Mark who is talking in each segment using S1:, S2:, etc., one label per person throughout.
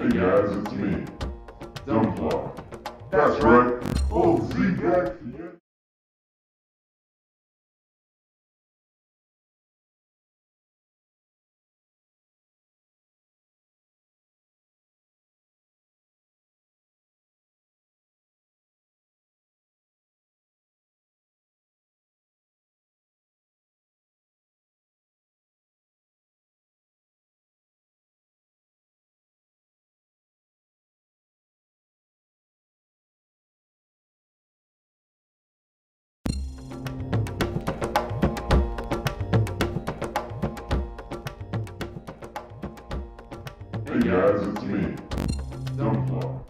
S1: Hey guys, it's me, Gunpla. That's right, old Z-Back. Hey guys, it's me, Gunpla.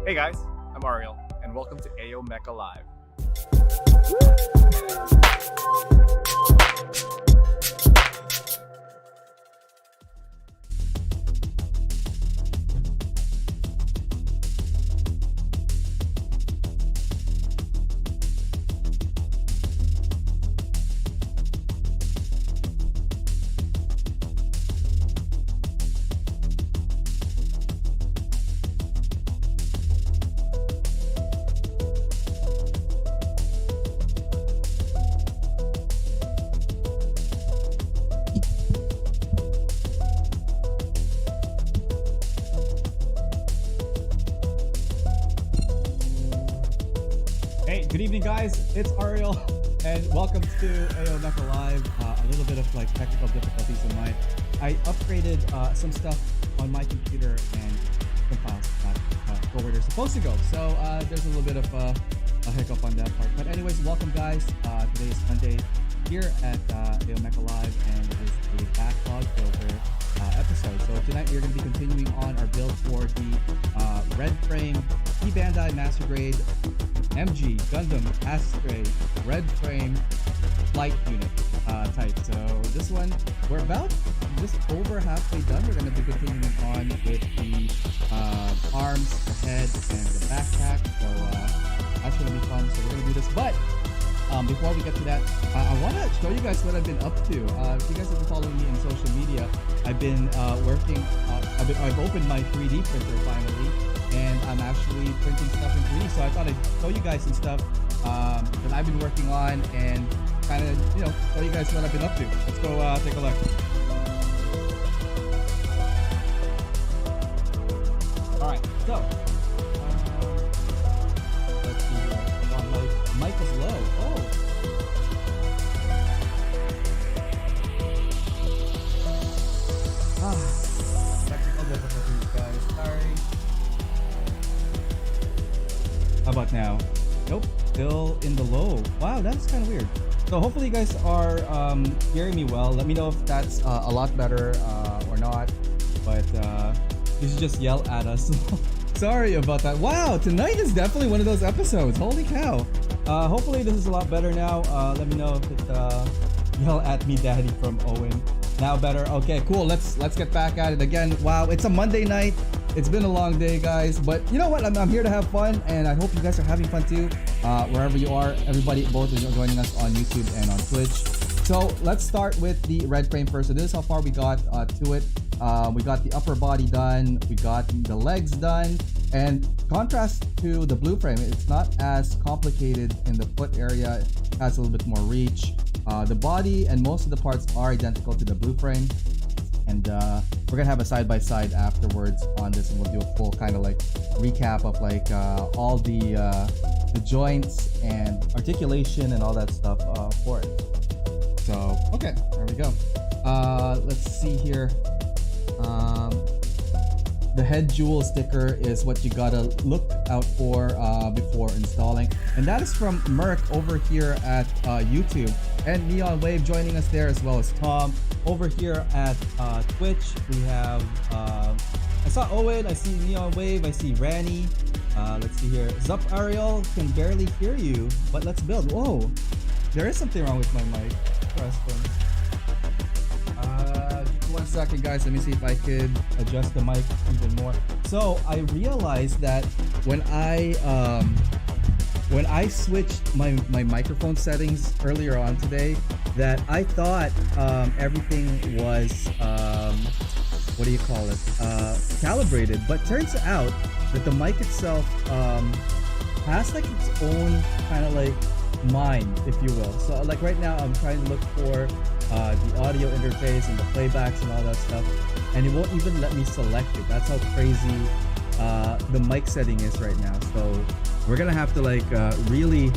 S2: Hey guys, I'm Ariel, and welcome to AO Mecha Live.
S3: Hey, good evening guys, it's Ariel, and welcome to AO Mecha Live. A little bit of technical difficulties in mine. I upgraded some stuff on my computer and compiles not go where they're supposed to go. So there's a little bit of a hiccup on that part. But anyways, welcome guys. Today is Monday here at AO Mecha Live, and it is a backlog filter episode. So tonight we're going to be continuing on our build for the red frame Pbandai Master Grade MG Gundam Astray red frame flight unit type. So this one, we're about just over halfway done. We're going to be continuing on with the arms, the head, and the backpack. So that's going to be fun. So we're going to do this. But before we get to that, I want to show you guys what I've been up to. If you guys have been following me in social media, I've been working. I've opened my 3D printer finally, and I'm actually printing stuff in 3D. So I thought I'd show you guys some stuff that I've been working on, and kind of show you guys what I've been up to. Let's go take a look. All right, so let's see here. My mic is low. Oh. Technical difficulties, guys. Sorry. How about now? Nope, still in the low. Wow, that's kind of weird. So hopefully you guys are hearing me well. Let me know if that's a lot better or not. But you should just yell at us. Sorry about that. Wow, tonight is definitely one of those episodes. Holy cow. Hopefully this is a lot better now. Let me know if it yell at me daddy from Owen. Now better. Okay, cool. Let's get back at it again. Wow, it's a Monday night. It's been a long day, guys, but you know what? I'm here to have fun, and I hope you guys are having fun too, wherever you are. Everybody, both of you are joining us on YouTube and on Twitch. So let's start with the red frame first. So this is how far we got to it. We got the upper body done. We got the legs done. And contrast to the blue frame, it's not as complicated in the foot area. It has a little bit more reach. The body and most of the parts are identical to the blue frame. And we're gonna have a side-by-side afterwards on this, and we'll do a full kind of like recap of like all the joints and articulation and all that stuff for it. So okay, there we go. Let's see here. The head jewel sticker is what you gotta look out for before installing, and that is from Merc over here at YouTube, and Neon Wave joining us there, as well as Tom over here at Twitch. We have I saw Owen, I see Neon Wave, I see Ranny. Let's see here. Zup Ariel can barely hear you, but let's build. Whoa, there is something wrong with my mic. Interesting. 1 second, guys. Let me see if I could adjust the mic even more. So I realized that when I switched my microphone settings earlier on today, that I thought everything was what do you call it? Calibrated, but turns out that the mic itself has like its own kind of like mind, if you will. So like right now, I'm trying to look for the audio interface and the playbacks and all that stuff, and it won't even let me select it. That's how crazy the mic setting is right now. So we're gonna have to like really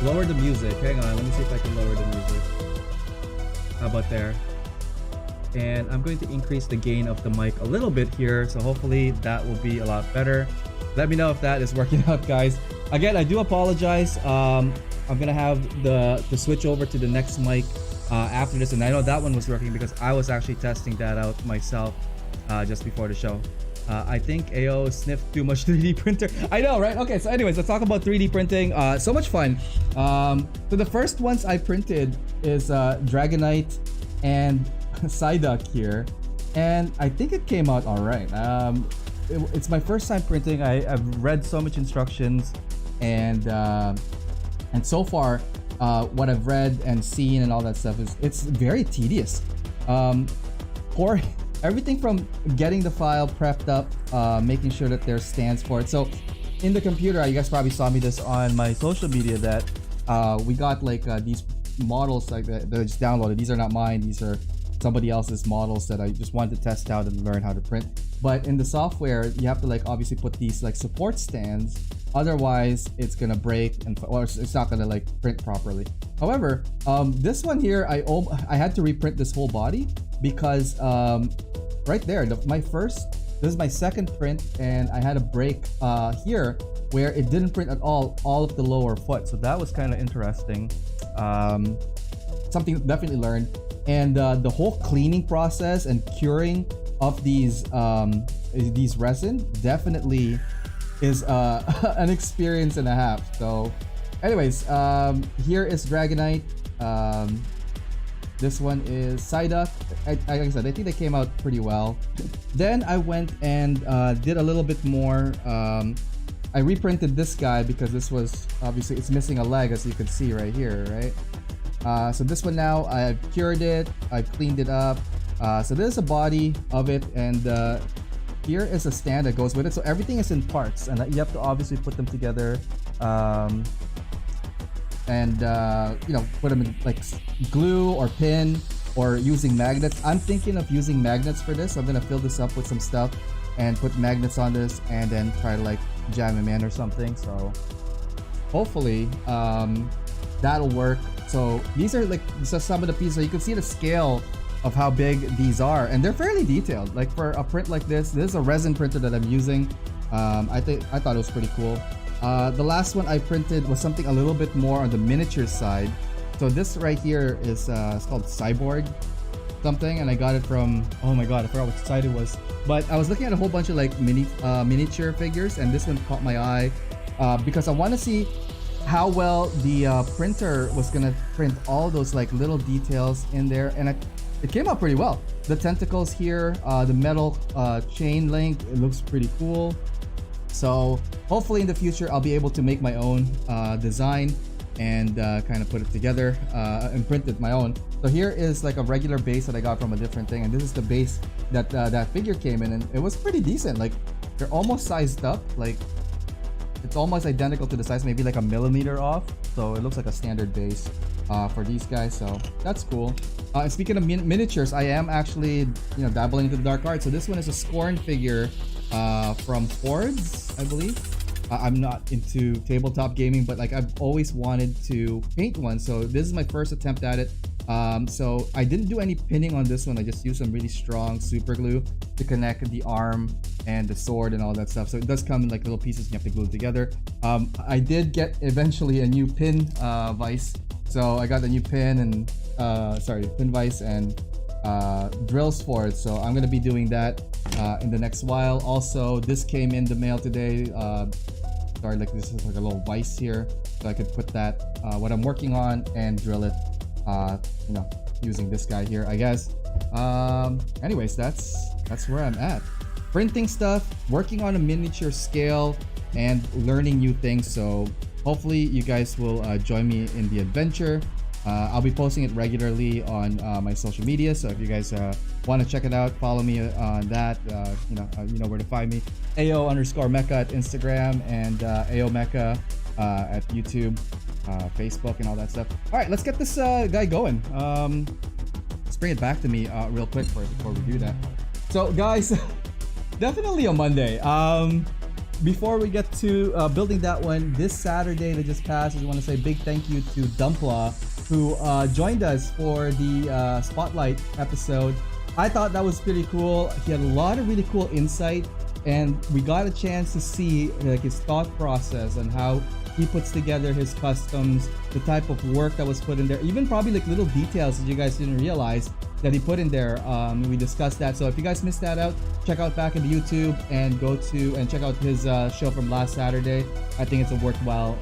S3: lower the music. Hang on, let me see if I can lower the music. How about there? And I'm going to increase the gain of the mic a little bit here, so hopefully that will be a lot better. Let me know if that is working out, guys. Again, I do apologize. I'm gonna have the switch over to the next mic after this, and I know that one was working because I was actually testing that out myself just before the show. I think AO sniffed too much 3D printer. I know, right? Okay, so anyways, let's talk about 3D printing. So much fun. So the first ones I printed is Dragonite and Psyduck here, and I think it came out all right. It's my first time printing. I've read so much instructions, and so far what I've read and seen and all that stuff is it's very tedious. For everything from getting the file prepped up, making sure that there's stands for it. So in the computer, you guys probably saw me this on my social media, that we got like these models like that I just downloaded. These are not mine, these are somebody else's models that I just wanted to test out and learn how to print. But in the software, you have to like obviously put these like support stands, otherwise it's gonna break or it's not gonna like print properly. However, this one here, I had to reprint this whole body because right there, this is my second print, and I had a break here where it didn't print at all of the lower foot. So that was kind of interesting. Something definitely learned. And the whole cleaning process and curing of these resin definitely is an experience and a half. So anyways, here is Dragonite. This one is Psyduck. Like I said, I think they came out pretty well. Then I went and did a little bit more. I reprinted this guy because this was obviously, it's missing a leg, as you can see right here, right? So this one now, I've cured it, I've cleaned it up. So this is a body of it, and here is a stand that goes with it. So everything is in parts, and you have to obviously put them together, and you know, put them in like glue or pin or using magnets. I'm thinking of using magnets for this. I'm gonna fill this up with some stuff and put magnets on this, and then try to like jam them in or something. So hopefully that'll work. So these are like some of the pieces. So you can see the scale of how big these are, and they're fairly detailed. Like for a print like this is a resin printer that I'm using. I thought it was pretty cool. The last one I printed was something a little bit more on the miniature side. So this right here is it's called Cyborg something, and I got it from, oh my god, I forgot what site it was. But I was looking at a whole bunch of like miniature figures, and this one caught my eye because I want to see how well the printer was gonna print all those like little details in there, and it came out pretty well. The tentacles here, the metal chain link, it looks pretty cool. So hopefully in the future I'll be able to make my own design and kind of put it together and print it my own. So here is like a regular base that I got from a different thing, and this is the base that that figure came in, and it was pretty decent. Like they're almost sized up, like it's almost identical to the size, maybe like a millimeter off. So it looks like a standard base for these guys, so that's cool. And speaking of miniatures, I am actually, dabbling into the dark art. So this one is a Scorn figure from Fords, I believe. I'm not into tabletop gaming, but like I've always wanted to paint one. So this is my first attempt at it. So I didn't do any pinning on this one. I just used some really strong super glue to connect the arm and the sword and all that stuff. So it does come in like little pieces you have to glue together. I did get eventually a new pin vise. So I got the new pin and pin vise and drills for it. So I'm gonna be doing that in the next while. Also, this came in the mail today. Like this is like a little vise here, so I could put that what I'm working on and drill it. Using this guy here, I guess. Anyways, that's where I'm at. Printing stuff, working on a miniature scale, and learning new things. So hopefully you guys will join me in the adventure. I'll be posting it regularly on my social media, so if you guys want to check it out, follow me on that. You know where to find me. AO_Mecha at Instagram and AO Mecha at YouTube, Facebook, and all that stuff. All right, let's get this guy going. Let's bring it back to me real quick before we do that. So guys, definitely a Monday. Before we get to building that one, this Saturday that just passed, I just want to say big thank you to Gunpla, who joined us for the Spotlight episode. I thought that was pretty cool. He had a lot of really cool insight, and we got a chance to see like his thought process and how he puts together his customs, the type of work that was put in there, even probably like little details that you guys didn't realize that he put in there. We discussed that. So if you guys missed that out, check out back in the YouTube and go to and check out his show from last Saturday. I think it's a worthwhile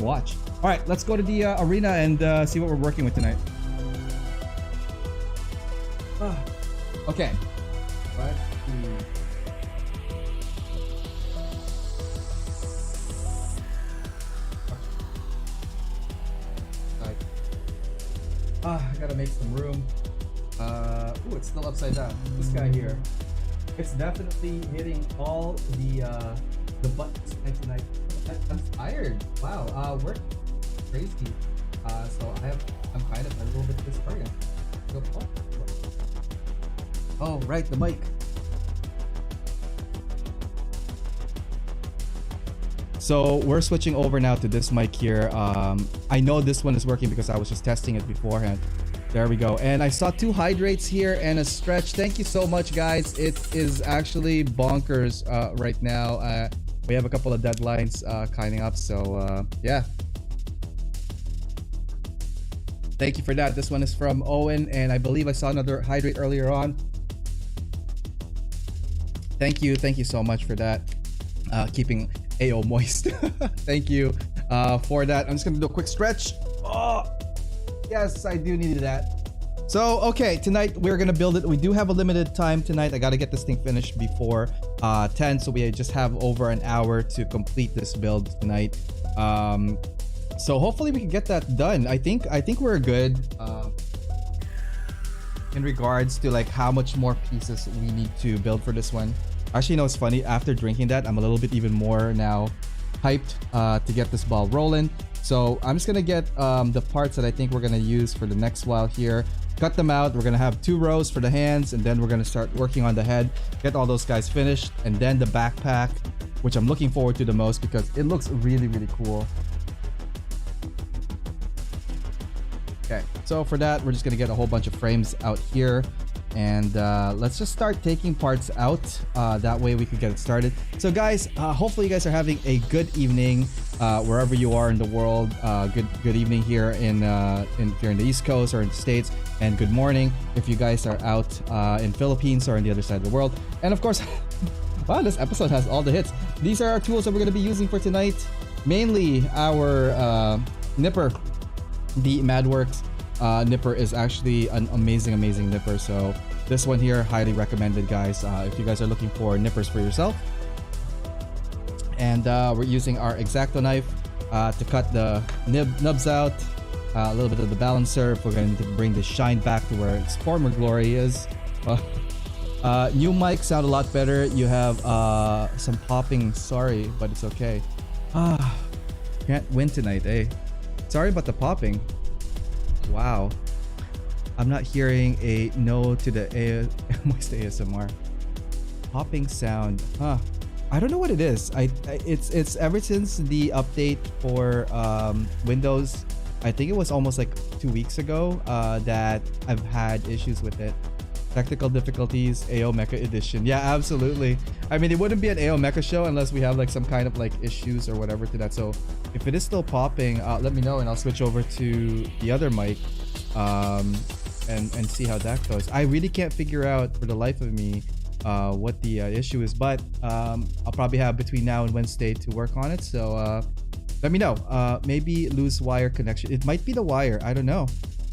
S3: watch. All right, let's go to the arena and see what we're working with tonight. Okay. I gotta make some room. Ooh, it's still upside down. This guy here. It's definitely hitting all the buttons tonight. I'm tired. Wow. Work crazy. So I'm kind of a little bit disoriented. Oh, right, the mic. So we're switching over now to this mic here. I know this one is working because I was just testing it beforehand. There we go. And I saw 2 hydrates here and a stretch. Thank you so much, guys. It is actually bonkers right now. We have a couple of deadlines coming up. So yeah. Thank you for that. This one is from Owen, and I believe I saw another hydrate earlier on. Thank you so much for that. Keeping AO moist. Thank you for that. I'm just gonna do a quick stretch. Oh, yes, I do need that. So, okay, tonight we're gonna build it. We do have a limited time tonight. I gotta get this thing finished before 10, so we just have over an hour to complete this build tonight. So hopefully we can get that done. I think we're good in regards to like how much more pieces we need to build for this one. Actually, you know, it's funny, after drinking that, I'm a little bit even more now hyped to get this ball rolling. So I'm just gonna get the parts that I think we're gonna use for the next while here, cut them out. We're gonna have 2 rows for the hands, and then we're gonna start working on the head, get all those guys finished, and then the backpack, which I'm looking forward to the most because it looks really, really cool. Okay, so for that, we're just gonna get a whole bunch of frames out here, and let's just start taking parts out. That way we can get it started. So guys, hopefully you guys are having a good evening wherever you are in the world. Good evening here in if you're in the East Coast or in the States, and good morning if you guys are out in Philippines or on the other side of the world. And of course, wow, this episode has all the hits. These are our tools that we're gonna be using for tonight. Mainly our nipper. The Madworks nipper is actually an amazing nipper. So this one here, highly recommended, guys, if you guys are looking for nippers for yourself. And we're using our X-Acto knife to cut the nubs out, a little bit of the balancer. If we're going to bring the shine back to where its former glory is. New mic sound a lot better. You have some popping. Sorry, but it's okay. Can't win tonight, eh? Sorry about the popping. Wow. I'm not hearing a no to the what's the ASMR popping sound. Huh? I don't know what it is. It's ever since the update for Windows. I think it was almost like 2 weeks ago that I've had issues with it. Technical difficulties, AO Mecha edition. Yeah, absolutely. I mean, it wouldn't be an AO Mecha show unless we have like some kind of like issues or whatever to that. So if it is still popping, let me know and I'll switch over to the other mic and see how that goes. I really can't figure out for the life of me what the issue is, but I'll probably have between now and Wednesday to work on it. So let me know. Maybe loose wire connection. It might be the wire. I don't know.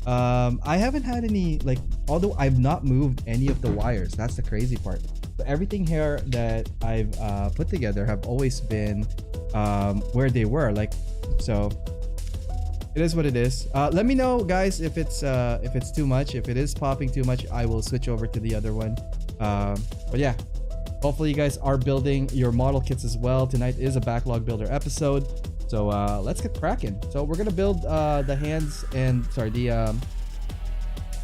S3: I haven't had any, like, although I've not moved any of the wires. That's the crazy part. But everything here that I've put together have always been where they were. Like, so it is what it is. Let me know, guys, if it's too much. If it is popping too much, I will switch over to the other one. But yeah, hopefully you guys are building your model kits as well. Tonight is a backlog builder episode. So let's get cracking. So we're gonna build the hands and the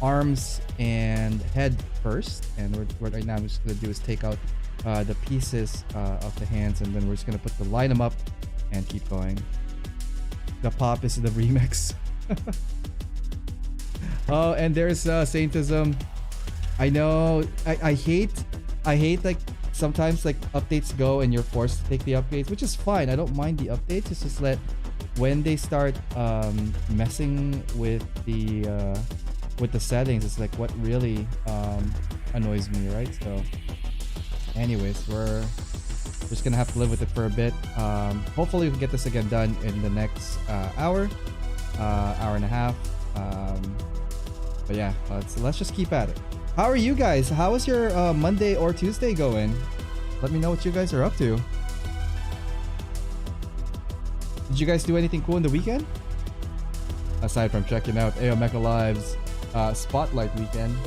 S3: arms and head first. And what right now I'm just gonna do is take out the pieces of the hands, and then we're just gonna put line them up and keep going. The pop is the remix. Oh, and there's Saintism. I know. I hate like sometimes like updates go and you're forced to take the updates, which is fine. I don't mind the updates. It's just that when they start messing with the settings, it's like what really annoys me, right? So anyways, we're just gonna have to live with it for a bit. Hopefully we can get this again done in the next hour and a half. But yeah, let's just keep at it. How are you guys? How is your Monday or Tuesday going? Let me know what you guys are up to. Did you guys do anything cool in the weekend? Aside from checking out AO Mecha Live's Spotlight weekend.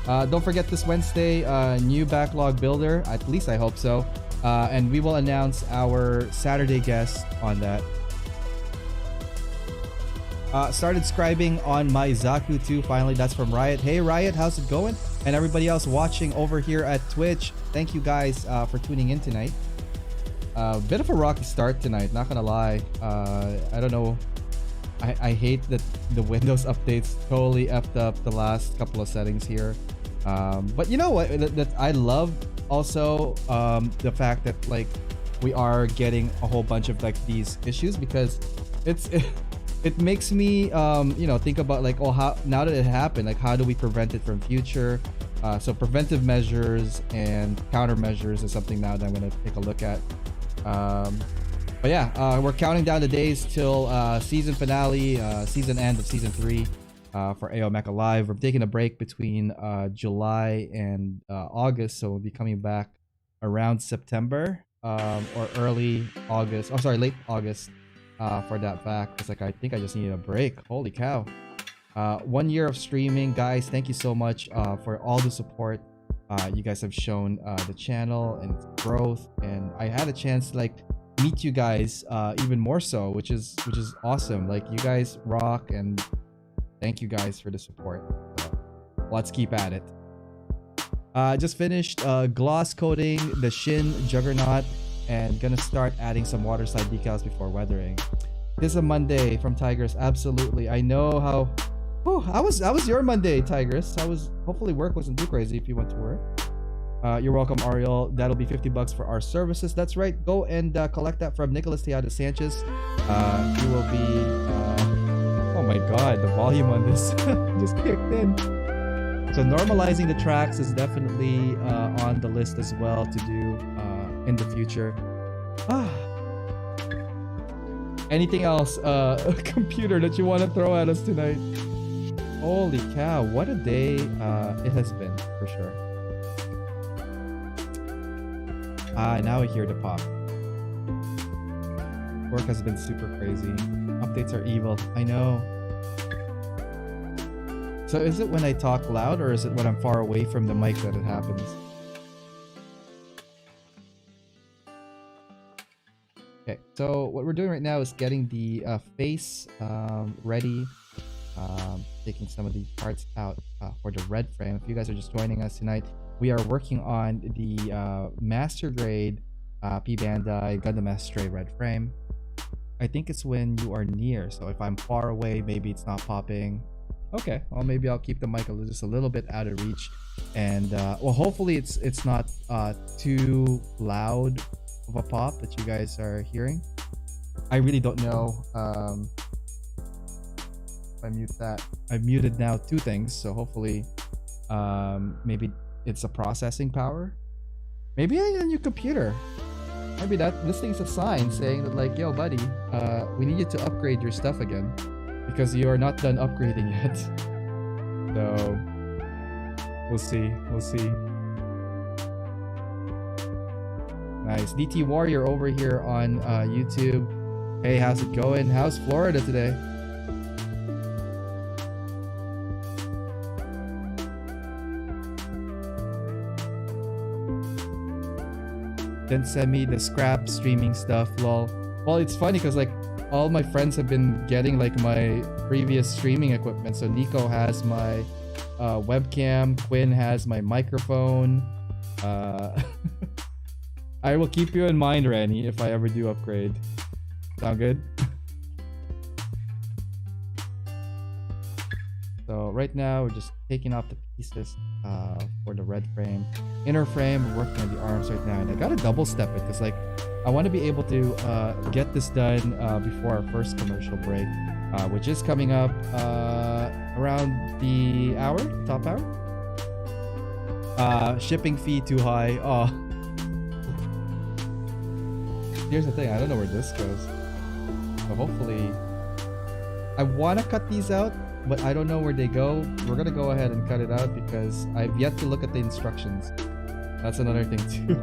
S3: Don't forget this Wednesday, new backlog builder. At least I hope so. And we will announce our Saturday guest on that. Started scribing on my Zaku 2 finally. That's from Riot. Hey Riot, how's it going? And everybody else watching over here at Twitch, thank you guys for tuning in tonight. Bit of a rocky start tonight, not gonna lie. I don't know. I hate that the Windows updates totally effed up the last couple of settings here. But you know what? That I love also the fact that like we are getting a whole bunch of like these issues, because it makes me you know, think about like, oh, how now that it happened, like how do we prevent it from future? So preventive measures and countermeasures is something now that I'm going to take a look at. But yeah, we're counting down the days till season finale, season end of season 3 for AO Mecha Live. We're taking a break between July and August, so we'll be coming back around September or early August. Oh, sorry, late August for that back. It's like I think I just needed a break. Holy cow. 1 year of streaming, guys. Thank you so much for all the support you guys have shown the channel and its growth, and I had a chance to like meet you guys even more so, which is awesome. Like, you guys rock, and thank you guys for the support. So, let's keep at it. Just finished gloss coating the Shin Juggernaut and gonna start adding some water slide decals before weathering. This is a Monday from Tigress. Absolutely. I know how. Oh, how was your Monday, Tigress? Hopefully work wasn't too crazy if you went to work. You're welcome, Ariel. That'll be $50 for our services. That's right. Go and collect that from Nicholas Teada Sanchez. He will be. Oh my God, the volume on this just kicked in. So normalizing the tracks is definitely on the list as well to do in the future. Anything else, computer, that you want to throw at us tonight? Holy cow, what a day it has been, for sure. Now I hear the pop. Work has been super crazy. Updates are evil. I know. So is it when I talk loud, or is it when I'm far away from the mic that it happens? Okay, so what we're doing right now is getting the face ready taking some of these parts out for the red frame. If you guys are just joining us tonight, we are working on the master grade Pbandai Gundam Astray red frame. I think it's when you are near, so if I'm far away, maybe it's not popping. Okay, well, maybe I'll keep the mic just a little bit out of reach, and well, hopefully it's not too loud of a pop that you guys are hearing. I really don't know. If I mute that, I've muted now 2 things, so hopefully maybe it's a processing power. Maybe I need a new computer. Maybe this thing's a sign saying that, like, yo buddy, we need you to upgrade your stuff again because you are not done upgrading yet. So we'll see. Nice. DT Warrior over here on YouTube. Hey, how's it going? How's Florida today? Didn't send me the scrap streaming stuff, lol. Well, it's funny because, like, all my friends have been getting, like, my previous streaming equipment. So Nico has my webcam, Quinn has my microphone. I will keep you in mind, Ranny, if I ever do upgrade. Sound good? So right now we're just taking off the pieces for the red frame. Inner frame, we're working on the arms right now, and I gotta double step it because, like, I want to be able to get this done before our first commercial break, which is coming up around the hour, top hour. Shipping fee too high. Oh, here's the thing, I don't know where this goes, but hopefully I want to cut these out, but I don't know where they go. We're gonna go ahead and cut it out because I've yet to look at the instructions. That's another thing too.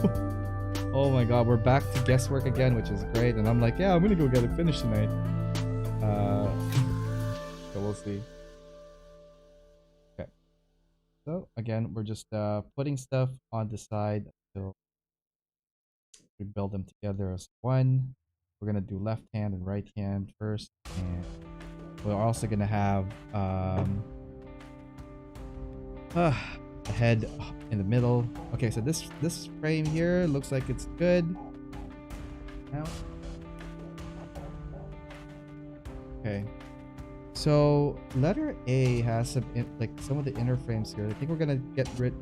S3: Oh my god, we're back to guesswork again, which is great, and I'm like, yeah, I'm gonna go get it finished tonight. So we'll see. Okay, so again, we're just putting stuff on the side until we build them together as one. We're gonna do left hand and right hand first, and we're also gonna have the head in the middle. Okay, so this frame here looks like it's good now. Okay, so letter A has some some of the inner frames here. I think we're gonna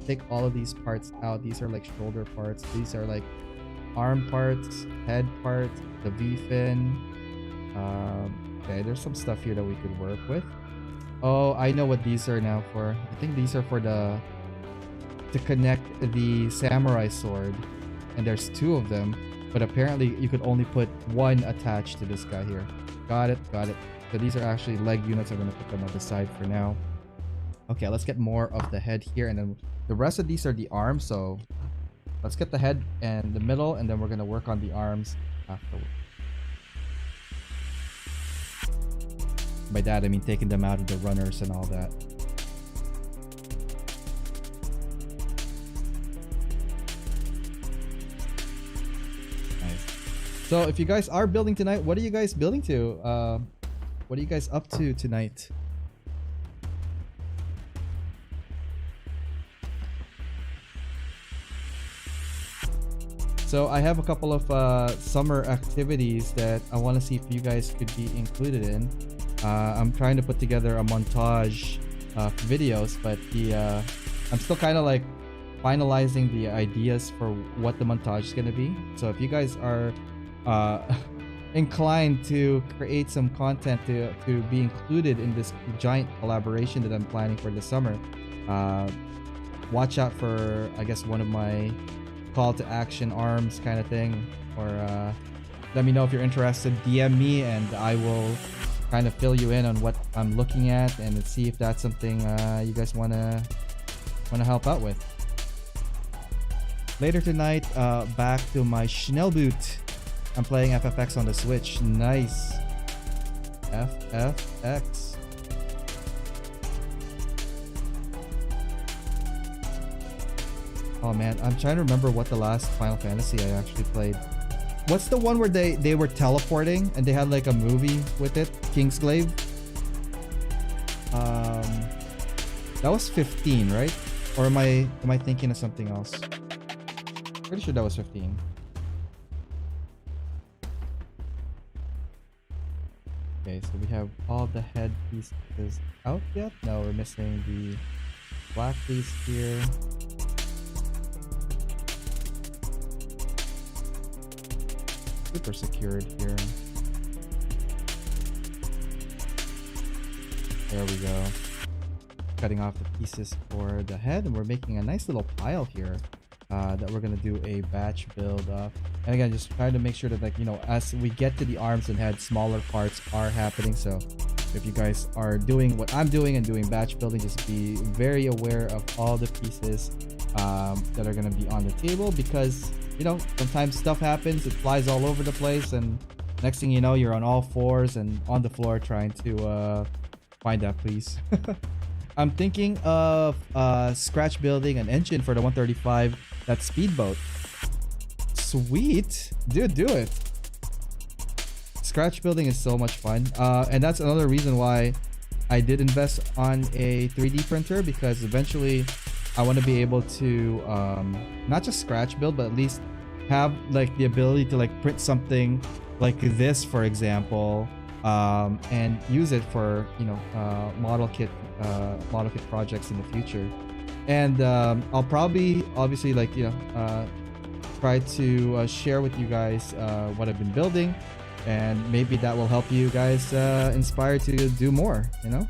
S3: take all of these parts out. These are like shoulder parts. These are like arm parts, head parts, the V fin. Okay, there's some stuff here that we could work with. Oh, I know what these are now for. I think these are for to connect the samurai sword, and there's 2 of them, but apparently you could only put 1 attached to this guy here. Got it. So these are actually leg units. I'm gonna put them on the side for now. Okay, let's get more of the head here, and then the rest of these are the arms. So let's get the head and the middle, and then we're gonna work on the arms afterwards. By that I mean taking them out of the runners and all that. Nice. So if you guys are building tonight, what are you guys building to? What are you guys up to tonight? So I have a couple of summer activities that I want to see if you guys could be included in. I'm trying to put together a montage videos, but I'm still kind of like finalizing the ideas for what the montage is going to be. So if you guys are inclined to create some content to be included in this giant collaboration that I'm planning for the summer, watch out for, I guess, one of my call to action arms kind of thing, or let me know if you're interested. DM me and I will kind of fill you in on what I'm looking at and see if that's something you guys want to help out with. Later tonight, back to my Schnell boot. I'm playing FFX on the Switch. Nice. FFX. Oh man, I'm trying to remember what the last Final Fantasy I actually played. What's the one where they were teleporting and they had like a movie with it? Kingsglaive? That was 15, right? Or am I thinking of something else? Pretty sure that was 15. Okay, so we have all the head pieces out yet. No, we're missing the black piece here. Super secured here. There we go. Cutting off the pieces for the head, and we're making a nice little pile here that we're gonna do a batch build of. And again, just trying to make sure that, like, you know, as we get to the arms and head, smaller parts are happening. So if you guys are doing what I'm doing and doing batch building, just be very aware of all the pieces that are gonna be on the table, because, you know, sometimes stuff happens, it flies all over the place, and next thing you know, you're on all fours and on the floor trying to find that piece. I'm thinking of scratch building an engine for the 135, that speedboat. Sweet, dude, do it. Scratch building is so much fun, and that's another reason why I did invest on a 3D printer, because eventually I want to be able to not just scratch build, but at least have like the ability to like print something like this, for example, and use it for, you know, model kit projects in the future. And I'll probably obviously, like, you know, try to share with you guys what I've been building, and maybe that will help you guys inspire to do more, you know.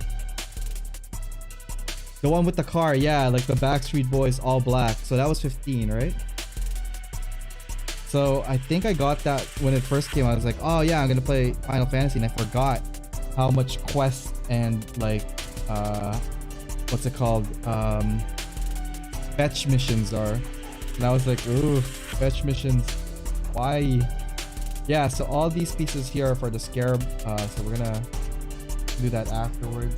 S3: The one with the car, yeah, like the Backstreet Boys all black. So that was 15, right? So I think I got that when it first came out. I was like, oh yeah, I'm gonna play Final Fantasy, and I forgot how much quest and like what's it called, fetch missions are. And I was like, ooh, fetch missions, why? Yeah, so all these pieces here are for the scarab, so we're gonna do that afterwards.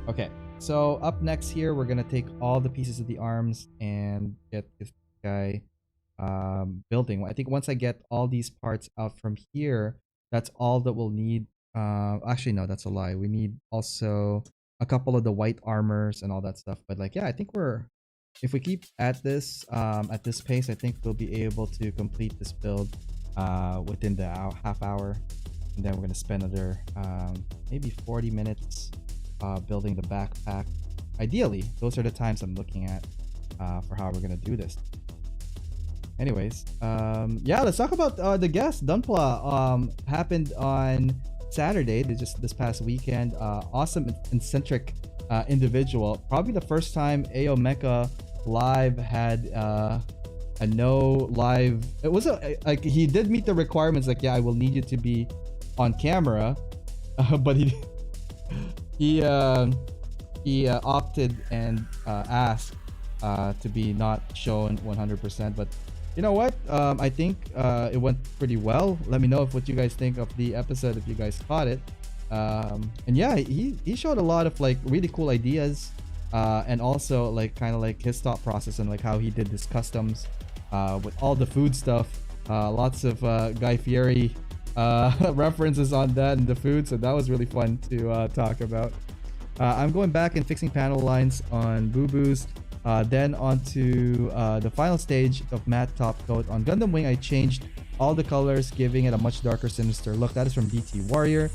S3: Okay, so up next here, we're gonna take all the pieces of the arms and get this guy building. I think once I get all these parts out from here, that's all that we'll need. Actually, no, that's a lie. We need also a couple of the white armors and all that stuff. But like, yeah, I think if we keep at this pace, I think we'll be able to complete this build within the half hour, and then we're gonna spend another maybe 40 minutes building the backpack. Ideally, those are the times I'm looking at for how we're gonna do this. Anyways, yeah, let's talk about the guest. Gunpla happened on Saturday, just this past weekend. Awesome and eccentric individual. Probably the first time AO Mecha Live had a no live. It was like he did meet the requirements. Like, yeah, I will need you to be on camera, but he opted and asked to be not shown 100%. But you know what? I think it went pretty well. Let me know what you guys think of the episode, if you guys caught it. And yeah, he showed a lot of like really cool ideas, and also like kind of like his thought process and like how he did his customs with all the food stuff. Lots of Guy Fieri references on that and the food, so that was really fun to talk about. I'm going back and fixing panel lines on Boo Boos. Then onto the final stage of matte top coat on Gundam Wing. I changed all the colors, giving it a much darker, sinister look. That is from DT Warrior.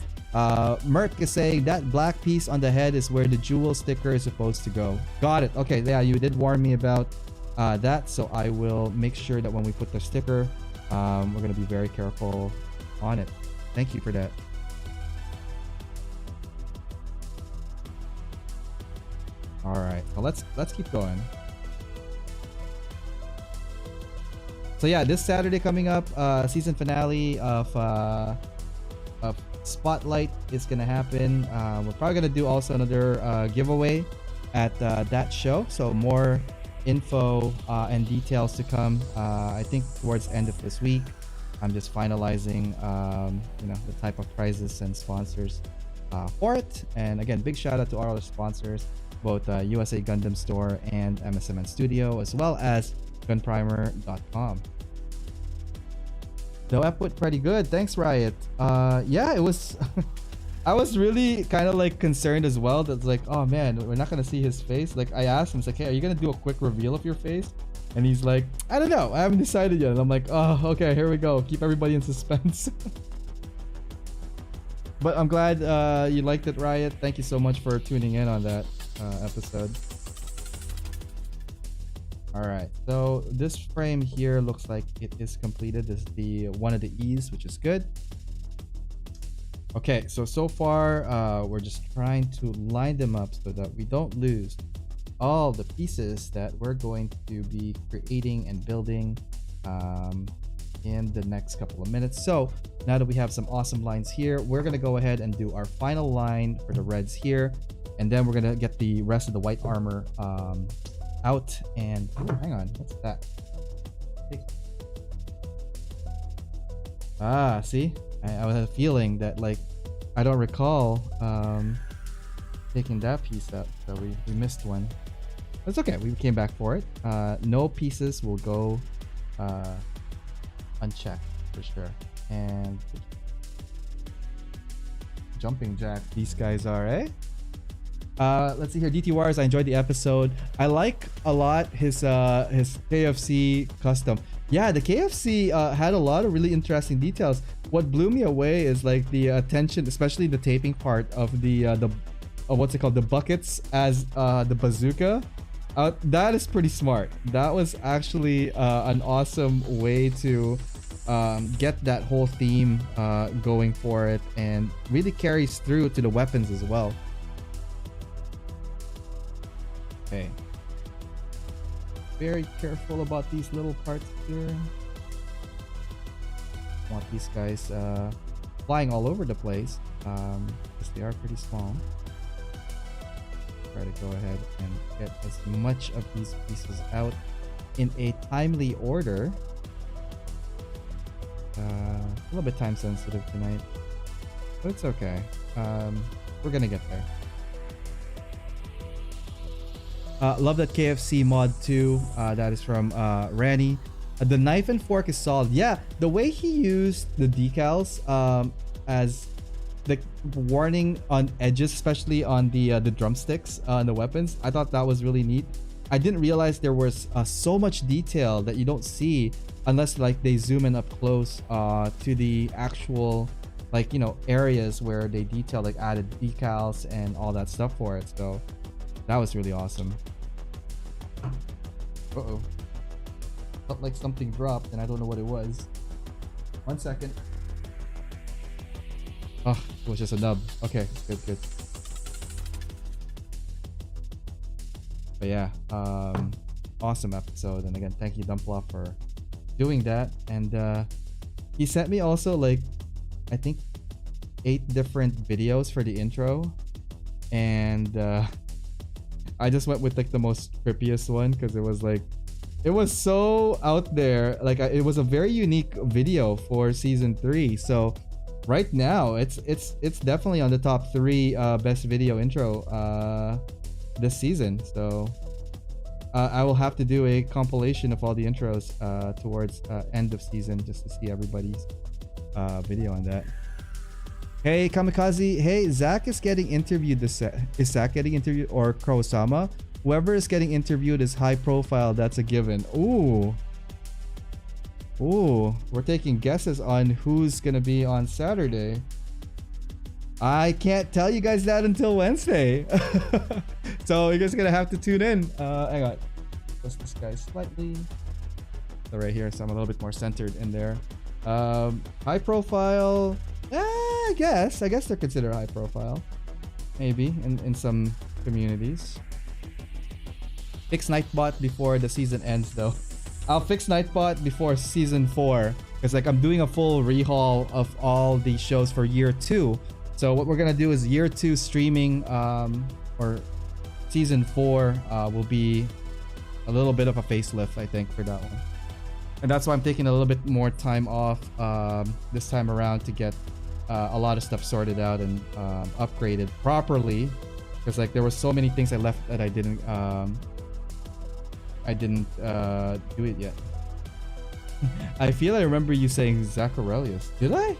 S3: Merc is saying that black piece on the head is where the jewel sticker is supposed to go. Got it. Okay, yeah, you did warn me about that, so I will make sure that when we put the sticker, we're gonna be very careful on it. Thank you for that. All right, well, let's keep going. So yeah, this Saturday coming up, season finale of Spotlight is gonna happen. We're probably gonna do also another giveaway at that show. So more info and details to come. I think towards the end of this week. I'm just finalizing, you know, the type of prizes and sponsors for it. And again, big shout out to all our sponsors, both USA Gundam Store and MSMN Studio, as well as Gunprimer.com. The app went pretty good. Thanks, Riot. Yeah, it was I was really kind of like concerned as well. That's like, oh man, we're not gonna see his face. Like I asked him, it's like, hey, are you gonna do a quick reveal of your face? And he's like, I don't know, I haven't decided yet. And I'm like, oh, okay, here we go. Keep everybody in suspense. But I'm glad you liked it, Riot. Thank you so much for tuning in on that episode. All right, so this frame here looks like it is completed. This is the one of the E's, which is good. Okay, so far we're just trying to line them up so that we don't lose all the pieces that we're going to be creating and building in the next couple of minutes. So now that we have some awesome lines here, we're gonna go ahead and do our final line for the reds here, and then we're gonna get the rest of the white armor out. And ooh, hang on, what's that? Ah, see, I had a feeling that, like, I don't recall taking that piece out, so we missed one. That's okay, we came back for it. No pieces will go unchecked for sure. And jumping jack, these guys are, eh? Let's see here. DT Wars, I enjoyed the episode. I like a lot his KFC custom. Yeah, the KFC had a lot of really interesting details. What blew me away is like the attention, especially the taping part of the what's it called, the buckets as the bazooka. That is pretty smart. That was actually an awesome way to get that whole theme going for it, and really carries through to the weapons as well. Okay. Very careful about these little parts here. Want these guys flying all over the place because they are pretty small. Try to go ahead and get as much of these pieces out in a timely order. A little bit time sensitive tonight, but it's okay. We're gonna get there. Love that KFC mod too. That is from Ranny. The knife and fork is solid. Yeah, the way he used the decals as the warning on edges, especially on the drumsticks and the weapons, I thought that was really neat. I didn't realize there was so much detail that you don't see unless like they zoom in up close to the actual, like, you know, areas where they detail, like added decals and all that stuff for it. So that was really awesome. Uh-oh. Felt like something dropped and I don't know what it was. 1 second. Oh, it was just a nub. Okay, good. But yeah, awesome episode. And again, thank you, Gunpla, for doing that. And he sent me also, like, I think 8 different videos for the intro. And I just went with like the most trippiest one because it was like, it was so out there. Like it was a very unique video for season 3. So right now it's definitely on the top 3 best video intro this season. So I will have to do a compilation of all the intros towards end of season just to see everybody's video on that. Hey Kamikaze, hey, Zach is getting interviewed is Zach getting interviewed, or Kurosama? Whoever is getting interviewed is high profile, that's a given. Ooh, we're taking guesses on who's gonna be on Saturday. I can't tell you guys that until Wednesday. So you guys are gonna have to tune in. Hang on, adjust this guy slightly. So right here, so I'm a little bit more centered in there. High profile, I guess they're considered high profile, maybe in some communities. Fix Nightbot before the season ends though. I'll fix Nightbot before season 4 because like I'm doing a full rehaul of all the shows for year 2. So what we're gonna do is year 2 streaming, or season 4 will be a little bit of a facelift, I think, for that one. And that's why I'm taking a little bit more time off this time around to get a lot of stuff sorted out and upgraded properly, because like there were so many things I left that I didn't do it yet. I feel I remember you saying Zacharias. Did I?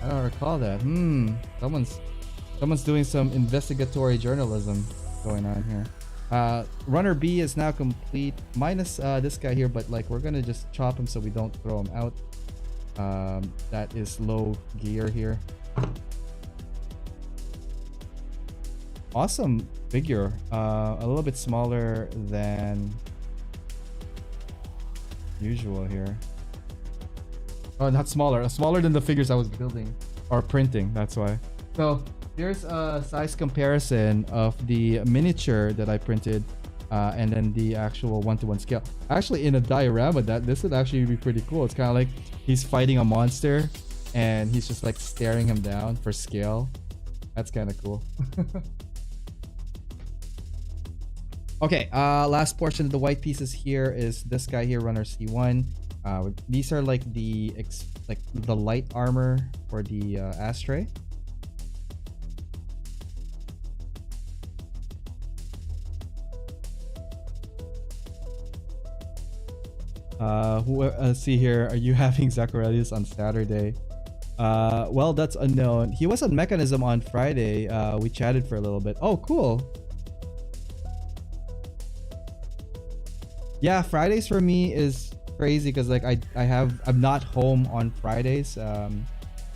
S3: I don't recall that. Someone's doing some investigatory journalism going on here. Runner B is now complete, minus this guy here, but like we're gonna just chop him so we don't throw him out. That is low gear here. Awesome figure. A little bit smaller than usual here. Oh, not smaller. Smaller than the figures I was building or printing. That's why. So here's a size comparison of the miniature that I printed, and then the actual 1-to-1 scale. Actually, in a diorama, this would actually be pretty cool. It's kind of like he's fighting a monster, and he's just like staring him down for scale. That's kind of cool. Okay, last portion of the white pieces here is this guy here, Runner C1. These are like the light armor for the Astray. Let's see here. Are you having Zacharias on Saturday? Well, that's unknown. He was on Mechanism on Friday. We chatted for a little bit. Oh, cool. Yeah, Fridays for me is crazy because like I'm not home on Fridays.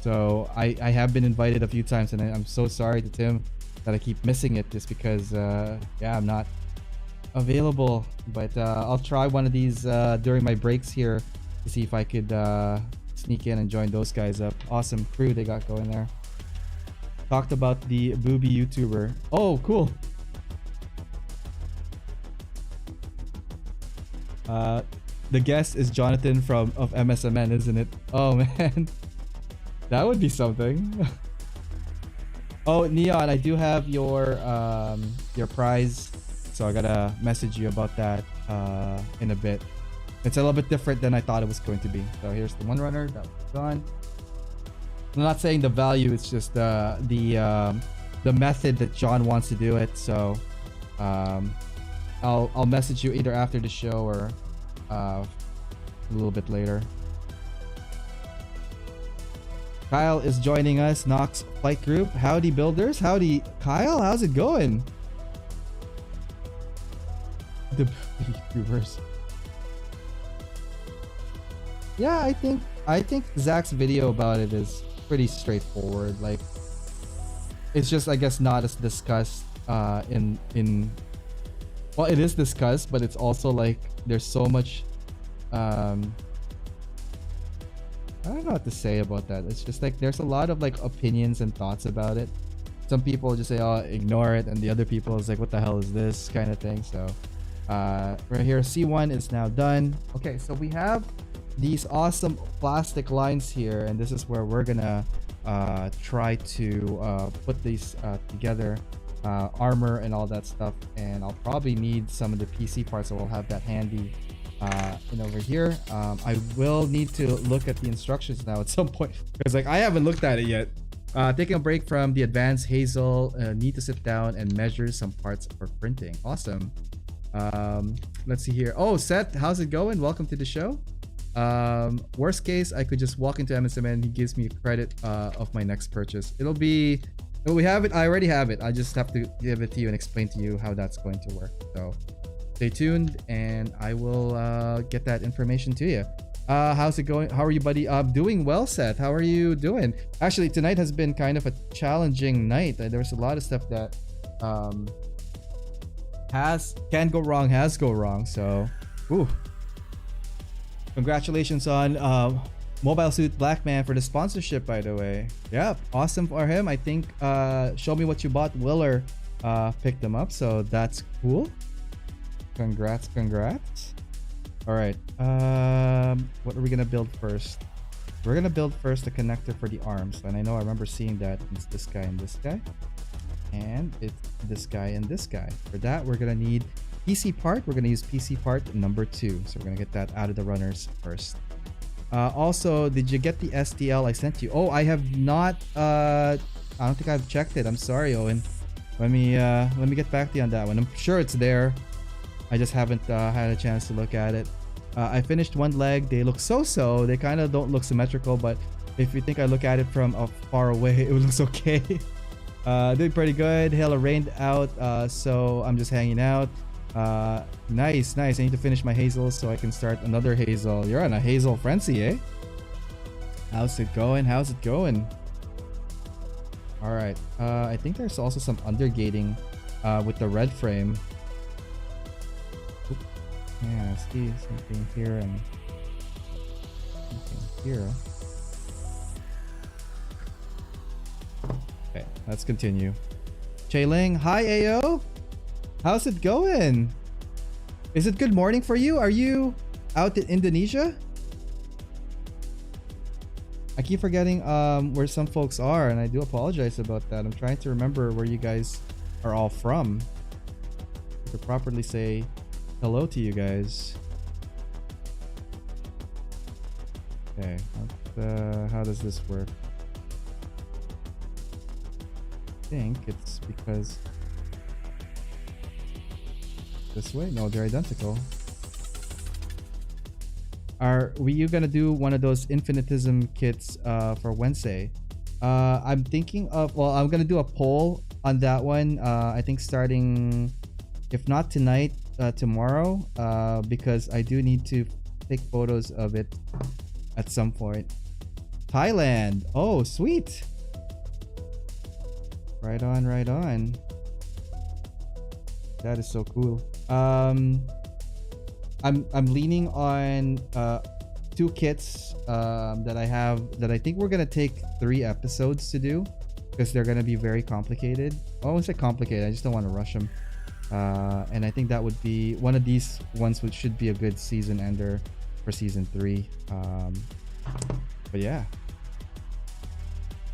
S3: So I have been invited a few times, and I'm so sorry to Tim that I keep missing it just because yeah, I'm not available. But I'll try one of these during my breaks here to see if I could sneak in and join those guys up. Awesome crew they got going there. Talked about the booby YouTuber. Oh, cool. The guest is Jonathan of MSMN, isn't it? Oh man, that would be something. Oh, Neon, I do have your prize, so I gotta message you about that in a bit. It's a little bit different than I thought it was going to be. So here's the one runner that was gone. I'm not saying the value, it's just the method that John wants to do it. So I'll message you either after the show or a little bit later. Kyle is joining us, Nox Flight Group. Howdy builders. Howdy Kyle, how's it going? The YouTubers. Yeah, I think Zach's video about it is pretty straightforward. Like, it's just, I guess, not as discussed in well, it is discussed, but it's also like there's so much I don't know what to say about that. It's just like there's a lot of like opinions and thoughts about it. Some people just say, oh, ignore it, and the other people is like, what the hell is this kind of thing. So right here, C1 is now done. Okay, so we have these awesome plastic lines here, and this is where we're gonna try to put these together, armor and all that stuff. And I'll probably need some of the PC parts, so we'll have that handy and over here. I will need to look at the instructions now at some point because like I haven't looked at it yet. Taking a break from the advanced Hazel, need to sit down and measure some parts for printing. Awesome. Let's see here. Oh, Seth, how's it going? Welcome to the show. Worst case, I could just walk into MSMN. He gives me credit of my next purchase. We have it. I already have it. I just have to give it to you and explain to you how that's going to work. So stay tuned and I will get that information to you. How's it going? How are you, buddy? Doing well, Seth. How are you doing? Actually, tonight has been kind of a challenging night. There's a lot of stuff that has go wrong. So, ooh. Congratulations on Mobile Suit Black Man for the sponsorship, by the way. Yeah, awesome for him. I think Show Me What You Bought Willer picked them up, so that's cool. Congrats. All right, what are we gonna build first? We're gonna build first the connector for the arms, and I know I remember seeing that it's this guy and this guy, and it's this guy and this guy. For that, we're gonna need PC part. We're gonna use PC part number 2, so we're gonna get that out of the runners first. Also, did you get the STL I sent you? Oh, I have not. I don't think I've checked it. I'm sorry, Owen. Let me get back to you on that one. I'm sure it's there. I just haven't had a chance to look at it. I finished one leg. They look so-so. They kind of don't look symmetrical, but If you think I look at it from far away, it looks okay. Doing pretty good. Hella rained out, so I'm just hanging out. Nice. I need to finish my hazel so I can start another hazel. You're on a hazel frenzy, eh? How's it going? All right. I think there's also some undergating with the red frame. Oop. Yeah, I see something here and something here. Okay, let's continue. Chailing, hi Ayo. How's it going? Is it good morning for you? Are you out in Indonesia? I keep forgetting where some folks are, and I do apologize about that. I'm trying to remember where you guys are all from to properly say hello to you guys. Okay, how does this work? I think it's because this way? No, they're identical. Are you gonna do one of those infinitism kits for Wednesday? I'm thinking of, well, I'm gonna do a poll on that one. I think starting, if not tonight, tomorrow, because I do need to take photos of it at some point. Thailand. Oh, sweet. Right on. That is so cool. I'm leaning on 2 kits that I have that I think we're gonna take 3 episodes to do because they're gonna be very complicated. I won't say complicated, I just don't want to rush them. And I think that would be one of these ones, which should be a good season ender for season 3. But yeah,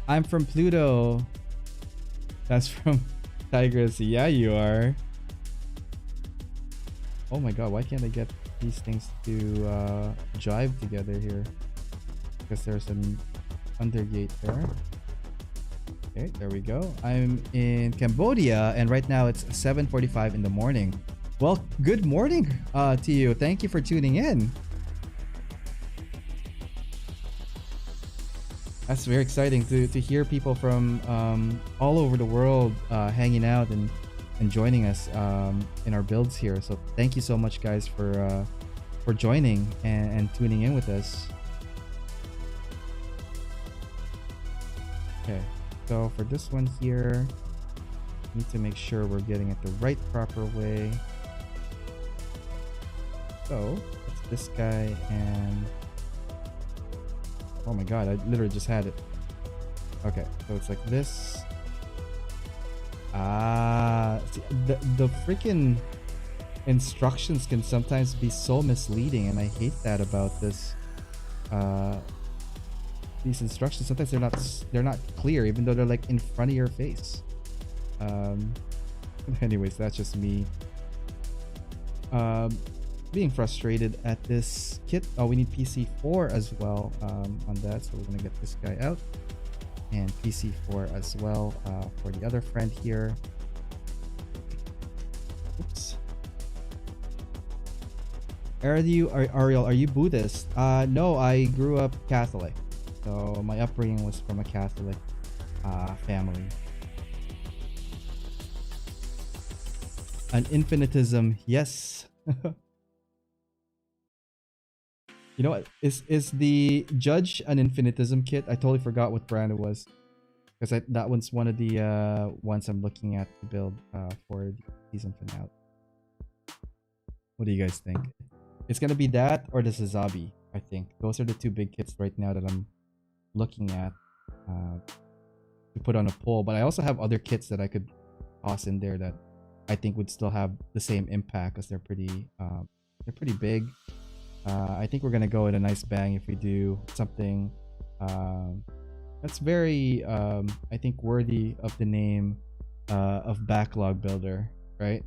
S3: I'm from Pluto. That's from Tigress. Yeah, you are. Oh my god, why can't I get these things to jive together here? Because there's an undergate there. Okay, there we go. I'm in Cambodia, and right now it's 7:45 in the morning. Well, good morning to you. Thank you for tuning in. That's very exciting to hear people from all over the world hanging out and joining us in our builds here. So thank you so much, guys, for joining and tuning in with us. Okay, so for this one here, need to make sure we're getting it the right proper way. So it's this guy, and oh my god, I literally just had it. Okay, so it's like this. See, the freaking instructions can sometimes be so misleading, and I hate that about this. These instructions, sometimes they're not clear, even though they're like in front of your face. Anyways, that's just me being frustrated at this kit. Oh, we need PC4 as well on that, so we're gonna get this guy out, and PC4 as well for the other friend here. Oops. Ariel, are you Buddhist? No, I grew up Catholic, so my upbringing was from a Catholic family. An infinitism, yes. You know what? Is the Judge an infinitism kit? I totally forgot what brand it was, because that one's one of the ones I'm looking at to build for the season finale. What do you guys think? It's gonna be that or the Sazabi. I think those are the 2 big kits right now that I'm looking at to put on a poll. But I also have other kits that I could toss in there that I think would still have the same impact, because they're pretty big. I think we're gonna go in a nice bang if we do something that's very I think worthy of the name of Backlog Builder, right?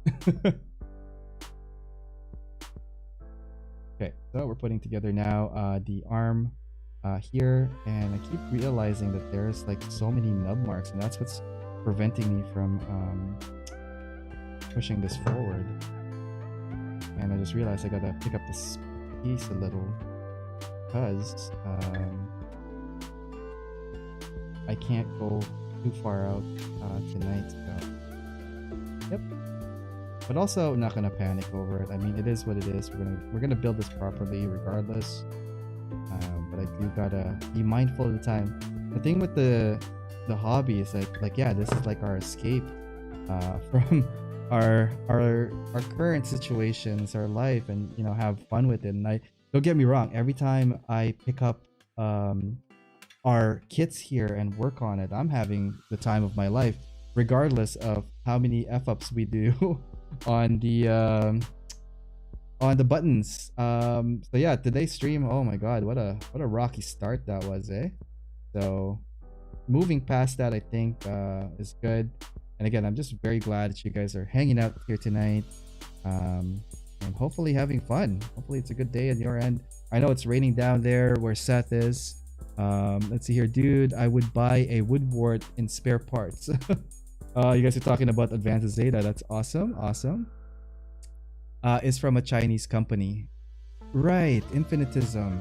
S3: Okay, so we're putting together now the arm here, and I keep realizing that there's like so many nub marks, and that's what's preventing me from pushing this forward. And I just realized I gotta pick up this piece a little, because I can't go too far out tonight. So, yep. But also not gonna panic over it. I mean, it is what it is. We're gonna build this properly regardless. But I do gotta be mindful of the time. The thing with the hobby is like yeah, this is like our escape from our current situations, our life, and you know, have fun with it. And I don't get me wrong, every time I pick up our kits here and work on it, I'm having the time of my life, regardless of how many f-ups we do on the buttons. So yeah, today's stream, oh my god, what a rocky start that was, eh? So moving past that, I think is good. And again, I'm just very glad that you guys are hanging out here tonight, and hopefully having fun. Hopefully it's a good day on your end. I know it's raining down there where Seth is. Let's see here, dude. I would buy a woodwort in spare parts. You guys are talking about Advanced Zeta. That's awesome. It's from a Chinese company, right? Infinitism.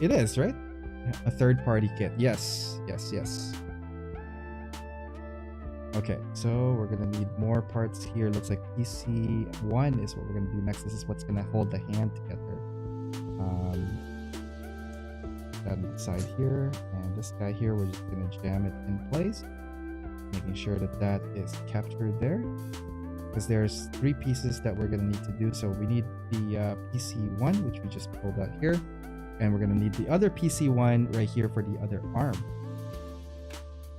S3: It is, right? A third-party kit. Yes. Okay, so we're gonna need more parts here. Looks like PC1 is what we're gonna do next. This is what's gonna hold the hand together. That on the side here, and this guy here, we're just gonna jam it in place, making sure that is captured there, because there's 3 pieces that we're gonna need to do. So we need the PC1, which we just pulled out here, and we're gonna need the other PC1 right here for the other arm.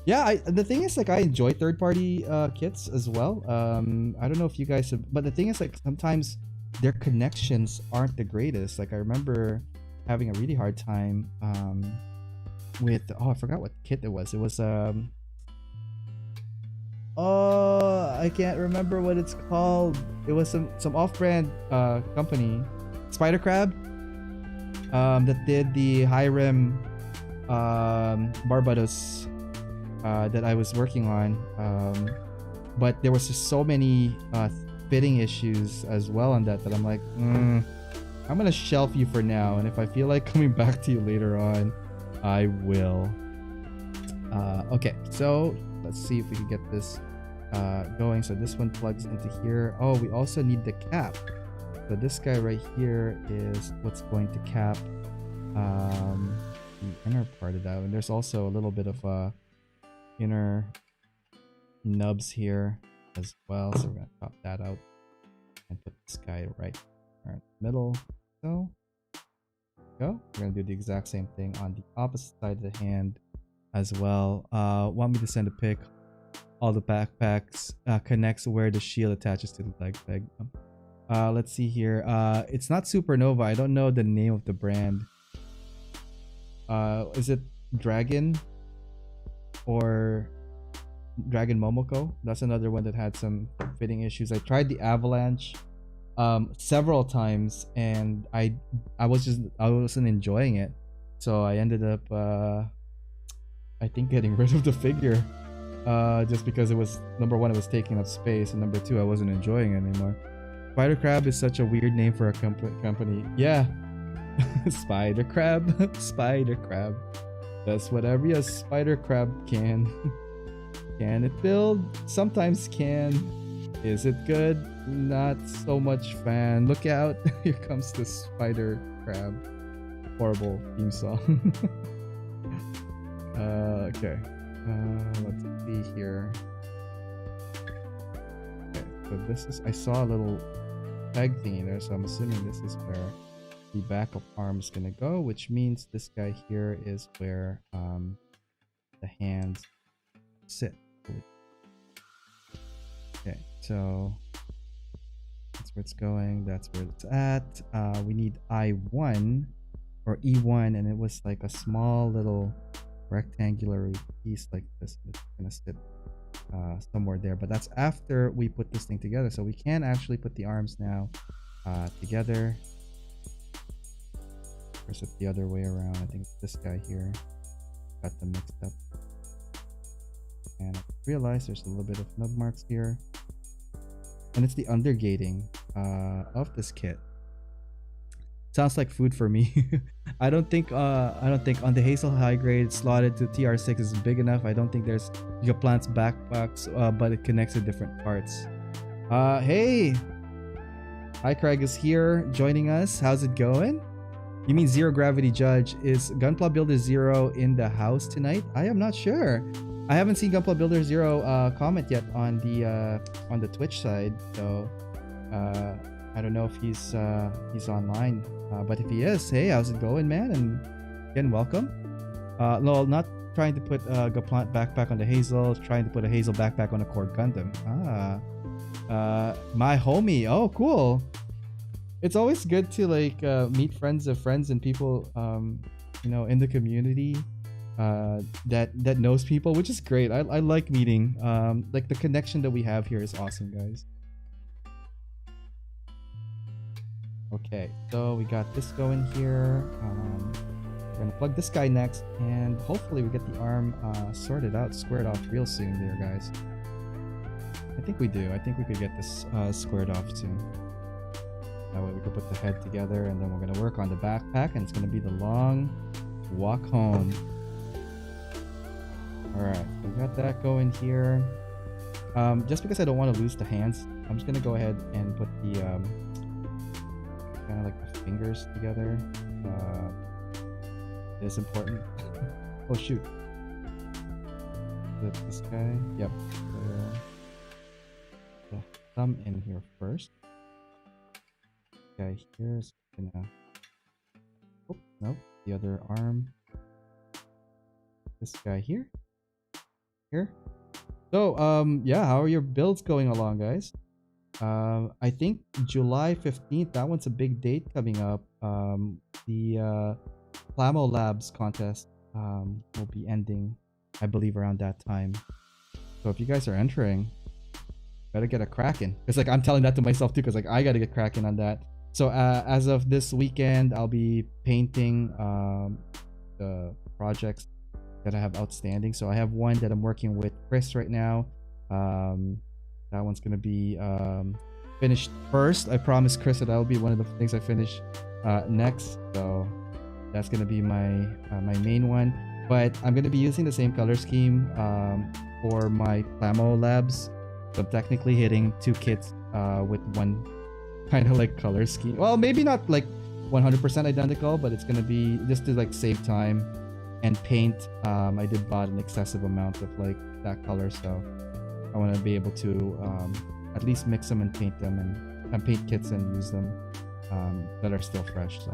S3: Yeah, the thing is, like, I enjoy third-party kits as well. I don't know if you guys have, but the thing is, like, sometimes their connections aren't the greatest. Like, I remember having a really hard time with, oh, I forgot what kit it was. It was I can't remember what it's called. It was some off-brand company, Spider Crab, that did the high rim Barbados that I was working on, but there was just so many fitting issues as well on that I'm like, I'm gonna shelf you for now, and if I feel like coming back to you later on, I will. Okay, so let's see if we can get this going. So this one plugs into here. Oh, we also need the cap. So this guy right here is what's going to cap the inner part of that. And there's also a little bit of inner nubs here as well. So we're gonna pop that out and put this guy right in the middle. So go. We're gonna do the exact same thing on the opposite side of the hand as well. Want me to send a pic? All the backpacks connects where the shield attaches to the leg peg. Let's see here. It's not Supernova. I don't know the name of the brand. Is it Dragon or Dragon Momoko? That's another one that had some fitting issues. I tried the Avalanche several times, and I wasn't enjoying it, so I ended up I think getting rid of the figure just because it was, number one, it was taking up space, and number two, I wasn't enjoying it anymore. Spider Crab is such a weird name for a company. Yeah. Spider Crab. Spider Crab. That's what every Spider Crab can. Can it build? Sometimes can. Is it good? Not so much fan. Look out. Here comes the Spider Crab. Horrible theme song. Okay. Let's see here. Okay, so this is, I saw a little peg thingy there, so I'm assuming this is where the back of arm is gonna go, which means this guy here is where the hands sit. Okay, so that's where it's going, that's where it's at. We need I1 or E1, and it was like a small little rectangular piece like this. It's gonna sit somewhere there, but that's after we put this thing together. So we can actually put the arms now together. Or is it the other way around? I think this guy here got them mixed up. And I realized there's a little bit of nub marks here, and it's the undergating of this kit. Sounds like food for me. I don't think on the Hazel high grade slotted to TR6 is big enough. I don't think there's Plant's backpacks, but it connects to different parts. Hey, hi, Craig is here joining us. How's it going? You mean Zero Gravity Judge? Is Gunpla Builder Zero in the house tonight? I am not sure. I haven't seen Gunpla Builder Zero comment yet on the Twitch side, so I don't know if he's online. But if he is, hey, how's it going, man? And again, welcome. No, not trying to put Gaplant backpack on the Hazel. Trying to put a Hazel backpack on a Core Gundam. My homie. Oh, cool. It's always good to like meet friends of friends and people in the community that knows people, which is great. I like meeting. Like the connection that we have here is awesome, guys. Okay, so we got this going here. We're gonna plug this guy next, and hopefully we get the arm sorted out, squared off real soon there, guys. I think we do. I think we could get this squared off soon. That way we can put the head together, and then we're going to work on the backpack, and it's going to be the long walk home. Alright, we got that going here. Just because I don't want to lose the hands, I'm just going to go ahead and put the kind of like the fingers together. It is important. Oh shoot. This guy. Yep. The thumb in here first. Guy here is gonna. Oh nope, the other arm. This guy here. So yeah, how are your builds going along, guys? I think July 15th. That one's a big date coming up. The Plamo Labs contest will be ending, I believe, around that time. So if you guys are entering, better get a cracking. It's like I'm telling that to myself too, because like I gotta get cracking on that. So as of this weekend, I'll be painting the projects that I have outstanding. So I have one that I'm working with Chris right now. That one's gonna be finished first. I promised Chris that will be one of the things I finish next. So that's gonna be my my main one. But I'm gonna be using the same color scheme for my Plamo Labs. So I'm technically hitting 2 kits with one kind of like color scheme. Well, maybe not like 100% identical, but it's gonna be just to like save time and paint. I did bought an excessive amount of like that color, so I want to be able to at least mix them and paint them and paint kits and use them that are still fresh. So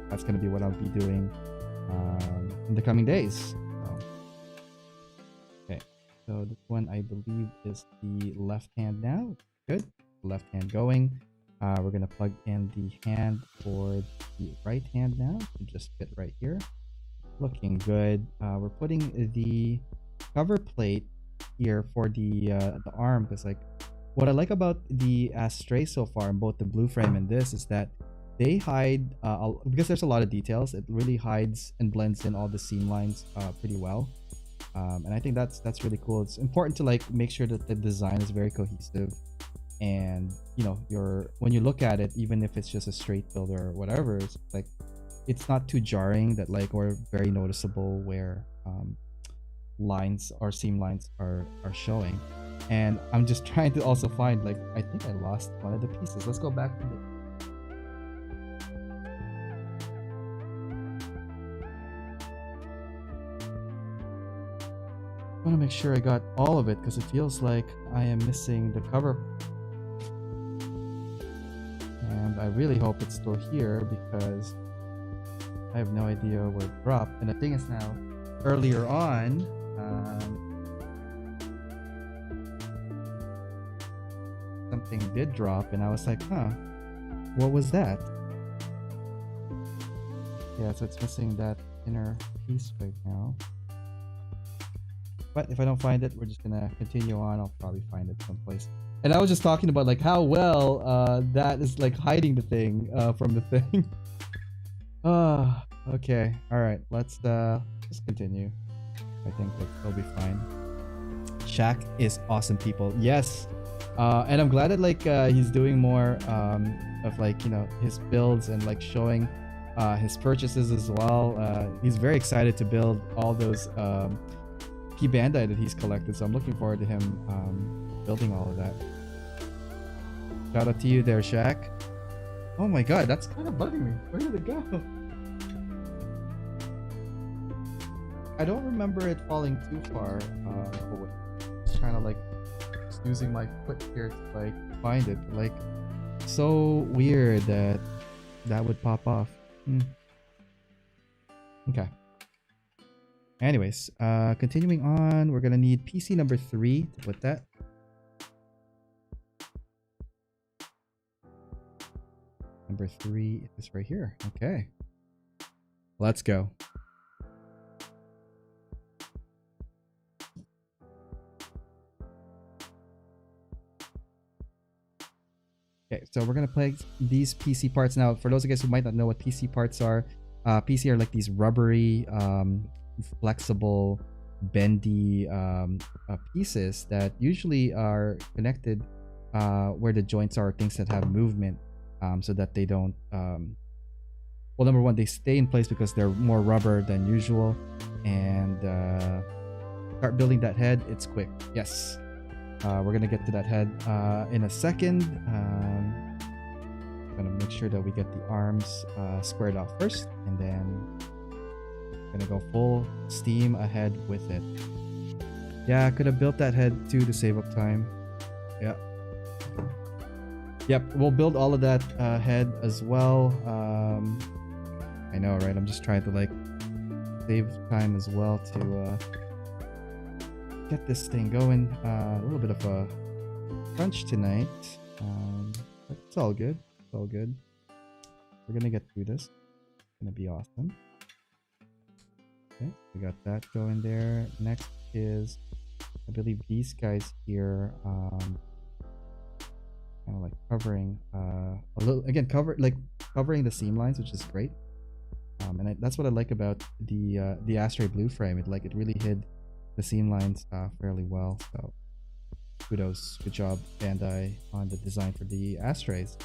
S3: that's gonna be what I'll be doing in the coming days. Okay, so this one I believe is the left hand now. Good, left hand going. We're gonna plug in the hand for the right hand now. Just fit right here. Looking good. We're putting the cover plate here for the arm, because like what I like about the Astray so far in both the blue frame and this is that they hide because there's a lot of details. It really hides and blends in all the seam lines pretty well, and I think that's really cool. It's important to like make sure that the design is very cohesive, and you know, when you look at it, even if it's just a straight build or whatever, it's like it's not too jarring that like, or very noticeable where lines or seam lines are showing. And I'm just trying to also find, like, I think I lost one of the pieces. Let's go back to the I want to make sure I got all of it, because it feels like I am missing the cover. And I really hope it's still here, because I have no idea where it dropped. And the thing is now, earlier on, something did drop, and I was like, huh, what was that? Yeah, so it's missing that inner piece right now. But if I don't find it, we're just gonna continue on. I'll probably find it someplace. And I was just talking about like how well that is like hiding the thing from the thing. Okay, all right, let's just continue. I think it'll be fine. Shaq is awesome, people. Yes, and I'm glad that like he's doing more of like, you know, his builds and like showing his purchases as well. He's very excited to build all those Pbandai that he's collected, so I'm looking forward to him building all of that. Shout out to you there, Shaq. Oh my god, that's kind of bugging me. Where did it go? I don't remember it falling too far forward. Just trying to like just using my foot here to like find it. Like, so weird that that would pop off. Okay. Anyways, continuing on, we're gonna need PC number 3 to put that. Number 3 is right here. Okay. Let's go. Okay, so we're gonna play these PC parts now. For those of you guys who might not know what PC parts are, PC are like these rubbery, flexible, bendy pieces that usually are connected where the joints are, things that have movement, so that they don't. Well, number one, they stay in place because they're more rubber than usual, and start building that head. It's quick. Yes. We're gonna get to that head in a second. Gonna make sure that we get the arms squared off first, and then gonna go full steam ahead with it. Yeah, I could have built that head too to save up time. Yeah. Yep, we'll build all of that head as well. I know, right? I'm just trying to like save time as well to get this thing going. A little bit of a crunch tonight, but it's all good. It's all good. We're gonna get through this. It's gonna be awesome. Okay, we got that going there. Next is, I believe, these guys here, kind of like covering a little, again, covering the seam lines, which is great. And that's what I like about the Astray blue frame. It really hid the seam lines fairly well. So kudos, good job, Bandai, on the design for the Astrays.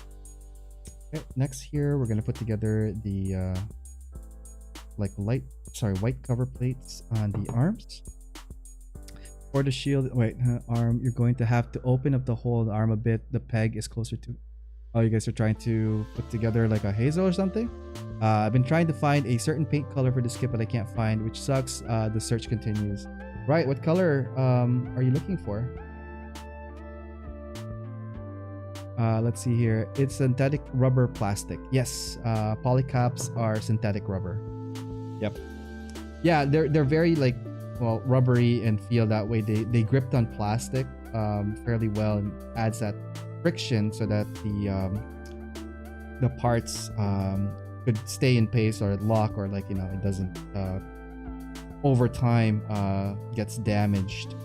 S3: Okay, next here we're gonna put together the white cover plates on the arms. For the shield, arm, you're going to have to open up the hole in the arm a bit. The peg is closer to. Oh, you guys are trying to put together like a hazel or something? I've been trying to find a certain paint color for this kit, but I can't find, which sucks. The search continues. Right, what color are you looking for? Let's see here. It's synthetic rubber plastic. Yes, polycaps are synthetic rubber. Yep. Yeah, they're very like, well, rubbery and feel that way. They gripped on plastic fairly well, and adds that friction so that the parts could stay in place or lock, or like, you know, it doesn't over time gets damaged.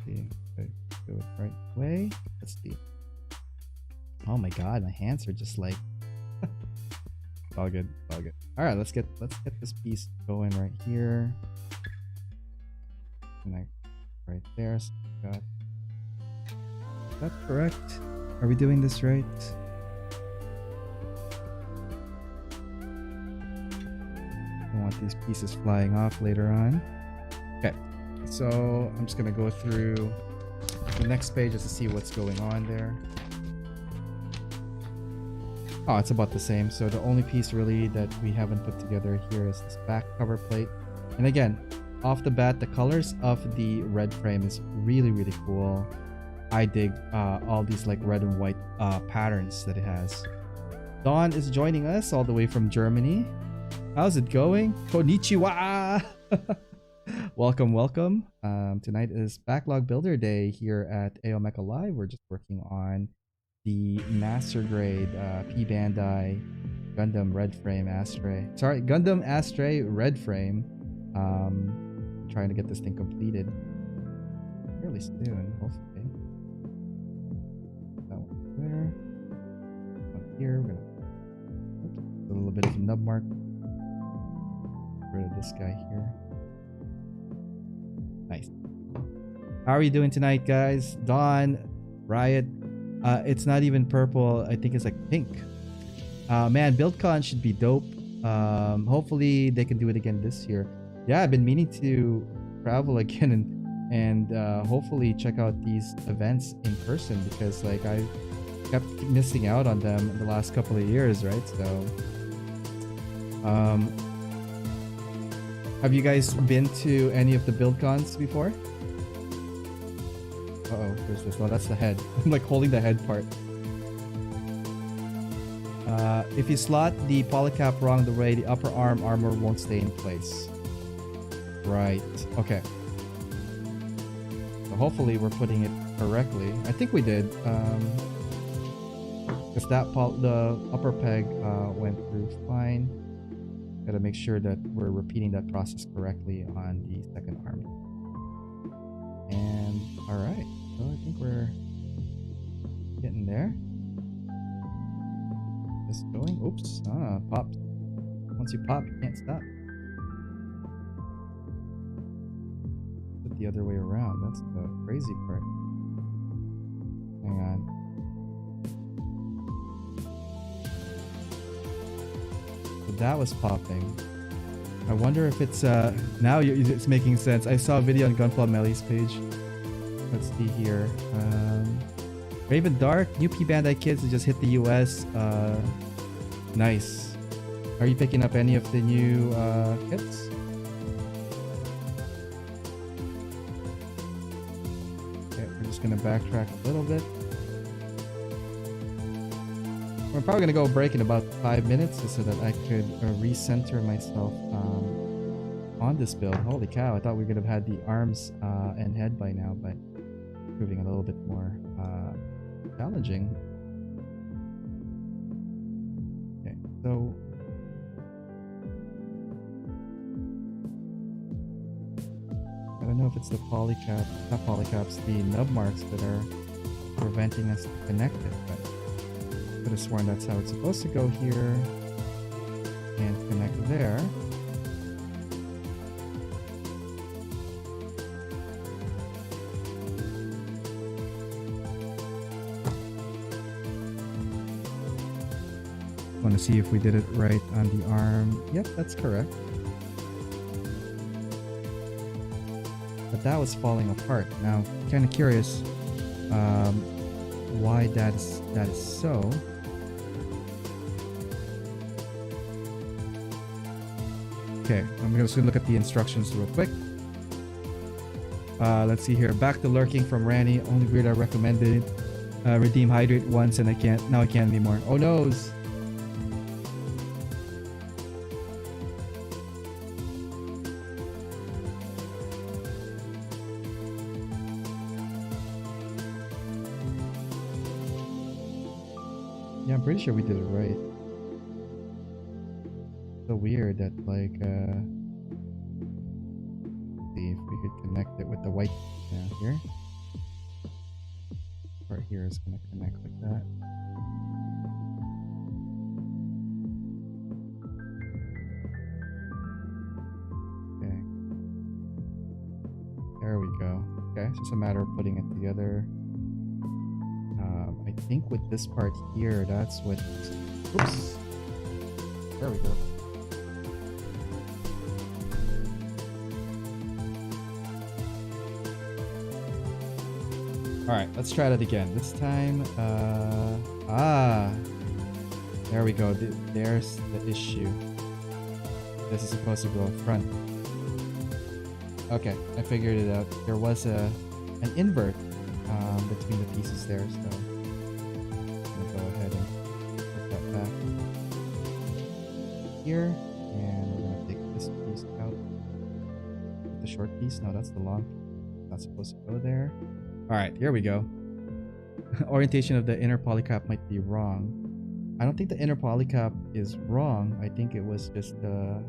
S3: See, do it right way. Let's see. Oh my god, my hands are just like all good, all good. All right, let's get this piece going right here. Connect right there. So got, is that correct? Are we doing this right? Don't want these pieces flying off later on. Okay, so I'm just gonna go through the next page just to see what's going on there. Oh, it's about the same. So the only piece really that we haven't put together here is this back cover plate. And again, off the bat, the colors of the red frame is really, really cool. I dig all these like red and white patterns that it has. Dawn is joining us all the way from Germany. How's it going? Konnichiwa! Welcome, welcome. Tonight is Backlog Builder Day here at AO Mecha Live. We're just working on the master grade Pbandai Gundam red frame Astray. Sorry, Gundam Astray red frame. Trying to get this thing completed fairly soon, hopefully. That one there. One here. We're gonna a little bit of a nub mark. Get rid of this guy here. Nice. How are you doing tonight, guys? Dawn, Riot, It's not even purple. I think it's like pink. Man, BuildCon should be dope. Hopefully they can do it again this year. Yeah, I've been meaning to travel again and hopefully check out these events in person, because like I kept missing out on them in the last couple of years, right? So have you guys been to any of the BuildCons before? Uh-oh, there's this. Oh, that's the head. I'm like holding the head part. If you slot the polycap wrong the way, the upper arm armor won't stay in place. Right. Okay. So hopefully we're putting it correctly. I think we did. Because the upper peg went through fine. Gotta make sure that we're repeating that process correctly on the second arm. And alright. So I think we're getting there. Just going. Oops. Popped. Once you pop, you can't stop. Put the other way around. That's the crazy part. Hang on. So that was popping. I wonder if it's now it's making sense. I saw a video on Gunpla Melly's page. Let's see here. Raven Dark, new Pbandai kids that just hit the US. Nice. Are you picking up any of the new kits? Okay, we're just gonna backtrack a little bit. We're probably gonna go break in about 5 minutes so that I could recenter myself on this build. Holy cow, I thought we could have had the arms and head by now, but proving a little bit more challenging. Okay, so I don't know if it's the polycap, not polycaps, the nub marks that are preventing us to connect it, but I could have sworn that's how it's supposed to go here and connect there. Want to see if we did it right on the arm. Yep, that's correct. But that was falling apart. Now, kind of curious why that is so. Okay, I'm just gonna look at the instructions real quick. Let's see here. Back to lurking from Ranny. Only weird I recommended. Redeem hydrate once and I can't. Now I can't anymore. Oh noes. Yeah, I'm pretty sure we did it right. So weird that like see if we could connect it with the white down here. Part here is gonna connect like that. Okay. There we go. Okay, it's just a matter of putting it together. I think with this part here, that's what. Oops. There we go. All right, let's try that again. This time, there we go. There's the issue. This is supposed to go up front. Okay, I figured it out. There was an invert between the pieces there, so I'm gonna go ahead and put that back here, and we're gonna take this piece out. The short piece. No, that's the long piece. Not supposed to go there. All right, here we go. Orientation of the inner polycap might be wrong. I don't think the inner polycap is wrong. I think it was just the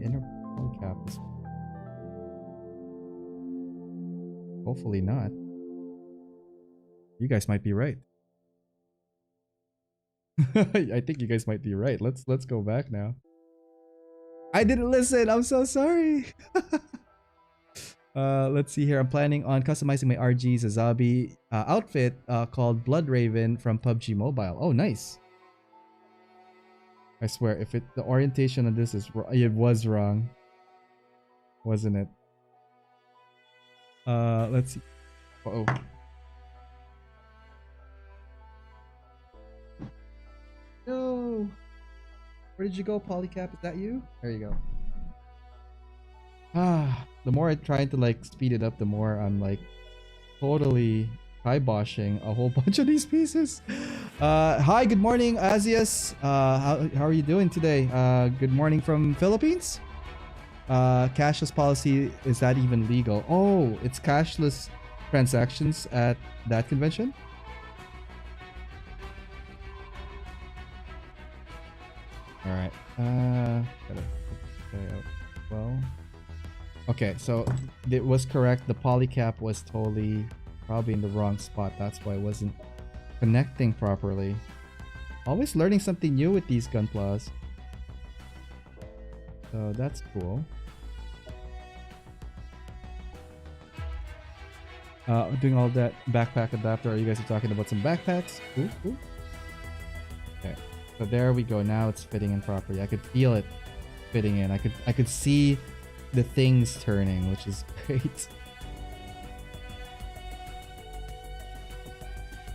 S3: inner polycap is. Hopefully not. You guys might be right. I think you guys might be right. Let's go back now. I didn't listen. I'm so sorry. Let's see here. I'm planning on customizing my RG Zazabi outfit called Blood Raven from PUBG Mobile. Oh, nice. I swear, if the orientation of this is it was wrong, wasn't it? Let's see. Uh-oh. No. Where did you go, Polycap? Is that you? There you go. The more I try to like speed it up, the more I'm like totally kiboshing a whole bunch of these pieces. Hi, good morning, Azias. How are you doing today? Good morning from Philippines. Cashless policy, is that even legal? Oh, it's cashless transactions at that convention? All right. Gotta put this guy out as well. Okay, so it was correct. The polycap was totally probably in the wrong spot. That's why it wasn't connecting properly. Always learning something new with these Gunplas. So that's cool. Doing all that backpack adapter. You guys are talking about some backpacks. Ooh, ooh. Okay, so there we go. Now it's fitting in properly. I could feel it fitting in. I could see the things turning, which is great.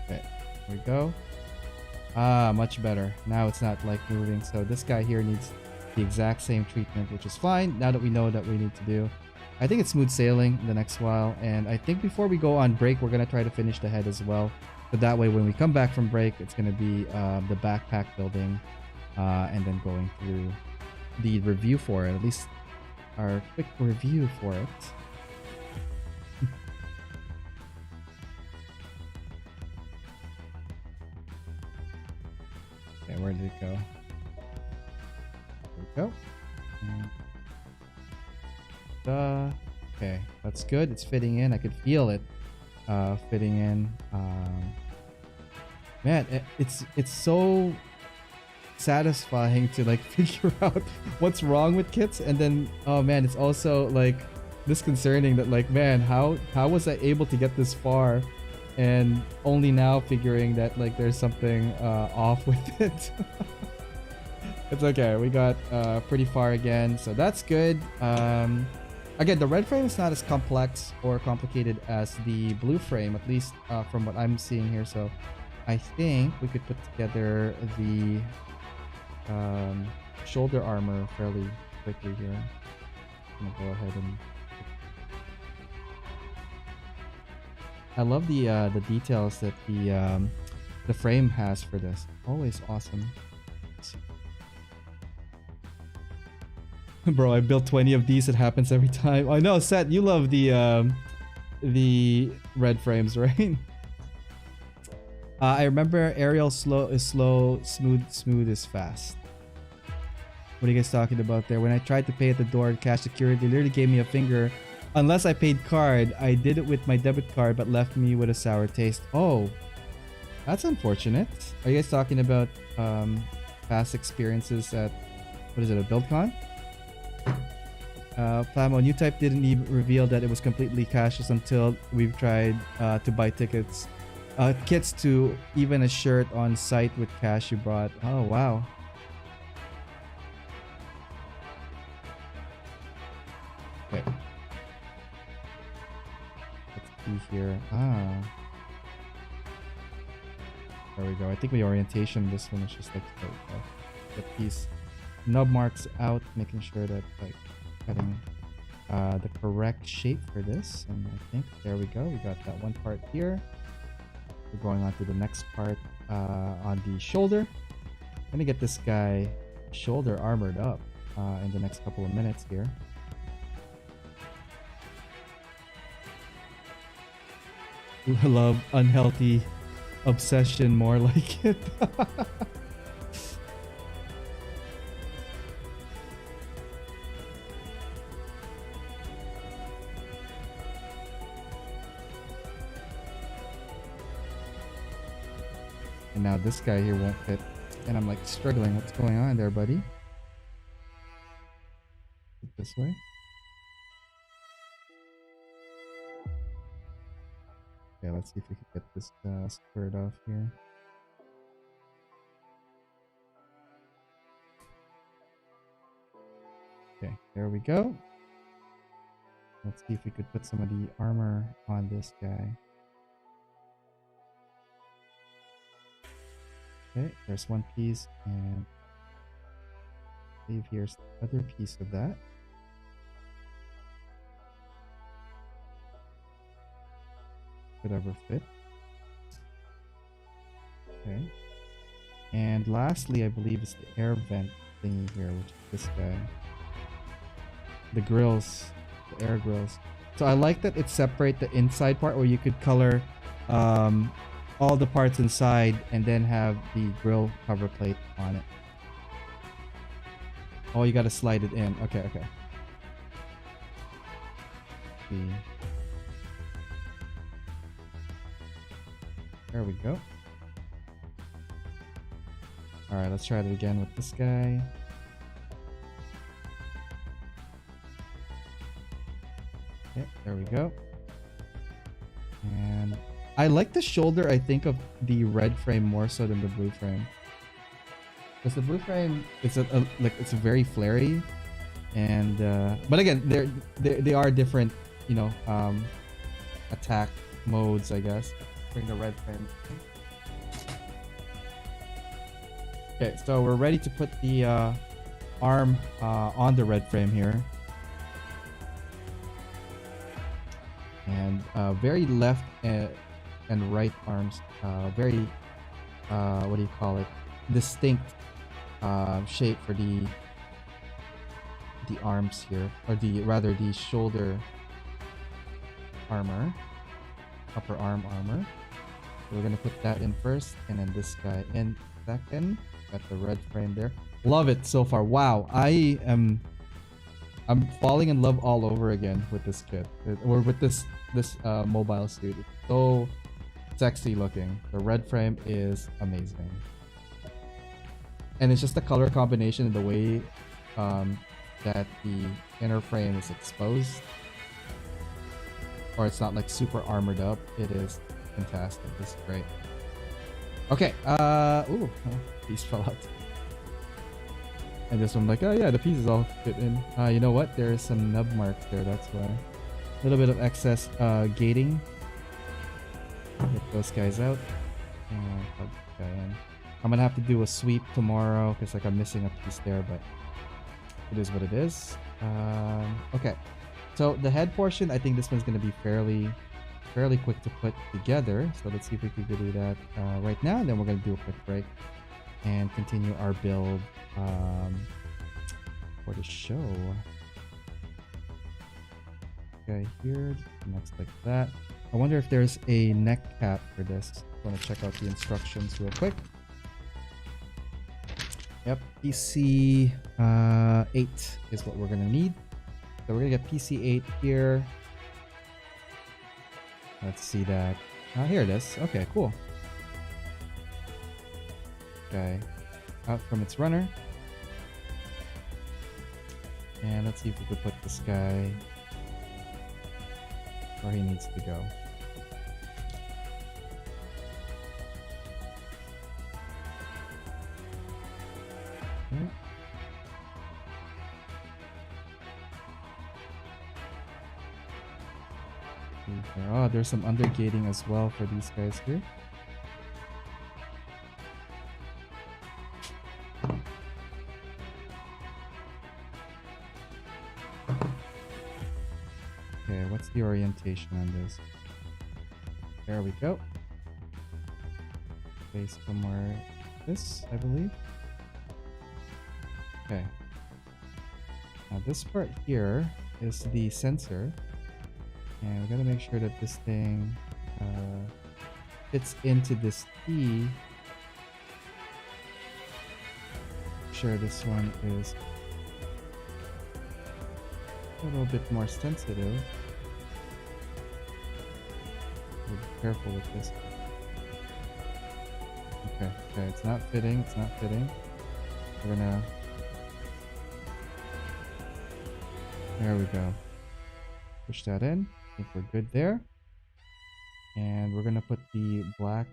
S3: Okay, here we go. Much better. Now it's not like moving. So this guy here needs the exact same treatment, which is fine. Now that we know what we need to do, I think it's smooth sailing the next while. And I think before we go on break, we're gonna try to finish the head as well. So that way, when we come back from break, it's gonna be the backpack building, and then going through the review for it. At least our quick review for it. Okay, where did it go? There we go. Okay, that's good. It's fitting in. I could feel it fitting in. Man, it's so satisfying to like figure out what's wrong with kits, and then oh man, it's also like disconcerting that like, man, how was I able to get this far and only now figuring that like there's something off with it. It's okay, we got pretty far again, so that's good. Again, the red frame is not as complex or complicated as the blue frame, at least from what I'm seeing here. So I think we could put together the shoulder armor fairly quickly here. I'm gonna go ahead and I love the details that the frame has for this. Always awesome. Bro, I built 20 of these. It happens every time. I know, Seth, you love the red frames, right? I remember Ariel slow is slow, smooth is fast. What are you guys talking about there? When I tried to pay at the door, cash security literally gave me a finger. Unless I paid card, I did it with my debit card, but left me with a sour taste. Oh, that's unfortunate. Are you guys talking about past experiences at, what is it, a BuildCon? Plamo, new type didn't even reveal that it was completely cashless until we've tried to buy kits to even a shirt on site with cash you brought. Oh wow. Okay. Let's see here. There we go. I think the orientation this one is just like the piece. Nub marks out, making sure that like cutting the correct shape for this, and I think there we go. We got that one part here. We're going on to the next part on the shoulder. I'm gonna get this guy shoulder armored up in the next couple of minutes here. Love unhealthy obsession, more like it. And now this guy here won't fit. And I'm like struggling. What's going on there, buddy? This way. let's see if we can get this squared off here. Okay, there we go. Let's see if we could put some of the armor on this guy. Okay, there's one piece, and I believe here's the other piece of that. Could ever fit. Okay. And lastly, I believe it's the air vent thingy here, which is this guy. The grills, the air grills. So I like that it separates the inside part where you could color all the parts inside and then have the grill cover plate on it. Oh, you gotta slide it in. Okay, okay. See. There we go. Alright, let's try it again with this guy. Okay, there we go. And I like the shoulder, I think, of the red frame more so than the blue frame. Because the blue frame, it's it's very flary, and but again, they are different, you know, attack modes, I guess. Bring the red frame. Okay, so we're ready to put the arm on the red frame here. And very left and right arms, very what do you call it, distinct shape for the arms here, or rather the shoulder armor, upper arm armor. So we're gonna put that in first, and then this guy in second. Got the red frame there. Love it so far. Wow, I'm falling in love all over again with this kit, or with this mobile suit. It's so sexy looking. The red frame is amazing, and it's just the color combination and the way that the inner frame is exposed, or it's not like super armored up. It is fantastic. It's great. Okay, ooh, piece fell out. And this one, like, oh yeah, the pieces all fit in. You know what? There is some nub marks there, that's why. A little bit of excess gating. Get those guys out. And plug this guy in. I'm gonna have to do a sweep tomorrow, because like I'm missing a piece there, but it is what it is. Okay, so the head portion, I think this one's gonna be fairly quick to put together. So let's see if we can do that right now, and then we're gonna do a quick break and continue our build for the show. Okay, here, next like that. I wonder if there's a neck cap for this. I want to check out the instructions real quick. Yep, PC 8 is what we're gonna need. So we're gonna get PC 8 here. Let's see that. Here it is. Okay, cool. Okay, out from its runner. And let's see if we can put this guy where he needs to go. Okay. Oh, there's some undergating as well for these guys here. Okay, what's the orientation on this? There we go. Place somewhere this, I believe. Okay. Now this part here is the sensor. And we gotta make sure that this thing fits into this key. Make sure this one is a little bit more sensitive. Be careful with this. Okay, okay, it's not fitting, it's not fitting. We're gonna... There we go. Push that in. I think we're good there. And we're gonna put the black,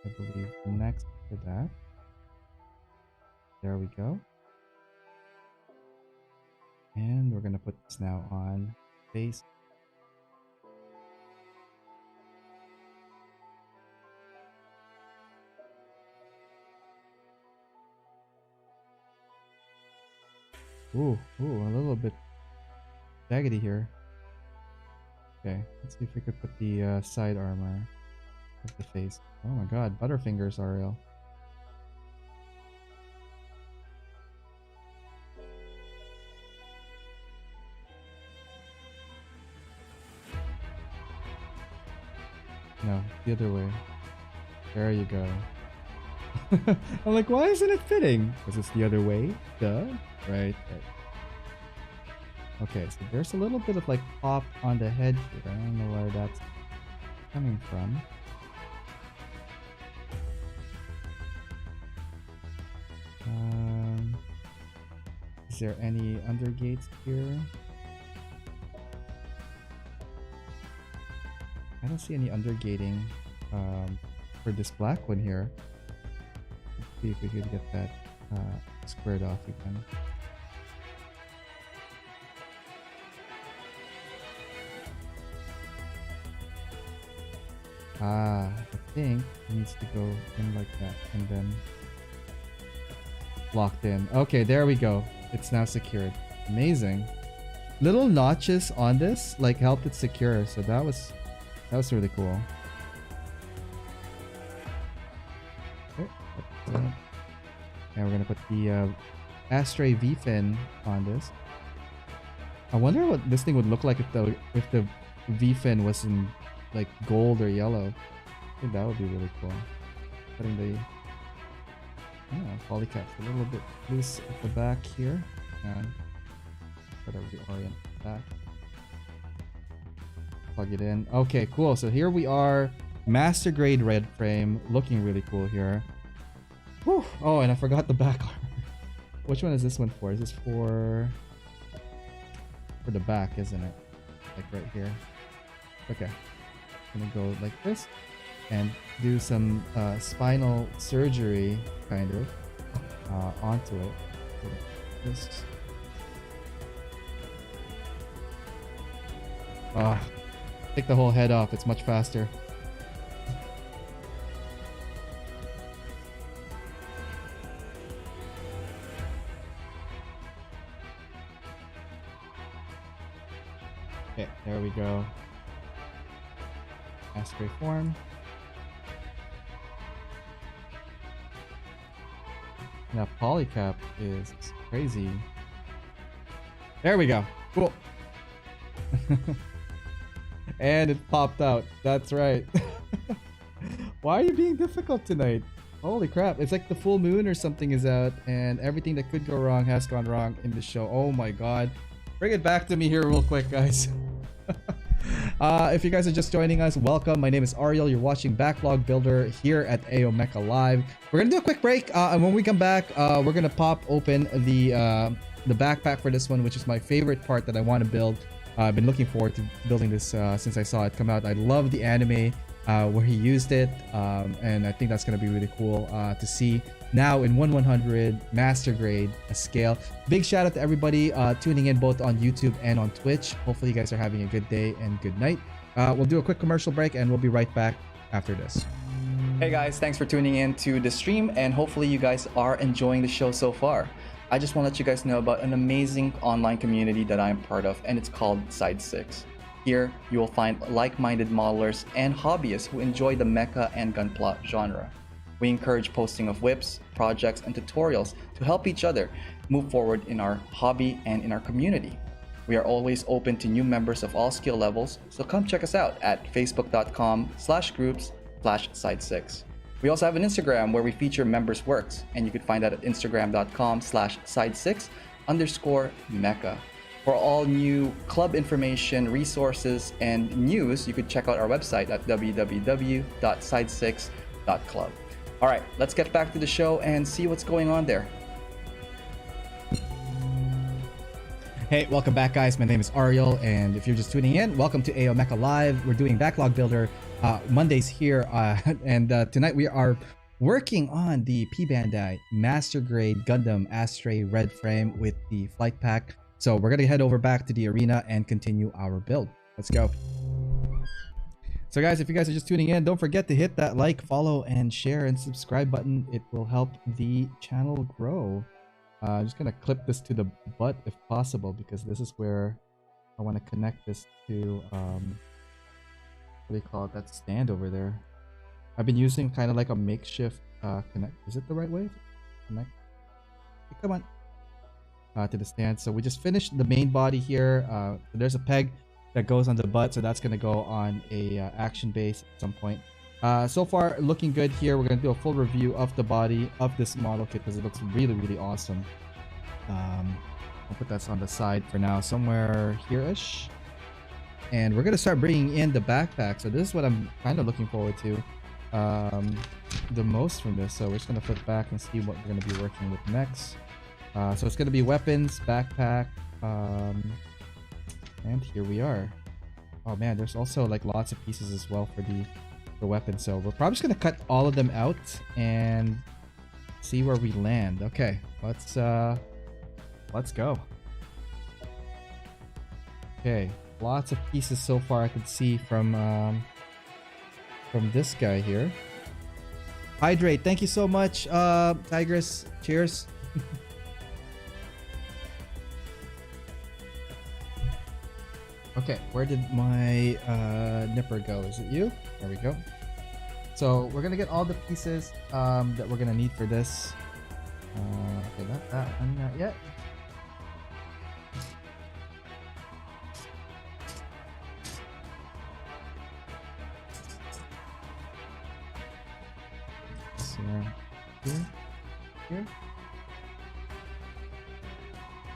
S3: I believe, next to that. There we go. And we're gonna put this now on face. Ooh, a little bit jaggedy here. Okay, let's see if we could put the side armor of the face. Oh my god, Butterfingers, Ariel. No, the other way. There you go. I'm like, why isn't it fitting? Because it's the other way. Duh. Right. Okay, so there's a little bit of like pop on the head here. I don't know where that's coming from. Is there any undergates here? I don't see any undergating for this black one here. Let's see if we could get that squared off again. I think it needs to go in like that and then locked in. Okay, there we go. It's now secured. Amazing. Little notches on this like helped it secure, so that was really cool. Okay. And we're gonna put the Astray V-fin on this. I wonder what this thing would look like if the V-fin was in like gold or yellow. I think that would be really cool. Putting the polycap's a little bit loose at the back here, and gotta reorient that. Plug it in. Okay, cool. So here we are, master grade red frame, looking really cool here. Whew. Oh, and I forgot the back armor. Which one is this one for? Is this for the back, isn't it? Like right here. Okay. I'm gonna go like this and do some spinal surgery kind of onto it. This. Take the whole head off, it's much faster. Okay, there we go. Astray form. That polycap is crazy. There we go. Cool. And it popped out. That's right. Why are you being difficult tonight? Holy crap. It's like the full moon or something is out and everything that could go wrong has gone wrong in the show. Oh my god. Bring it back to me here real quick, guys. If you guys are just joining us, welcome. My name is Ariel. You're watching Backlog Builder here at AO Mecha Live. We're gonna do a quick break, and when we come back, we're gonna pop open the backpack for this one, which is my favorite part that I want to build. I've been looking forward to building this since I saw it come out. I love the anime where he used it, and I think that's gonna be really cool to see now in 1/100 master grade scale. Big shout out to everybody tuning in both on YouTube and on Twitch. Hopefully you guys are having a good day and good night. We'll do a quick commercial break and we'll be right back after this. Hey guys, thanks for tuning in to the stream, and hopefully you guys are enjoying the show so far. I just want to let you guys know about an amazing online community that I'm part of, and it's called Side 6. Here, you will find like-minded modelers and hobbyists who enjoy the mecha and gunpla genre. We encourage posting of whips, projects, and tutorials to help each other move forward in our hobby and in our community. We are always open to new members of all skill levels, so come check us out at facebook.com/groups/side6. We also have an Instagram where we feature members' works, and you can find that at instagram.com/side6_mecha. For all new club information, resources, and news, you could check out our website at www.side6.club. All right, let's get back to the show and see what's going on there. Hey, welcome back, guys. My name is Ariel, and if you're just tuning in, welcome to AO Mecha Live. We're doing Backlog Builder Mondays here, and tonight we are working on the Pbandai Master Grade Gundam Astray Red Frame with the Flight Pack. So we're gonna head over back to the arena and continue our build. Let's go. So guys, if you guys are just tuning in, don't forget to hit that like, follow, and share and subscribe button. It will help the channel grow. I'm just gonna clip this to the butt if possible, because this is where I want to connect this to what do you call it, that stand over there. I've been using kind of like a makeshift connect. Is it the right way? Connect. Okay, come on. To the stand. So we just finished the main body here. There's a peg that goes on the butt, so that's gonna go on a action base at some point. So far looking good here. We're gonna do a full review of the body of this model kit because it looks really awesome. I'll put that on the side for now, somewhere here-ish. And we're gonna start bringing in the backpack. So this is what I'm kind of looking forward to the most from this. So we're just gonna flip back and see what we're gonna be working with next. So it's gonna be weapons, backpack, and here we are. Oh man, there's also like lots of pieces as well for the weapon, so we're probably just gonna cut all of them out and see where we land. Okay, let's go. Okay, lots of pieces so far I could see from this guy here. Hydrate, thank you so much, Tigress. Cheers. Okay, where did my nipper go? Is it you? There we go. So we're gonna get all the pieces that we're gonna need for this. Okay, not that one, not yet. So here.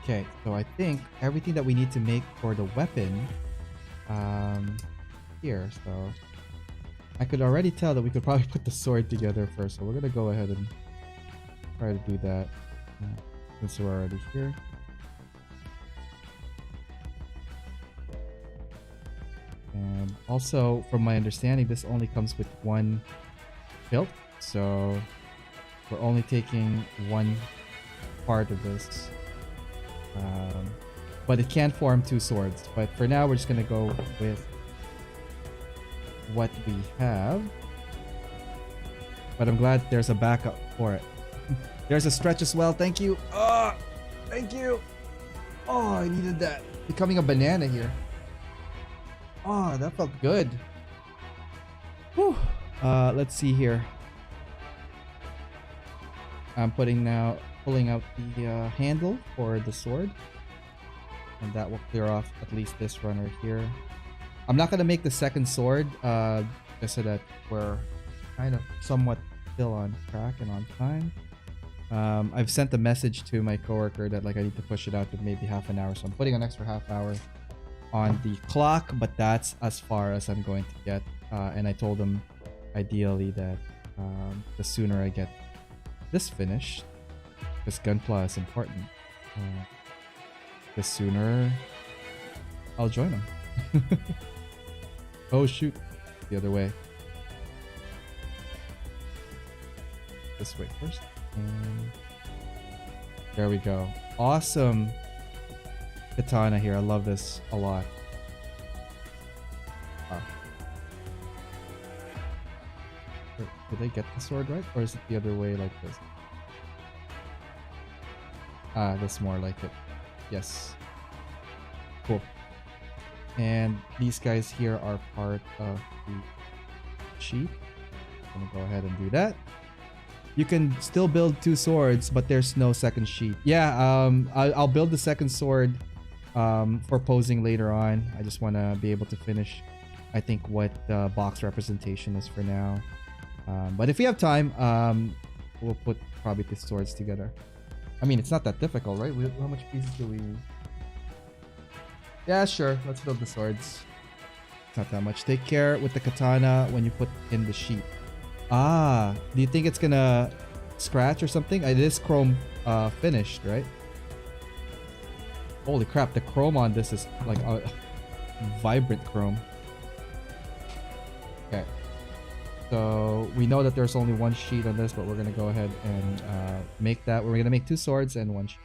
S3: Okay, so I think everything that we need to make for the weapon here. So I could already tell that we could probably put the sword together first, so we're gonna go ahead and try to do that since we're already here. And also, from my understanding, this only comes with one hilt, so we're only taking one part of this. But it can form two swords. But for now, we're just gonna go with what we have. But I'm glad there's a backup for it. There's a stretch as well. Thank you. Oh, thank you. Oh, I needed that. Becoming a banana here. Oh, that felt good. Whew. Let's see here. I'm pulling out the handle for the sword, and that will clear off at least this runner here. I'm not gonna make the second sword just so that we're kind of somewhat still on track and on time. I've sent a message to my coworker that like I need to push it out to maybe half an hour, so I'm putting an extra half hour on the clock, but that's as far as I'm going to get. And I told him ideally that the sooner I get this finished, because Gunpla is important, the sooner I'll join them. Oh shoot, the other way. This way first. And there we go. Awesome katana here. I love this a lot. Did I get the sword right? Or is it the other way like this? That's more like it. Yes. Cool. And these guys here are part of the sheet. I'm gonna go ahead and do that. You can still build two swords, but there's no second sheet. Yeah, I'll build the second sword for posing later on. I just want to be able to finish, I think, what the box representation is for now. But if we have time, we'll put probably the swords together. I mean, it's not that difficult, right? How much pieces do we... Yeah, sure. Let's build the swords. It's not that much. Take care with the katana when you put in the sheet. Ah, do you think it's gonna scratch or something? It is chrome finished, right? Holy crap, the chrome on this is like a vibrant chrome. Okay. So we know that there's only one sheet on this, but we're gonna go ahead and make that. We're gonna make 2 swords and 1 sheet.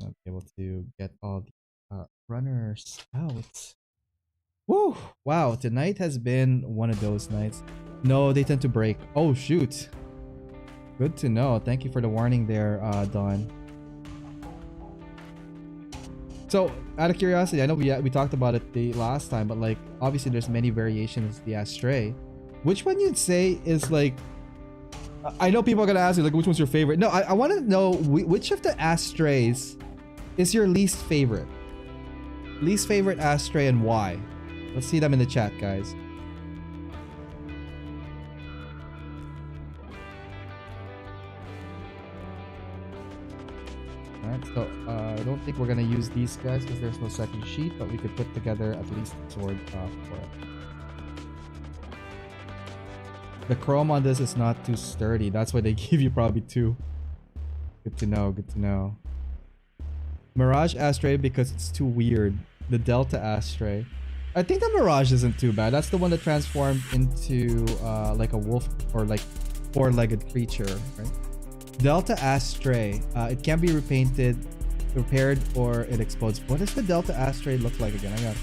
S3: I'll be able to get all the runners out. Woo! Wow, tonight has been one of those nights. No, they tend to break. Oh shoot. Good to know. Thank you for the warning there, Don. So, out of curiosity, I know we talked about it the last time, but like obviously there's many variations of the Astray. Which one you'd say is like? I know people are gonna ask you like, which one's your favorite? No, I want to know which of the Astrays is your least favorite. Least favorite Astray and why? Let's see them in the chat, guys. Alright, so I don't think we're gonna use these guys because there's no second sheet, but we could put together at least a sword for it. The chrome on this is not too sturdy. That's why they give you probably 2. Good to know, good to know. Mirage Astray because it's too weird. The Delta Astray. I think the Mirage isn't too bad. That's the one that transformed into like a wolf or like 4-legged creature, right? Delta Astray. It can be repainted, repaired, or it explodes. What does the Delta Astray look like again?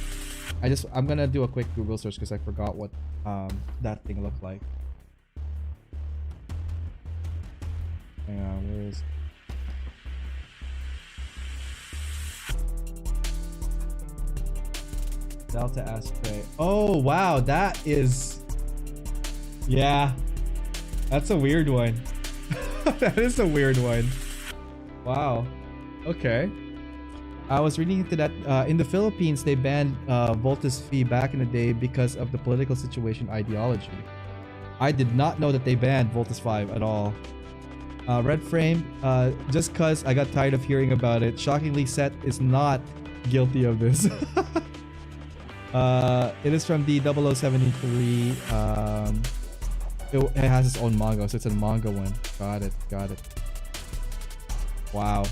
S3: I'm gonna do a quick Google search because I forgot what that thing looked like. Hang on, where is? Delta Astray. Oh wow, that is. Yeah, that's a weird one. That is a weird one. Wow. Okay. I was reading into that. In the Philippines, they banned Voltus V back in the day because of the political situation ideology. I did not know that they banned Voltus 5 at all. Red Frame, just cause I got tired of hearing about it. Shockingly, Set is not guilty of this. It is from the 0073. It has its own manga, so it's a manga one. Got it, got it. Wow.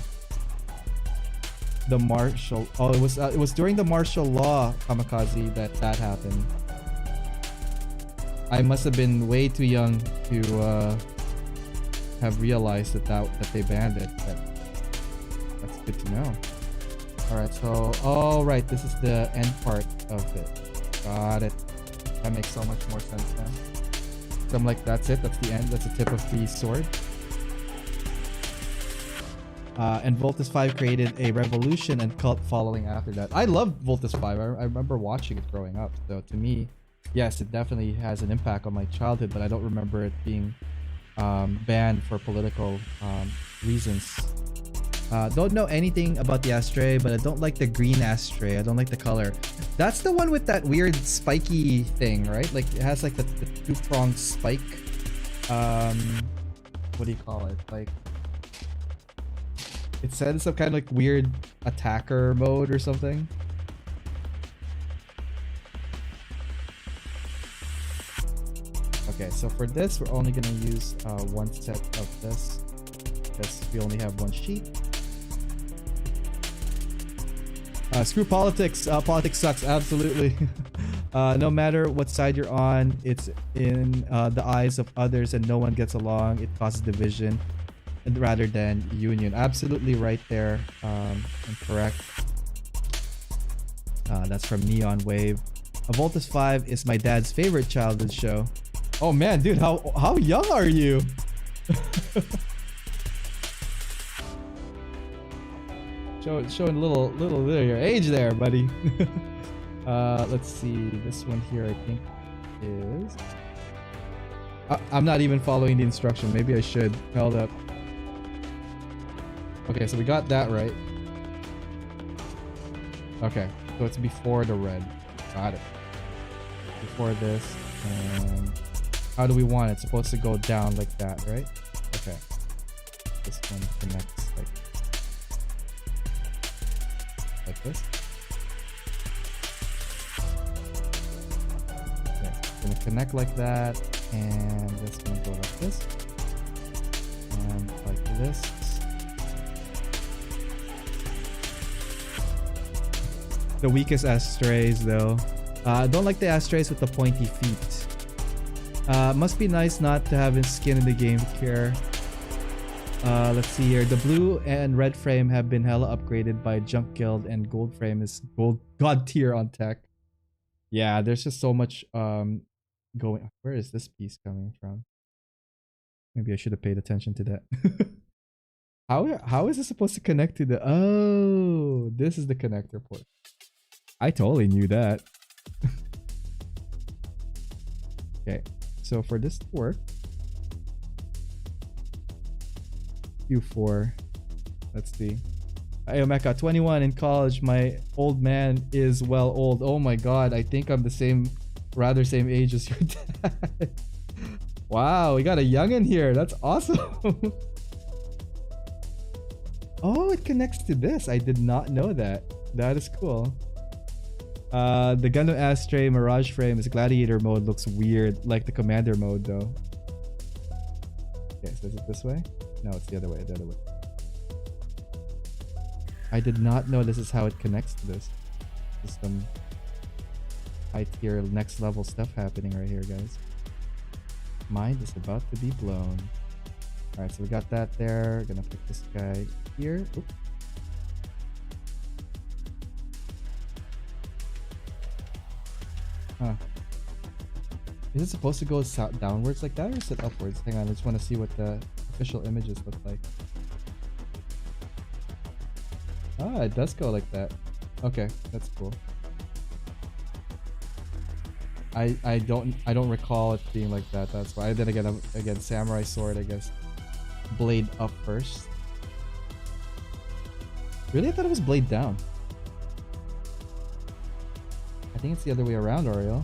S3: The martial. Oh, it was during the martial law kamikaze that happened. I must have been way too young to have realized that they banned it. That's good to know. All right, so right, this is the end part of it. Got it. That makes so much more sense now. So I'm like, that's it. That's the end. That's the tip of the sword. And Voltus 5 created a revolution and cult following after that. I loved Voltus 5. I remember watching it growing up. So to me, yes, it definitely has an impact on my childhood, but I don't remember it being banned for political reasons. Don't know anything about the Astray, but I don't like the green Astray. I don't like the color. That's the one with that weird spiky thing, right? Like it has like the 2-pronged spike. What do you call it? Like it said some kind of like weird attacker mode or something. Okay, so for this, we're only gonna use one set of this because we only have one sheet. Screw politics. Politics sucks, absolutely. No matter what side you're on, it's in the eyes of others and no one gets along. It causes division rather than union. Absolutely right there. And correct. That's from Neon Wave. Voltus 5 is my dad's favorite childhood show. Oh man, dude, how young are you? Showing a little of your age there, buddy. Let's see. This one here, I think, is. I'm not even following the instruction. Maybe I should. Hold up. Okay, so we got that right. Okay, so it's before the red. Got it. Before this, and how do we want it? It's supposed to go down like that, right? Okay. This one connects like this. Okay, it's gonna connect like that, and this gonna go like this. this. The weakest Astrays though. I don't like the Astrays with the pointy feet. Must be nice not to have his skin in the game to care. Let's see here. The blue and red frame have been hella upgraded by Junk Guild, and gold frame is gold god tier on tech. Yeah, there's just so much going. Where is this piece coming from? Maybe I should have paid attention to that. How is this supposed to connect to the... Oh, this is the connector port. I totally knew that. Okay, so for this to work, Q4, let's see. Ayo Mecha, 21 in college. My old man is well old. Oh my god, I think I'm the same age as your dad. Wow, we got a youngin here. That's awesome. Oh, it connects to this. I did not know that. That is cool. The Gundam Astray Mirage frame is gladiator mode. Looks weird, like the commander mode though. Okay, so is it this way? No, it's the other way. The other way. I did not know this is how it connects to this. There's some high tier, next level stuff happening right here, guys. Mind is about to be blown. Alright, so we got that there. Gonna put this guy here. Oops. Huh. Is it supposed to go downwards like that, or is it upwards? Hang on, I just want to see what the official images look like. Ah, it does go like that. Okay, that's cool. I don't recall it being like that. That's why. Then again, samurai sword, I guess. Blade up first. Really, I thought it was blade down. I think it's the other way around, Oreo.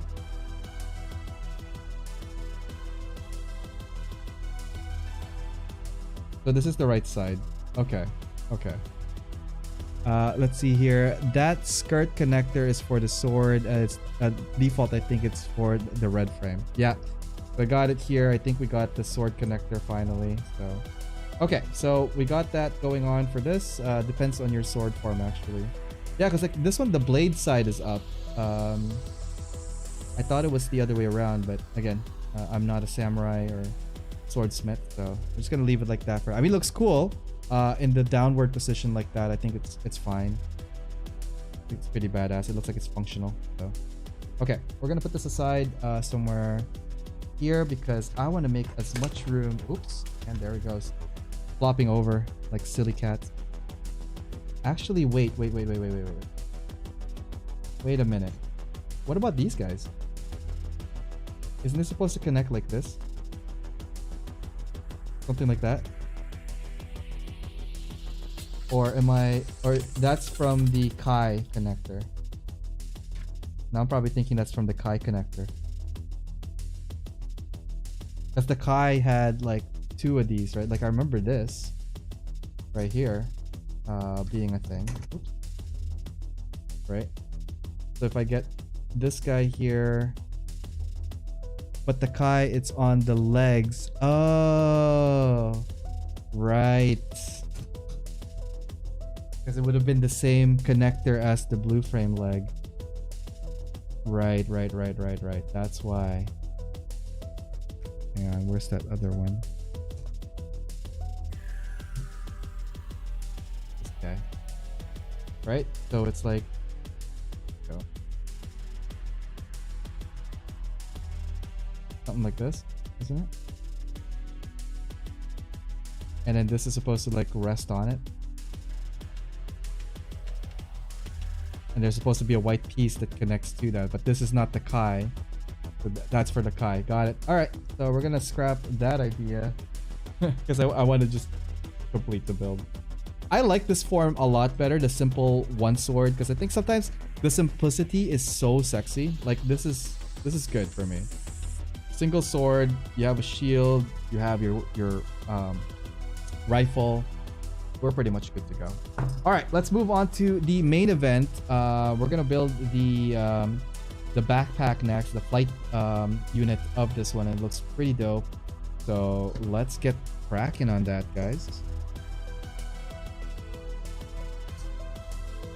S3: So this is the right side. Okay. Okay. Let's see here. That skirt connector is for the sword. It's default. I think it's for the red frame. Yeah, we got it here. I think we got the sword connector finally. So, okay. So we got that going on for this. Depends on your sword form actually. Yeah, because like this one, the blade side is up. I thought it was the other way around, but again, I'm not a samurai or swordsmith, so I'm just gonna leave it like that for. I mean, it looks cool. In the downward position like that, I think it's fine. It's pretty badass. It looks like it's functional. So, okay, we're gonna put this aside somewhere here because I want to make as much room. Oops, and there it goes, flopping over like silly cat. Actually, wait a minute. What about these guys? Isn't it supposed to connect like this? Something like that? Or that's from the Kai connector. Now I'm probably thinking that's from the Kai connector. Because the Kai had like 2 of these, right? Like I remember this right here being a thing. Oops. Right? So if I get this guy here, but the Kai, it's on the legs. Oh, right. Because it would have been the same connector as the blue frame leg. Right. That's why. Hang on, where's that other one? This guy. Right? So it's like... Go. Something like this, isn't it? And then this is supposed to like rest on it. And there's supposed to be a white piece that connects to that, but this is not the Kai. That's for the Kai. Got it. All right, so we're gonna scrap that idea because I want to just complete the build. I like this form a lot better, the simple one sword, because I think sometimes the simplicity is so sexy. Like this is good for me. Single sword, you have a shield, you have your rifle. We're pretty much good to go. All right, let's move on to the main event. We're gonna build the backpack next, the flight unit of this one. It looks pretty dope. So let's get cracking on that, guys.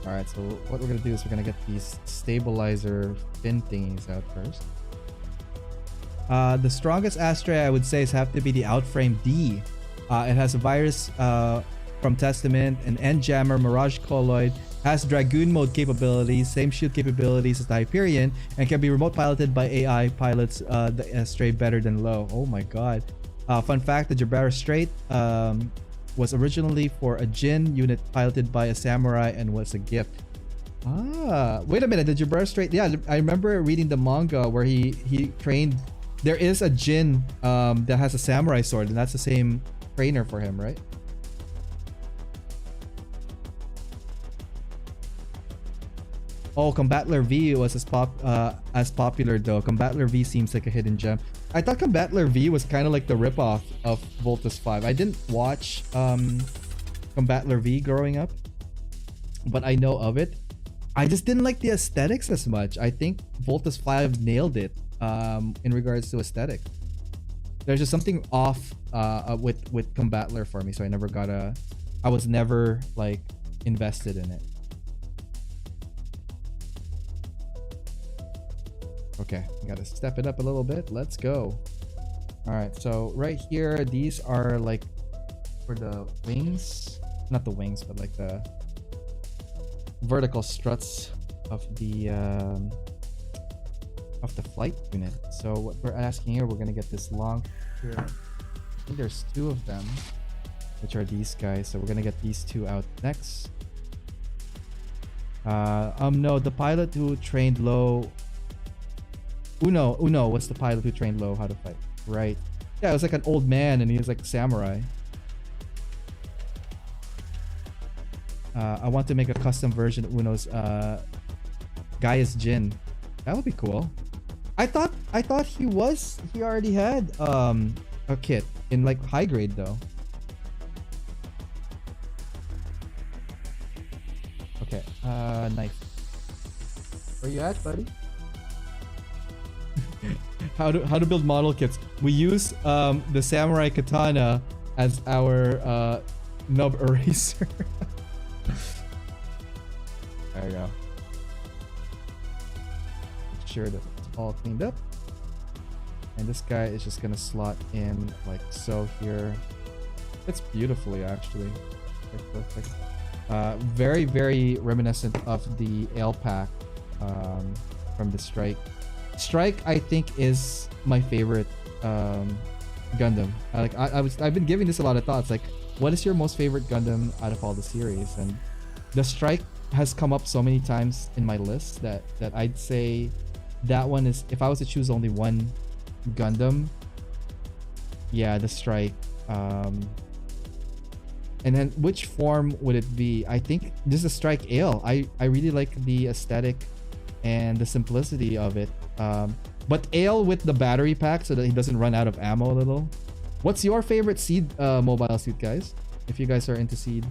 S3: All right, so what we're gonna do is we're gonna get these stabilizer fin thingies out first. The strongest Astray I would say is have to be the Outframe D. It has a virus from Testament, an End Jammer, Mirage Colloid, has Dragoon mode capabilities, same shield capabilities as the Hyperion, and can be remote piloted by AI pilots the Astray better than low. Oh my god. Fun fact, the Jabara Strait was originally for a Jin unit piloted by a samurai and was a gift. Ah, wait a minute, the Jabara Strait, yeah, I remember reading the manga where he trained. There is a Jin that has a samurai sword, and that's the same trainer for him, right? Oh, Combattler V was as popular though. Combattler V seems like a hidden gem. I thought Combattler V was kind of like the ripoff of Voltus 5. I didn't watch Combattler V growing up, but I know of it. I just didn't like the aesthetics as much. I think Voltus 5 nailed it in regards to aesthetic. There's just something off with Combattler for me, so I was never like invested in it. Okay, we gotta step it up a little bit. Let's go. All right, so right here, these are like for the wings, not the wings, but like the vertical struts of the flight unit. So what we're asking here, we're gonna get this long here. I think there's two of them, which are these guys. So we're gonna get these two out next. No, the pilot who trained low. Uno was the pilot who trained low how to fight. Right. Yeah, it was like an old man and he was like a samurai. I want to make a custom version of Uno's Gaia's Jin. That would be cool. I thought he already had a kit in like high grade though. Okay, knife. Where you at, buddy? How to build model kits. We use the samurai katana as our nub eraser. There you go. Make sure that it's all cleaned up. And this guy is just gonna slot in like so here. It's beautifully actually. Perfect. Very, very reminiscent of the Ale Pack from the Strike. Strike, I think, is my favorite Gundam. I've been giving this a lot of thoughts. Like, what is your most favorite Gundam out of all the series? And the Strike has come up so many times in my list that I'd say that one is, if I was to choose only one Gundam, yeah, the Strike. And then which form would it be? I think this is Strike Ale. I really like the aesthetic and the simplicity of it. But Ale with the battery pack so that he doesn't run out of ammo a little. What's your favorite Seed mobile suit, guys? If you guys are into Seed.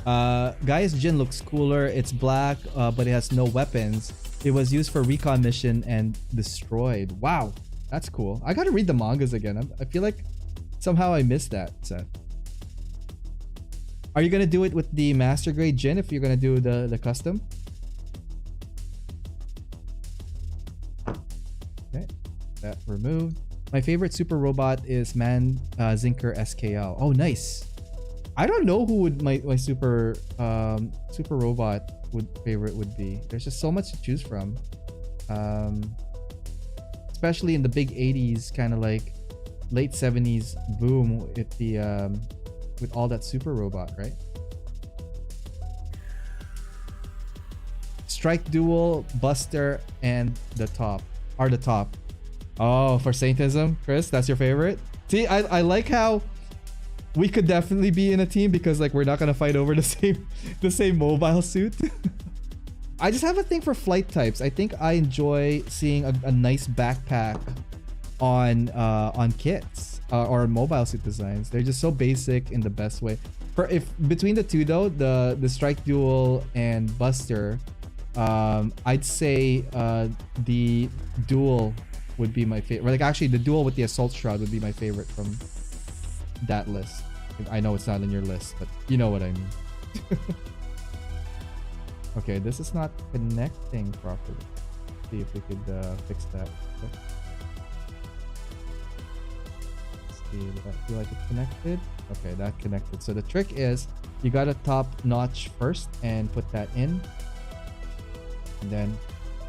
S3: Gaia's Jin looks cooler. It's black, but it has no weapons. It was used for recon mission and destroyed. Wow, that's cool. I gotta read the mangas again. I feel like somehow I missed that set. Are you gonna do it with the master grade Jin if you're gonna do the custom? Okay, that removed. My favorite super robot is Man Zinker SKL. Oh, nice. I don't know who would my super robot favorite would be. There's just so much to choose from. Especially in the big 80s, kind of like late 70s boom with the with all that super robot, right? Strike Duel, Buster, and the top. Oh, for Saintism, Chris, that's your favorite? See, I like how we could definitely be in a team because like we're not gonna fight over the same mobile suit. I just have a thing for flight types. I think I enjoy seeing a nice backpack on kits. Or mobile suit designs. They're just so basic in the best way. If between the two though, the Strike Duel and Buster, I'd say the Duel would be my favorite. Like actually, the Duel with the Assault Shroud would be my favorite from that list. I know it's not in your list, but you know what I mean. Okay, this is not connecting properly. Let's see if we could fix that. Let's see, does that feel like it's connected? Okay, that connected. So the trick is you gotta top notch first and put that in. And then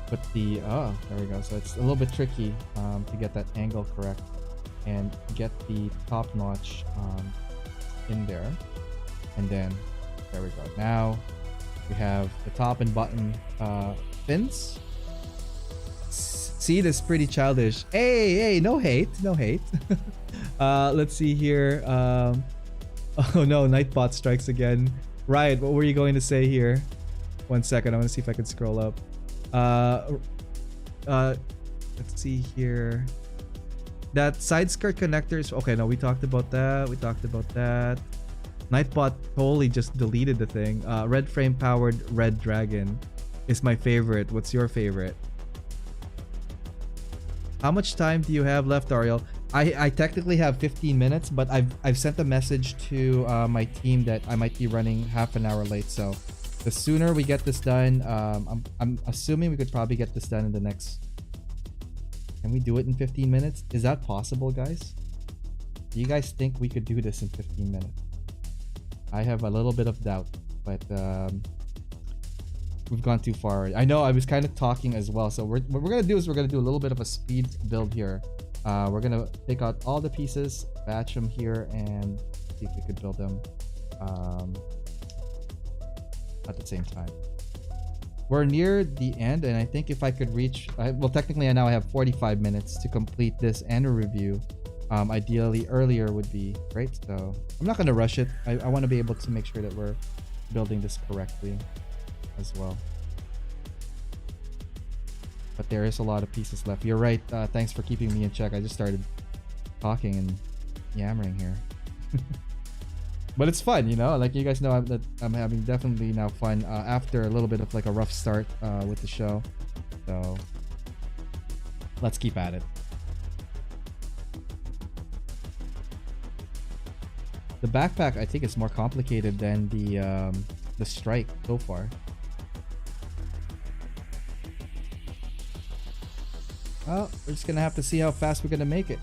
S3: put the, oh, there we go. So it's a little bit tricky to get that angle correct and get the top notch in there. And then there we go. Now we have the top and bottom fins. See, this is pretty childish. Hey, no hate, no hate. Let's see here. Oh no, Nightbot strikes again. Riot, what were you going to say here? 1 second, I want to see if I can scroll up. Let's see here. That side skirt connectors. Okay, no, we talked about that. We talked about that. Nightbot totally just deleted the thing. Red frame powered Red Dragon is my favorite. What's your favorite? How much time do you have left, Ariel? I technically have 15 minutes, but I've sent a message to my team that I might be running half an hour late. So the sooner we get this done, I'm assuming we could probably get this done in the next. Can we do it in 15 minutes? Is that possible, guys? Do you guys think we could do this in 15 minutes? I have a little bit of doubt, but we've gone too far. I know I was kind of talking as well. So what we're gonna do is we're gonna do a little bit of a speed build here. We're gonna take out all the pieces, batch them here, and see if we could build them at the same time. We're near the end, and I think if I could reach, well, technically now I have 45 minutes to complete this and a review. Ideally earlier would be great, so I'm not going to rush it. I want to be able to make sure that we're building this correctly as well. But there is a lot of pieces left. You're right. Thanks for keeping me in check. I just started talking and yammering here. But it's fun, you know, like you guys know that I'm having definitely now fun after a little bit of like a rough start with the show. So let's keep at it. The backpack, I think, is more complicated than the strike so far. Well, we're just gonna have to see how fast we're gonna make it.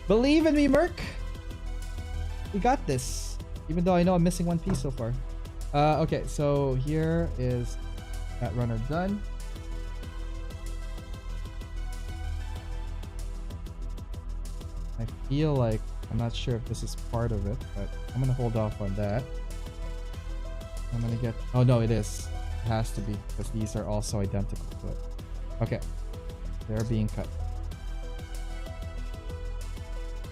S3: Believe in me, Merc. We got this. Even though I know I'm missing one piece so far. Okay, so here is that runner done. I feel like, I'm not sure if this is part of it, but I'm gonna hold off on that. I'm gonna get, oh no, it is. It has to be, because these are also identical to it. Okay, they're being cut.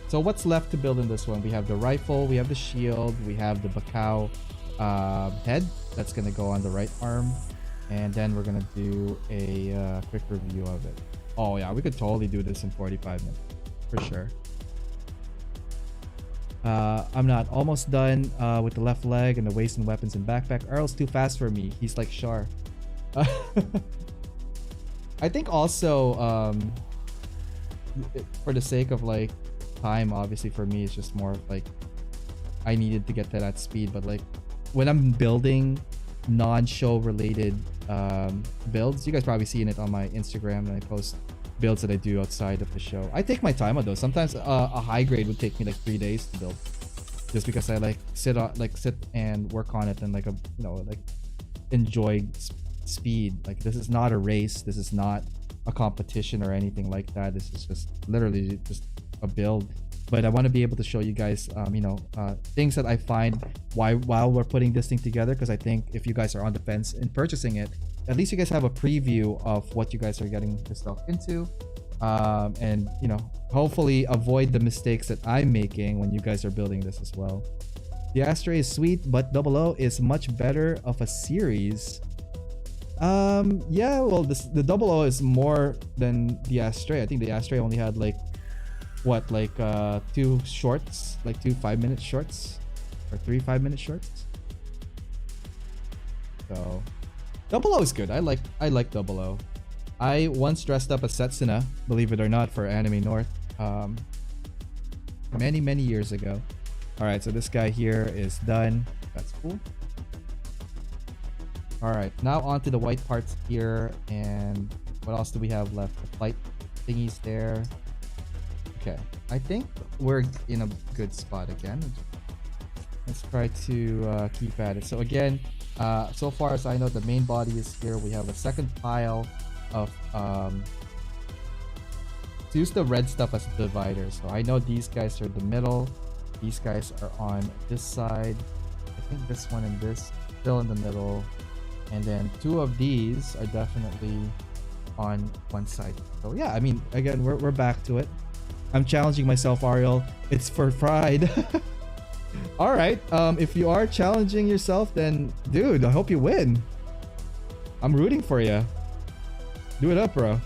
S3: So what's left to build in this one? We have the rifle, we have the shield, we have the Bacao head that's gonna go on the right arm, and then we're gonna do a quick review of it. Oh yeah, we could totally do this in 45 minutes for sure. I'm not almost done with the left leg and the waist and weapons and backpack. Earl's too fast for me. He's like Char. I think also for the sake of like time, obviously for me it's just more like I needed to get to that speed, but like when I'm building non-show related builds, you guys probably seen it on my Instagram when I post builds that I do outside of the show. I take my time on those. Sometimes a high grade would take me like 3 days to build, just because I like sit and work on it and like enjoy speed. Like this is not a race, this is not a competition or anything like that. This is just literally just a build, but I want to be able to show you guys things that I find while we're putting this thing together, because I think if you guys are on the fence in purchasing it, at least you guys have a preview of what you guys are getting yourself into, and you know, hopefully avoid the mistakes that I'm making when you guys are building this as well. The Astray is sweet, but 00 is much better of a series. Yeah, well, the 00 is more than the Astray. I think the Astray only had like what, like 2 shorts, like 2 5-minute shorts or 3 5-minute shorts. So 00 is good. I like 00. I once dressed up as Setsuna, believe it or not, for Anime North. many years ago. All right, so this guy here is done. That's cool. All right, now on to the white parts here. And what else do we have left? The flight thingies there. Okay, I think we're in a good spot again. Let's try to keep at it. So again, so far as I know, the main body is here. We have a second pile of to use the red stuff as dividers. So I know these guys are the middle. These guys are on this side. I think this one and this still in the middle. And then two of these are definitely on one side. So yeah, I mean, again, we're back to it. I'm challenging myself, Ariel. It's for pride. All right. If you are challenging yourself, then dude, I hope you win. I'm rooting for you. Do it up, bro.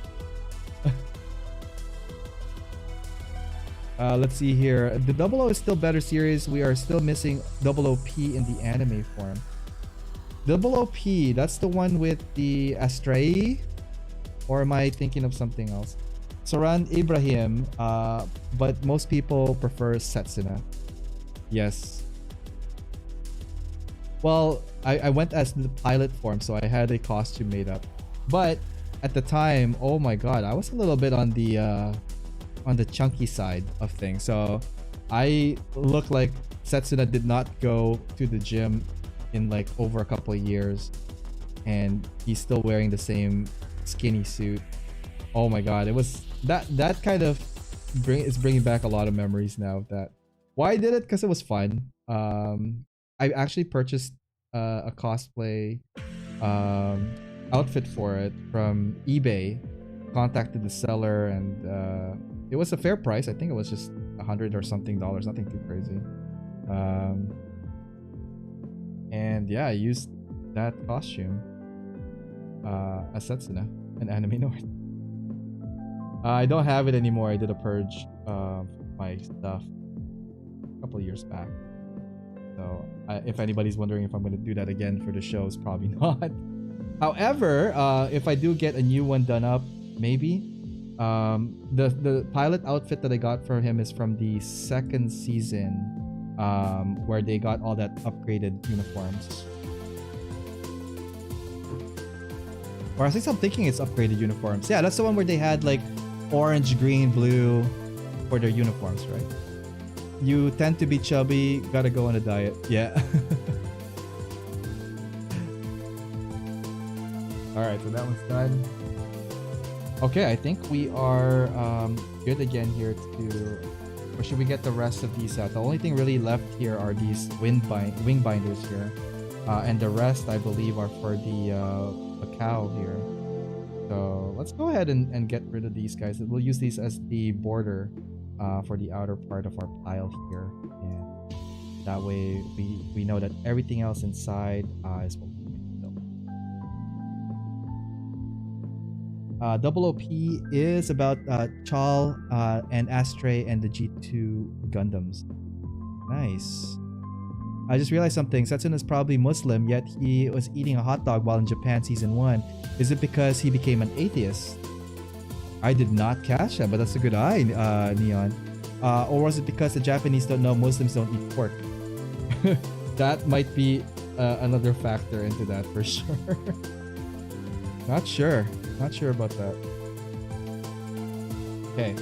S3: Let's see here. The 00 is still better series. We are still missing 00P in the anime form. 00P, that's the one with the Astray? Or am I thinking of something else? Saran Ibrahim, but most people prefer Setsuna. Yes. Well, I went as the pilot form, so I had a costume made up. But at the time, oh my god, I was a little bit on the chunky side of things. So I look like Setsuna did not go to the gym in like over a couple of years, and he's still wearing the same skinny suit. Oh my god, it was that kind of is bringing back a lot of memories now of that. Why I did it? Because it was fun. I actually purchased a cosplay outfit for it from eBay. Contacted the seller, and it was a fair price. I think it was just $100 or something, nothing too crazy. And yeah, I used that costume as Setsuna, an anime North. I don't have it anymore. I did a purge of my stuff a couple of years back. So if anybody's wondering if I'm going to do that again for the shows, probably not. However, if I do get a new one done up, maybe. The pilot outfit that I got for him is from the second season, where they got all that upgraded uniforms. Or at least I'm thinking it's upgraded uniforms. Yeah, that's the one where they had like orange, green, blue for their uniforms, right? You tend to be chubby, gotta go on a diet. Yeah. Alright, so that one's done. Okay, I think we are good again here to... Or should we get the rest of these out? The only thing really left here are these wing binders here. And the rest, I believe, are for the cow here. So let's go ahead and get rid of these guys. We'll use these as the border for the outer part of our pile here. And that way we know that everything else inside is what we can build. 00P is about Chal and Astray and the G2 Gundams. Nice. I just realized something. Setsuna is probably Muslim, yet he was eating a hot dog while in Japan season 1. Is it because he became an atheist? I did not catch that, but that's a good eye, Neon. Or was it because the Japanese don't know Muslims don't eat pork? That might be another factor into that for sure. Not sure. Not sure about that. Okay.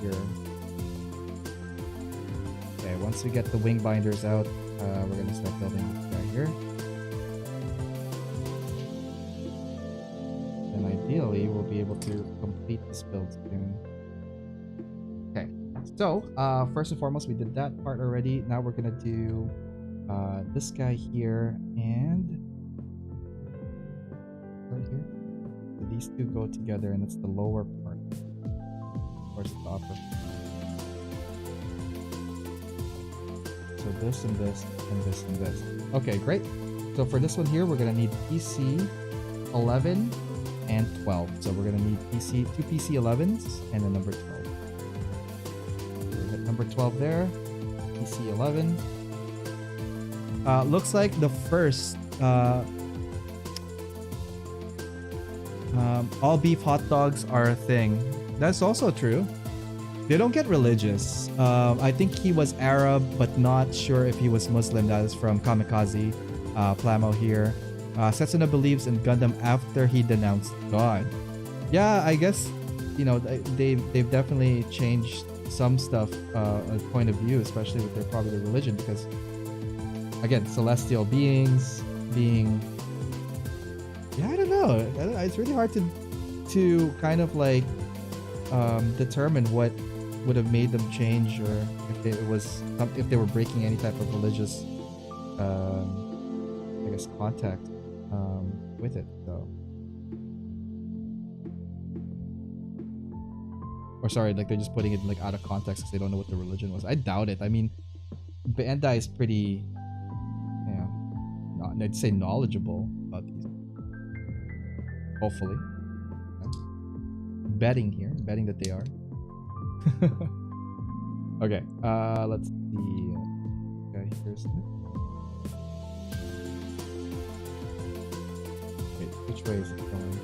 S3: Here. Okay, once we get the wing binders out, we're gonna start building this guy here. And ideally, we'll be able to complete this build soon. Okay, so first and foremost, we did that part already. Now we're gonna do this guy here and right here. So these two go together, and it's the lower part. Of course, the upper. So this and this and this and this. Okay, great. So for this one here, we're gonna need PC 11 and 12. So we're gonna need two PC 11s and a number 12. So we hit number 12 there. PC 11. Looks like the first all beef hot dogs are a thing. That's also true. They don't get religious. I think he was Arab, but not sure if he was Muslim. That is from Kamikaze Plamo here. Setsuna believes in Gundam after he denounced God. Yeah, I guess, you know, they've definitely changed some stuff, a point of view, especially with their probably their religion, because again, celestial beings being, yeah, I don't know. It's really hard to kind of like determine what would have made them change, or if they were breaking any type of religious I guess contact with it. So, or sorry, like they're just putting it like out of context because they don't know what the religion was. I doubt it. I mean, Bandai is pretty, you know, I'd say knowledgeable about these. Hopefully, betting that they are. Okay, let's see. Okay, here's the... Wait, which way is it going?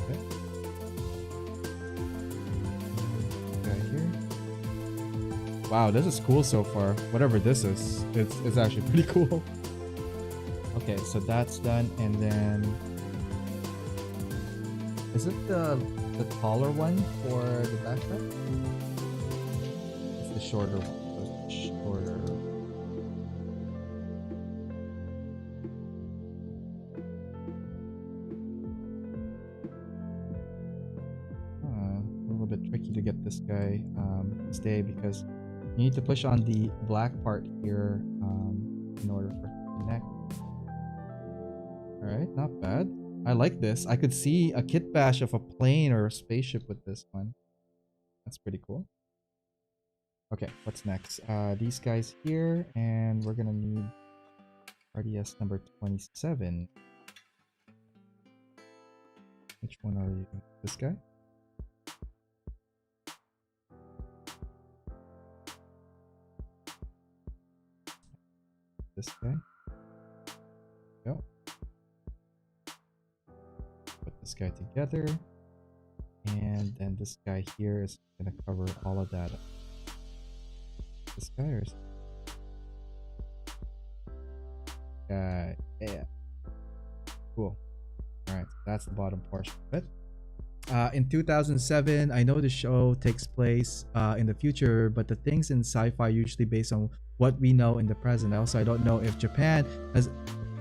S3: Okay. Okay, here. Wow, this is cool so far. Whatever this is, it's actually pretty cool. Okay, so that's done, and then is it the taller one for the backpack? It's the shorter one. The shorter. A little bit tricky to get this guy to stay, because you need to push on the black part here in order for it to connect. Alright, not bad. I like this. I could see a kit bash of a plane or a spaceship with this one. That's pretty cool. Okay, what's next? These guys here, and we're gonna need RDS number 27. Which one are you? This guy? This guy? Go. Put this guy together, and then this guy here is gonna cover all of that. This guy or guy? Yeah. Cool. All right, that's the bottom portion of it. In 2007, I know the show takes place in the future, but the things in sci-fi are usually based on what we know in the present. Also, I don't know if Japan has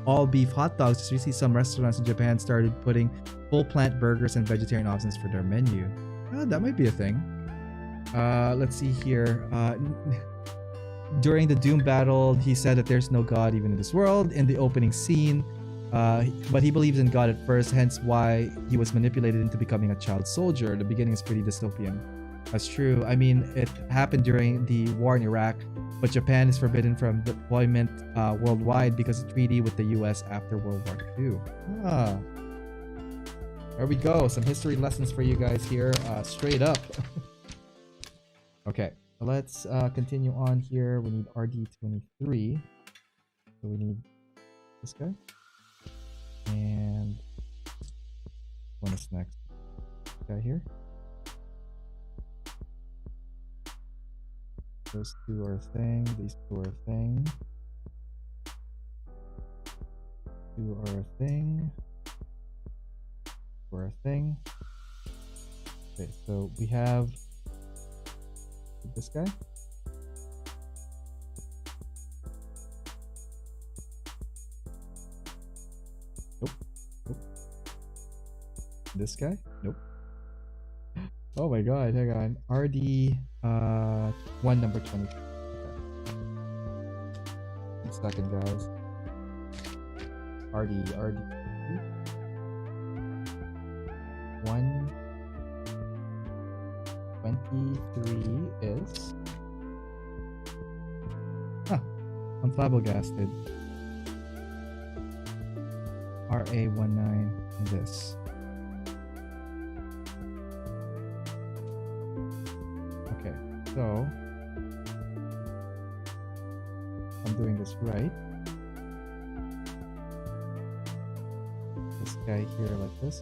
S3: all beef hot dogs. You see some restaurants in Japan started putting full plant burgers and vegetarian options for their menu. That might be a thing. Let's see here. During the Doom battle, he said that there's no God even in this world in the opening scene. But he believes in God at first, hence why he was manipulated into becoming a child soldier. The beginning is pretty dystopian. That's true. I mean, it happened during the war in Iraq, but Japan is forbidden from deployment worldwide because of treaty with the US after World War II. There we go. Some history lessons for you guys here, straight up. Okay, let's continue on here. We need RD23. So we need this guy. And what is next? This guy here. Those two are a thing. These two are a thing. Two are a thing. For a thing. Okay, so we have this guy. Nope. Nope. This guy? Nope. Oh my god, hang on. RD one number 20. Okay. 1 second, guys. RD 123 is... I'm flabbergasted. RA19 and this. Okay, so I'm doing this right. guy here like this.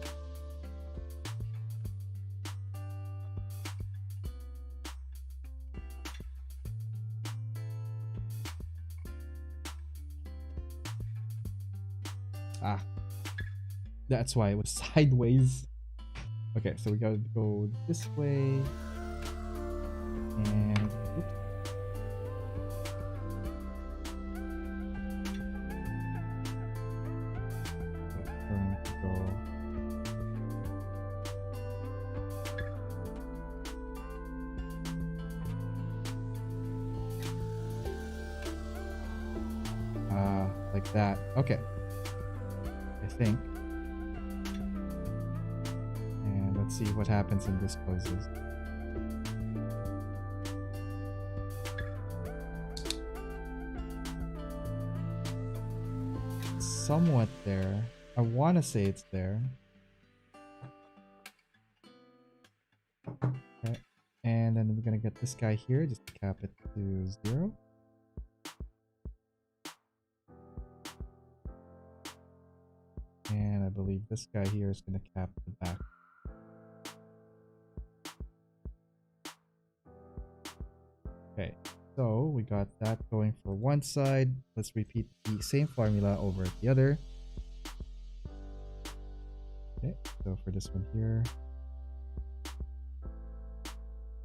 S3: Ah, that's why it was sideways. Okay, so we gotta go this way. And oops. Going to go like that. Okay, I think. And let's see what happens when this closes. Somewhat there. I want to say it's there. Okay. And then we're going to get this guy here, just to cap it to 0. And I believe this guy here is going to cap the back. Okay, so we got that going for one side. Let's repeat the same formula over at the other. Okay, so for this one here,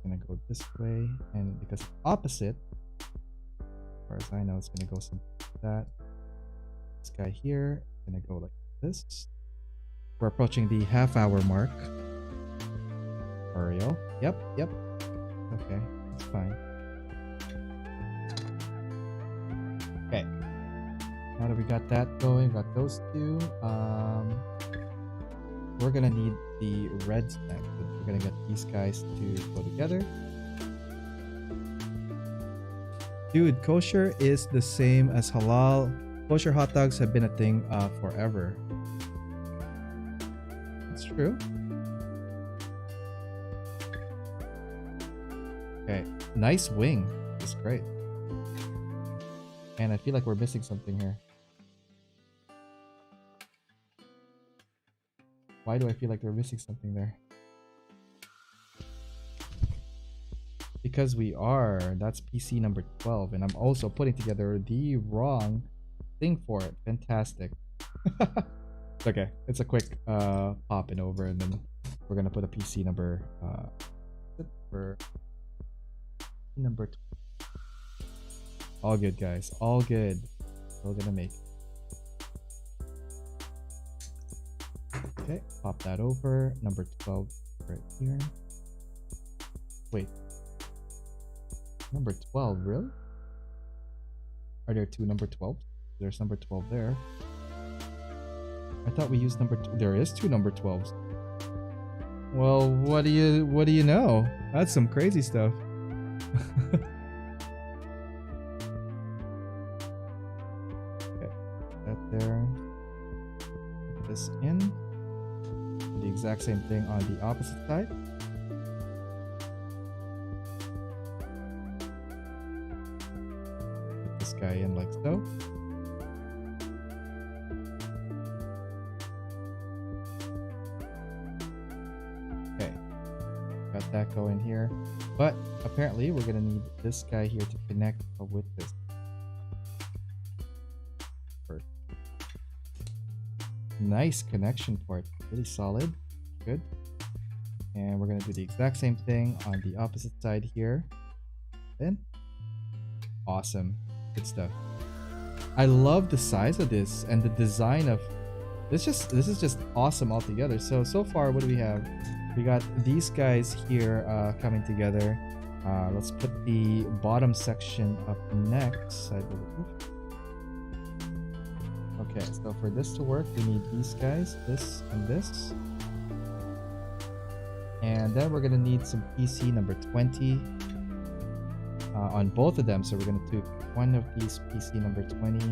S3: I'm gonna go this way, and because it's opposite, as far as I know, it's gonna go something like that. This guy here is gonna go like this. We're approaching the half-hour mark. Ariel. Yep. Okay, that's fine. Okay. Now that we got that going, got those two. We're gonna need the red spec. We're gonna get these guys to go together. Dude, kosher is the same as halal. Kosher hot dogs have been a thing forever. That's true. Okay, nice wing. That's great. And I feel like we're missing something here. Why do I feel like we're missing something there? Because we are. That's PC number 12. And I'm also putting together the wrong thing for it. Fantastic. Okay, it's a quick popping over, and then we're gonna put a PC number for number 12. All good, guys. All good. We're gonna make it. Okay, pop that over. Number 12 right here. Wait. Number 12, really? Are there two number 12s? There's number 12 there. I thought we used number there is two number 12s. Well, what do you know? That's some crazy stuff. Okay, that there. Put this in. The exact same thing on the opposite side. Put this guy in like so. Okay, got that going here. But apparently we're gonna need this guy here to connect with this. First. Nice connection port, really solid, good. And we're gonna do the exact same thing on the opposite side here. Then, awesome, good stuff. I love the size of this and the design of this. This is just awesome altogether. So far, what do we have? We got these guys here coming together. Let's put the bottom section up next, I believe. Okay, so for this to work, we need these guys, this and this. And then we're gonna need some PC number 20 on both of them. So we're gonna take one of these PC number 20.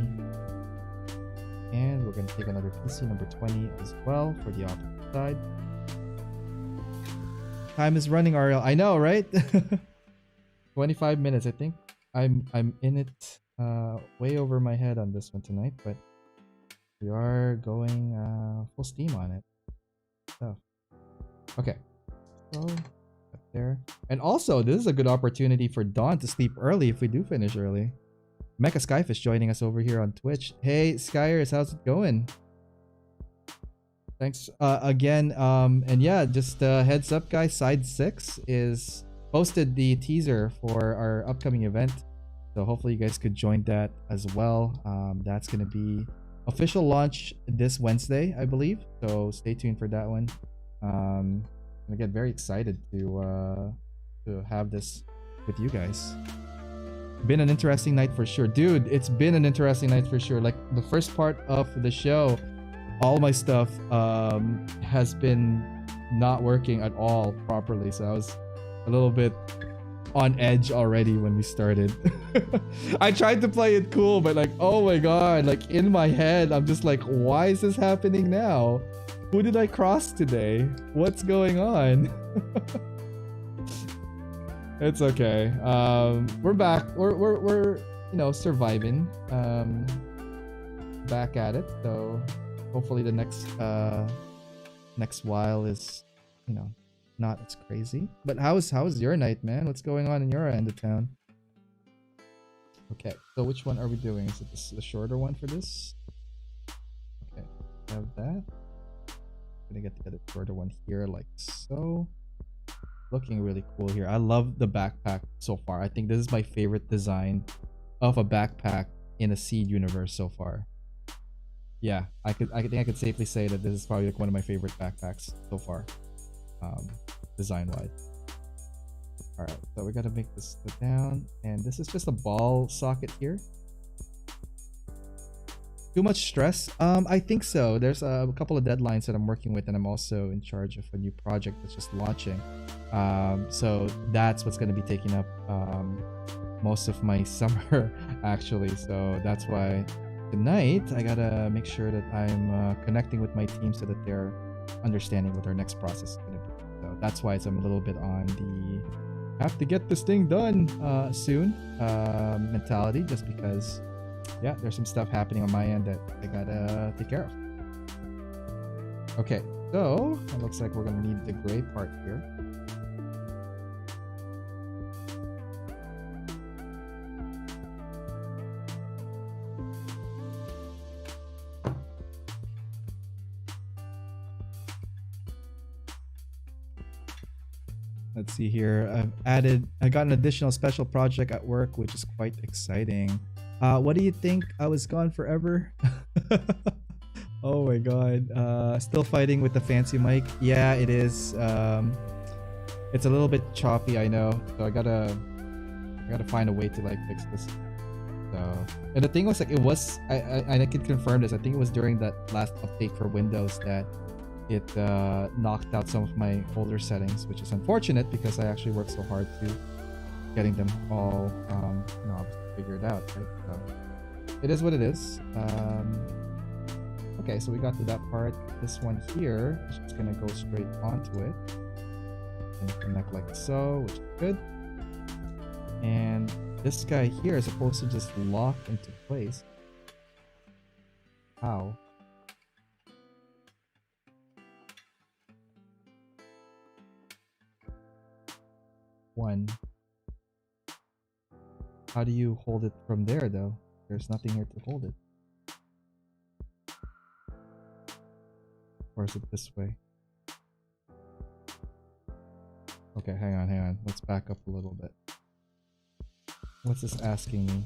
S3: And we're gonna take another PC number 20 as well for the opposite side. Time is running, Ariel. I know, right? 25 minutes, I think. I'm in it way over my head on this one tonight, but We are going full steam on it. So, okay. So, up there. And also, this is a good opportunity for Dawn to sleep early if we do finish early. Mecha Skyfish joining us over here on Twitch. Hey, Skyers, how's it going? Thanks again. And yeah, just heads up, guys. Side 6 is posted the teaser for our upcoming event. So hopefully you guys could join that as well. That's going to be official launch this Wednesday, I believe. So stay tuned for that one. I'm going to get very excited to have this with you guys. Been an interesting night for sure. Dude, it's been an interesting night for sure. Like the first part of the show, all my stuff has been not working at all properly. So I was a little bit on edge already when we started. I tried to play it cool, but like, oh my god, like in my head, I'm just like, why is this happening now? Who did I cross today? What's going on? It's okay. We're back. We're you know, surviving. Back at it. So hopefully the next while is, you know, not as crazy. But how's your night, man? What's going on in your end of town? Okay, so which one are we doing? Is it the shorter one for this? Okay, have that. I'm gonna get the other shorter one here, like so. Looking really cool here. I love the backpack so far. I think this is my favorite design of a backpack in a Seed universe so far. Yeah, I think I could safely say that this is probably like one of my favorite backpacks so far, design wise. All right, so we got to make this go down, and this is just a ball socket here. Too much stress? I think so. There's a couple of deadlines that I'm working with, and I'm also in charge of a new project that's just launching. So that's what's going to be taking up most of my summer, actually. So that's why tonight I gotta make sure that I'm connecting with my team so that they're understanding what our next process is going to be. So that's why I'm a little bit on the have to get this thing done soon mentality, just because. Yeah, there's some stuff happening on my end that I gotta take care of. Okay, so it looks like we're gonna need the gray part here. Let's see here. I got an additional special project at work, which is quite exciting. What do you think? I was gone forever. Oh my god. Still fighting with the fancy mic. Yeah, it is. It's a little bit choppy, I know. So I gotta find a way to like fix this. So, and the thing was like, it was I can confirm this. I think it was during that last update for Windows that it knocked out some of my older settings, which is unfortunate because I actually worked so hard to getting them all you know, figured out, right? So it is what it is. Okay, so we got to that part. This one here is just gonna go straight onto it and connect like so, which is good. And this guy here is supposed to just lock into place. How? One. How do you hold it from there though? There's nothing here to hold it. Or is it this way? Okay, hang on. Let's back up a little bit. What's this asking me?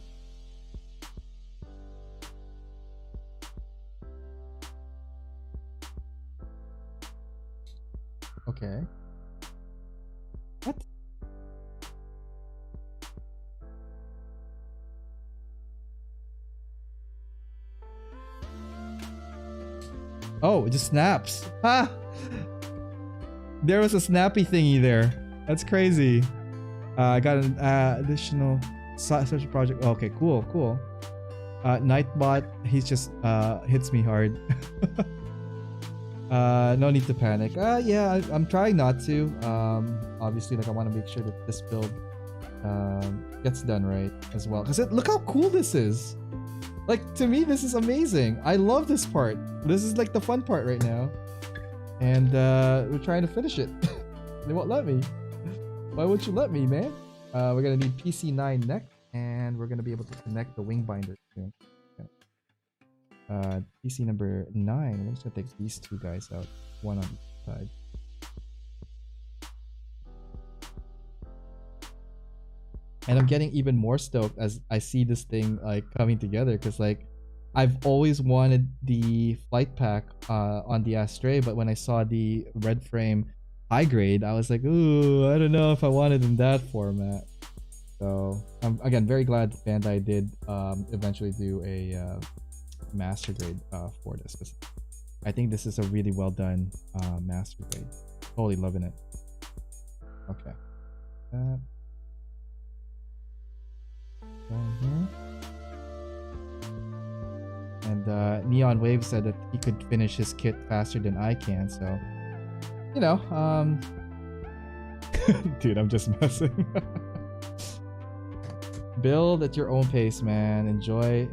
S3: Okay. What? Oh, it just snaps. Ha! There was a snappy thingy there. That's crazy. I got an additional special project. Oh, okay, cool. Nightbot, he's just hits me hard. No need to panic. Yeah, I'm trying not to. Obviously, like I want to make sure that this build gets done right as well. Cause look how cool this is. Like, to me, this is amazing. I love this part. This is like the fun part right now. And we're trying to finish it. They won't let me. Why won't you let me, man? We're gonna need PC9 next, and we're gonna be able to connect the wing binder soon. Okay. PC number 9. I'm just gonna take these two guys out, one on each side. And I'm getting even more stoked as I see this thing like coming together, because like I've always wanted the flight pack on the Astray, but when I saw the red frame high grade, I was like, ooh, I don't know if I wanted in that format. So I'm again very glad Bandai did eventually do a master grade for this, because I think this is a really well done master grade. Totally loving it. Okay. Down here. And Neon Wave said that he could finish his kit faster than I can, so you know, dude, I'm just messing. Build at your own pace, man. Enjoy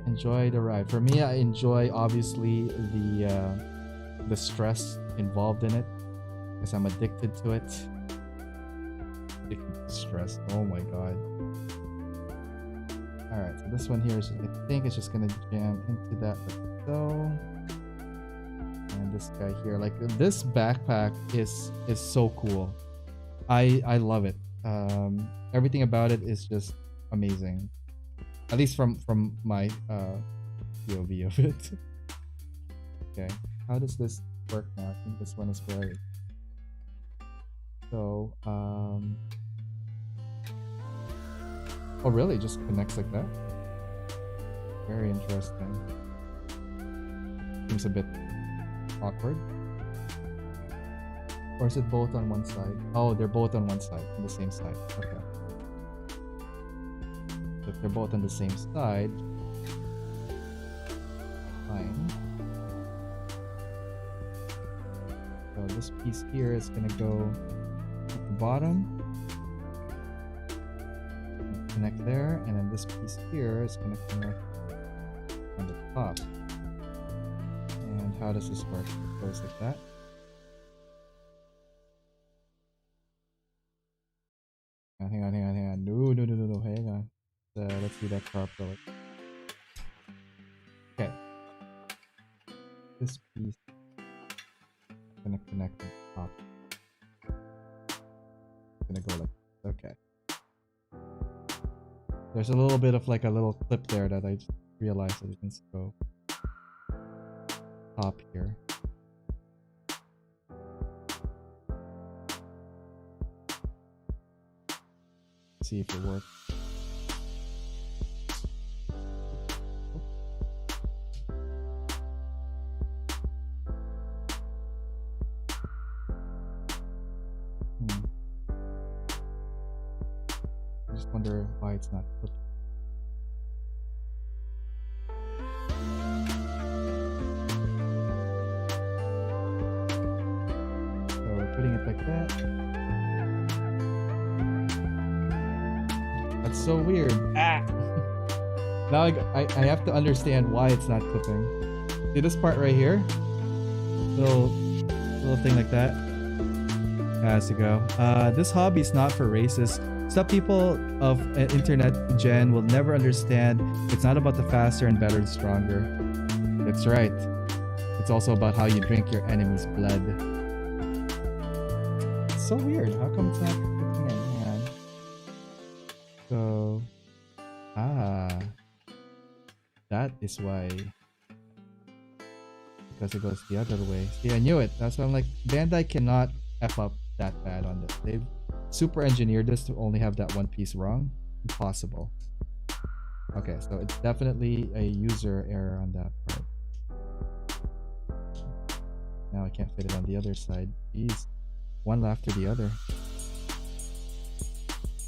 S3: the ride. For me, I enjoy obviously the stress involved in it, because I'm addicted to it. Addicted to stress. Oh my god. Alright, so this one here is, I think it's just gonna jam into that like so. And this guy here, like this backpack is so cool. I love it. Everything about it is just amazing. At least from my POV of it. Okay, how does this work now? I think this one is great. So oh really? Just connects like that? Very interesting. Seems a bit awkward. Or is it both on one side? Oh, they're both on one side, on the same side. Okay. So if they're both on the same side, fine. So this piece here is gonna go at the bottom. Connect there, and then this piece here is going to connect on the top. And how does this work? It goes like that. Hang on. No, hang on. Let's do that properly. Okay. This piece is going to connect on the top. It's going to go like this. Okay. There's a little bit of like a little clip there that I just realized that it needs to go top here. See if it works. I just wonder why it's not flipped. So we're putting it like that. That's so weird. Ah! Now I have to understand why it's not clipping. See this part right here? Little thing like that. Has to go. This hobby is not for racists. Some people of internet gen will never understand it's not about the faster and better and stronger. That's right. It's also about how you drink your enemy's blood. It's so weird. How come it's not clicking in? Hang on. So, that is why. Because it goes the other way. See, I knew it. That's why I'm like, Bandai cannot F up that bad on this. They've super engineered this to only have that one piece wrong. Impossible. Okay, so it's definitely a user error on that part. Now I can't fit it on the other side. Jeez. One after the other.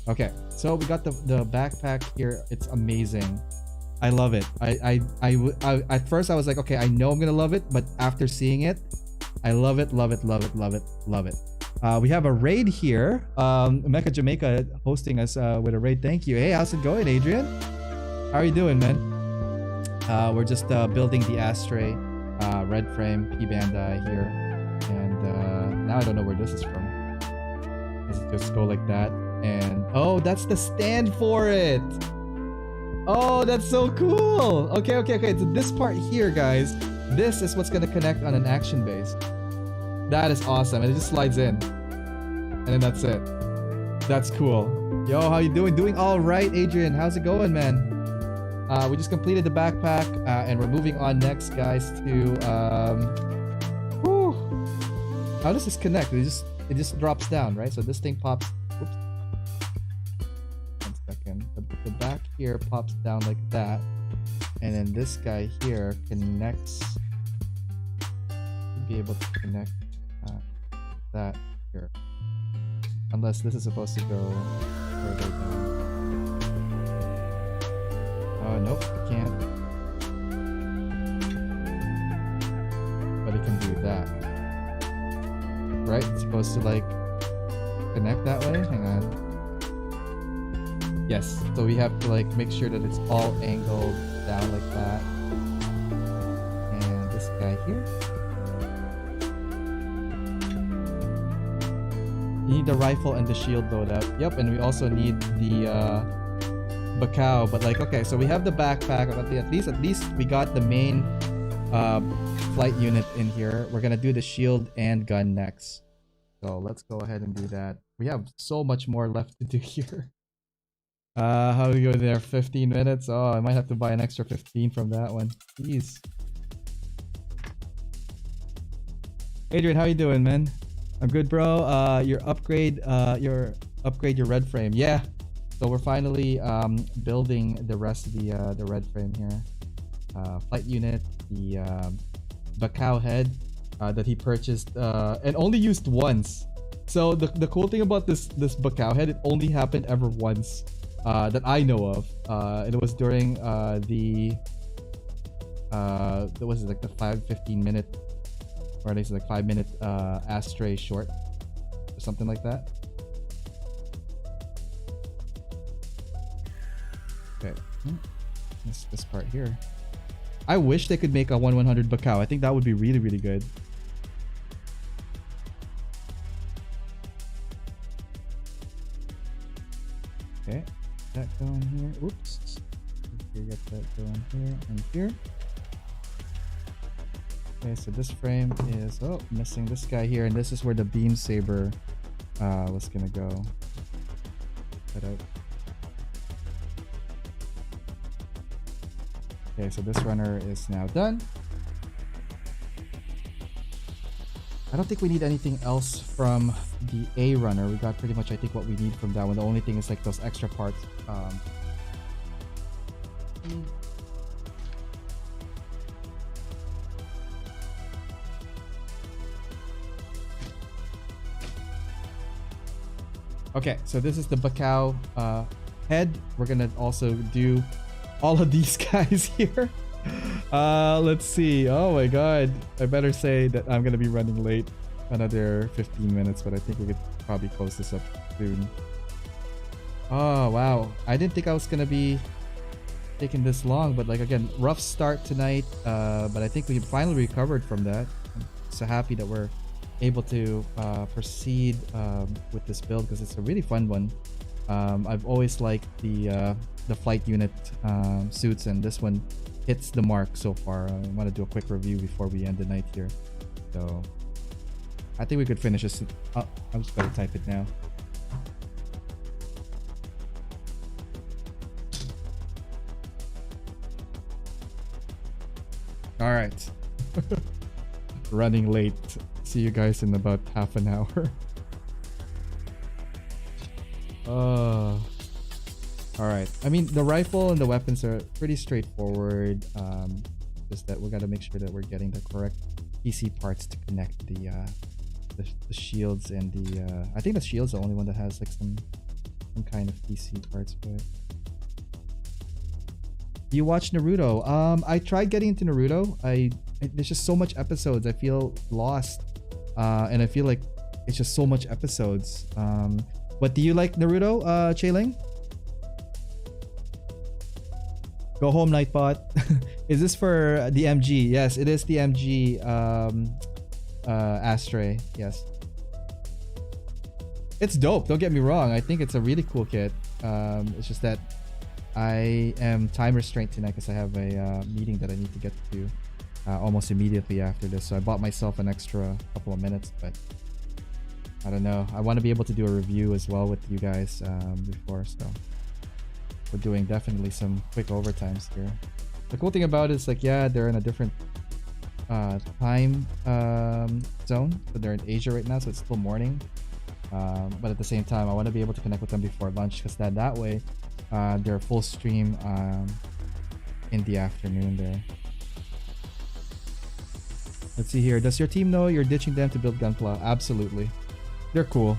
S3: Okay, so we got the backpack here. It's amazing. I love it. I at first I was like, okay, I know I'm gonna love it, but after seeing it, I love it. We have a raid here. Mecha Jamaica hosting us with a raid. Thank you. Hey, how's it going, Adrian? How are you doing, man? We're just building the Astray red frame Pbandai here, and now I don't know where this is from. Does it just go like that? And oh, that's the stand for it. Oh, that's so cool. Okay. So this part here, guys, this is what's gonna connect on an action base. That is awesome, and it just slides in, and then that's it. That's cool. Yo, how you doing? Doing all right, Adrian. How's it going, man? We just completed the backpack, and we're moving on next, guys, to how does this connect? It just drops down, right? So this thing pops. Oops. 1 second. The back here pops down like that, and then this guy here connects. Be able to connect that here, unless this is supposed to go further down. Oh nope, it can't. But it can do that, right? It's supposed to like connect that way. Hang on. Yes, so we have to like make sure that it's all angled down like that. And this guy here. You need the rifle and the shield loadout. Yep, and we also need the Backlog. But like, okay, so we have the backpack. At least we got the main flight unit in here. We're gonna do the shield and gun next. So let's go ahead and do that. We have so much more left to do here. How do we go there? 15 minutes? Oh, I might have to buy an extra 15 from that one. Jeez. Adrian, how you doing, man? I'm good, bro. Your upgrade your red frame. Yeah. So we're finally building the rest of the red frame here. Flight unit, the Backlog head that he purchased and only used once. So the cool thing about this Backlog head, it only happened ever once that I know of. And it was during that was like the 15 minute, or at least like 5 minute Astray short or something like that. Okay, this part here. I wish they could make a 1/100 Backlog. I think that would be really, really good. Okay, that going here. Oops. We get that going here and here. Okay, so this frame is missing this guy here, and this is where the beam saber was gonna go. Cut out. Okay, so this runner is now done. I don't think we need anything else from the A runner. We got pretty much, I think, what we need from that one. The only thing is like those extra parts. Okay, so this is the Backlog head. We're gonna also do all of these guys here. Let's see. Oh my god, I better say that I'm gonna be running late another 15 minutes, but I think we could probably close this up soon. Oh wow, I didn't think I was gonna be taking this long, but like again, rough start tonight, but I think we finally recovered from that. I'm so happy that we're able to proceed with this build, because it's a really fun one. I've always liked the flight unit suits, and this one hits the mark so far. I want to do a quick review before we end the night here, so I think we could finish this. Oh, I'm just gonna type it now. All right. Running late. See you guys in about half an hour. All right. I mean, the rifle and the weapons are pretty straightforward. Just that we got to make sure that we're getting the correct PC parts to connect the shields and the. I think the shield's the only one that has like some kind of PC parts for it. Do you watch Naruto? I tried getting into Naruto. There's just so much episodes. I feel lost, and I feel like it's just so much episodes. But do you like Naruto, Chailing? Go home, Nightbot. Is this for the MG? Yes, it is the MG Astray. Yes. It's dope, don't get me wrong. I think it's a really cool kit. It's just that I am time restrained tonight because I have a meeting that I need to get to almost immediately after this. So I bought myself an extra couple of minutes, but I don't know. I want to be able to do a review as well with you guys before, so we're doing definitely some quick overtimes here. The cool thing about it is like, yeah, they're in a different time zone, but they're in Asia right now, so it's still morning. But at the same time, I want to be able to connect with them before lunch because that way they're full stream in the afternoon there. Let's see here. Does your team know you're ditching them to build Gunpla? Absolutely. They're cool.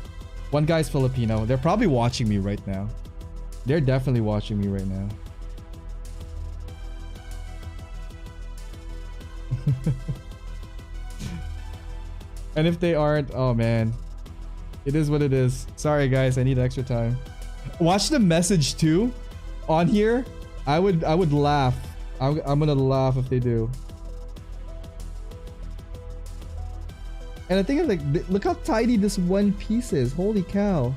S3: One guy's Filipino. They're probably watching me right now. They're definitely watching me right now. And if they aren't, oh man. It is what it is. Sorry guys, I need extra time. Watch the message too on here. I would laugh. I'm gonna laugh if they do. And I think I'm like, look how tiny this one piece is. Holy cow.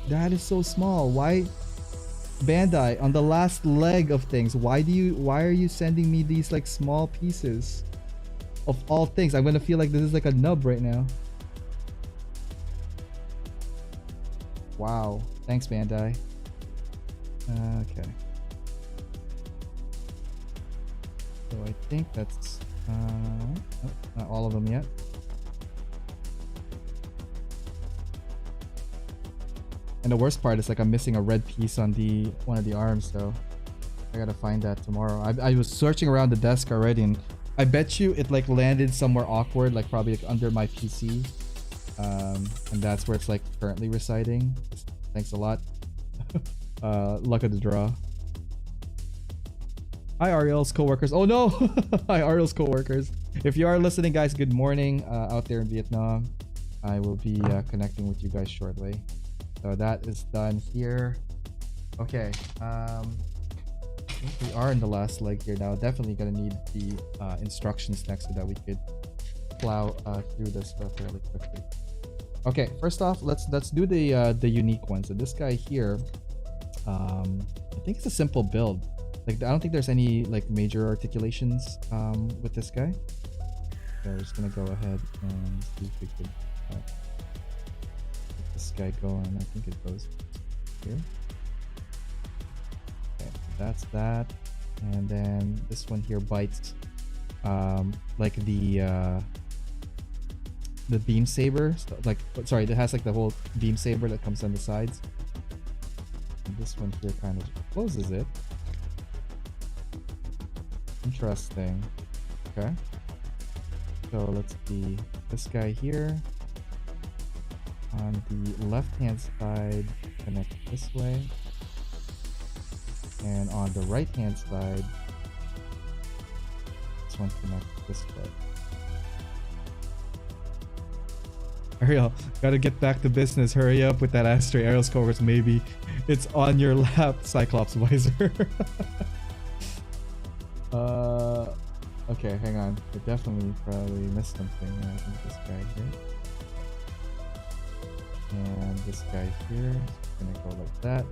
S3: That is so small. Why, Bandai, on the last leg of things, why are you sending me these like small pieces? Of all things, I'm gonna feel like this is like a nub right now. Wow. Thanks, Bandai. Okay. So I think that's oh, not all of them yet. And the worst part is like I'm missing a red piece on one of the arms, so I gotta find that tomorrow. I was searching around the desk already, and I bet you it like landed somewhere awkward, like probably like under my PC, and that's where it's like currently residing. Thanks a lot. Luck of the draw. Hi Ariel's co-workers. Oh no. Hi Ariel's co-workers. If you are listening, guys, good morning out there in Vietnam. I will be connecting with you guys shortly. So that is done here. Okay. I think we are in the last leg here now. Definitely gonna need the instructions next so that we could plow through this stuff fairly quickly. Okay, first off, let's do the unique one. So this guy here, I think it's a simple build. Like I don't think there's any like major articulations with this guy. So we're just gonna go ahead and see if we could get this guy going. I think it goes here. Okay, that's that, and then this one here bites like the beam saber, like sorry, it has like the whole beam saber that comes on the sides. And this one here kind of closes it. Interesting. Okay, so let's see, this guy here on the left hand side connect this way, and on the right hand side this one connects this way. Ariel, gotta get back to business. Hurry up with that Astray. Ariel's coworkers, maybe it's on your lap, Cyclops Visor. Okay, hang on. I definitely probably missed something. I think this guy here. And this guy here. Gonna go like that.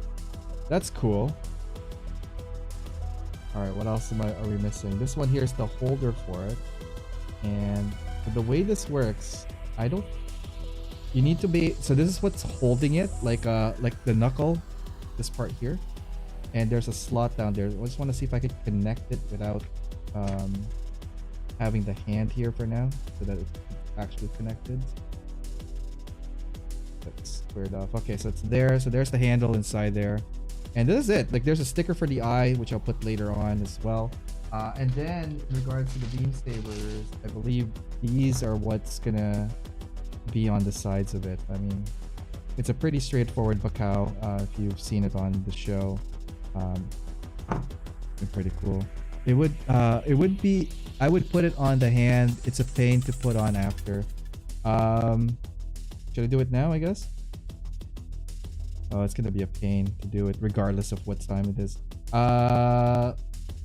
S3: That's cool. Alright, what else are we missing? This one here is the holder for it. And the way this works, you need to be, so this is what's holding it, like the knuckle, this part here. And there's a slot down there. I just want to see if I could connect it without having the hand here for now, so that it's actually connected. That's squared off. Okay, so it's there. So there's the handle inside there. And this is it. Like there's a sticker for the eye, which I'll put later on as well. And then in regards to the beam sabers, I believe these are what's gonna be on the sides of it. I mean, it's a pretty straightforward Backlog if you've seen it on the show. Pretty cool. It would be, I would put it on the hand. It's a pain to put on after. Should I do it now, I guess? Oh, it's gonna be a pain to do it regardless of what time it is.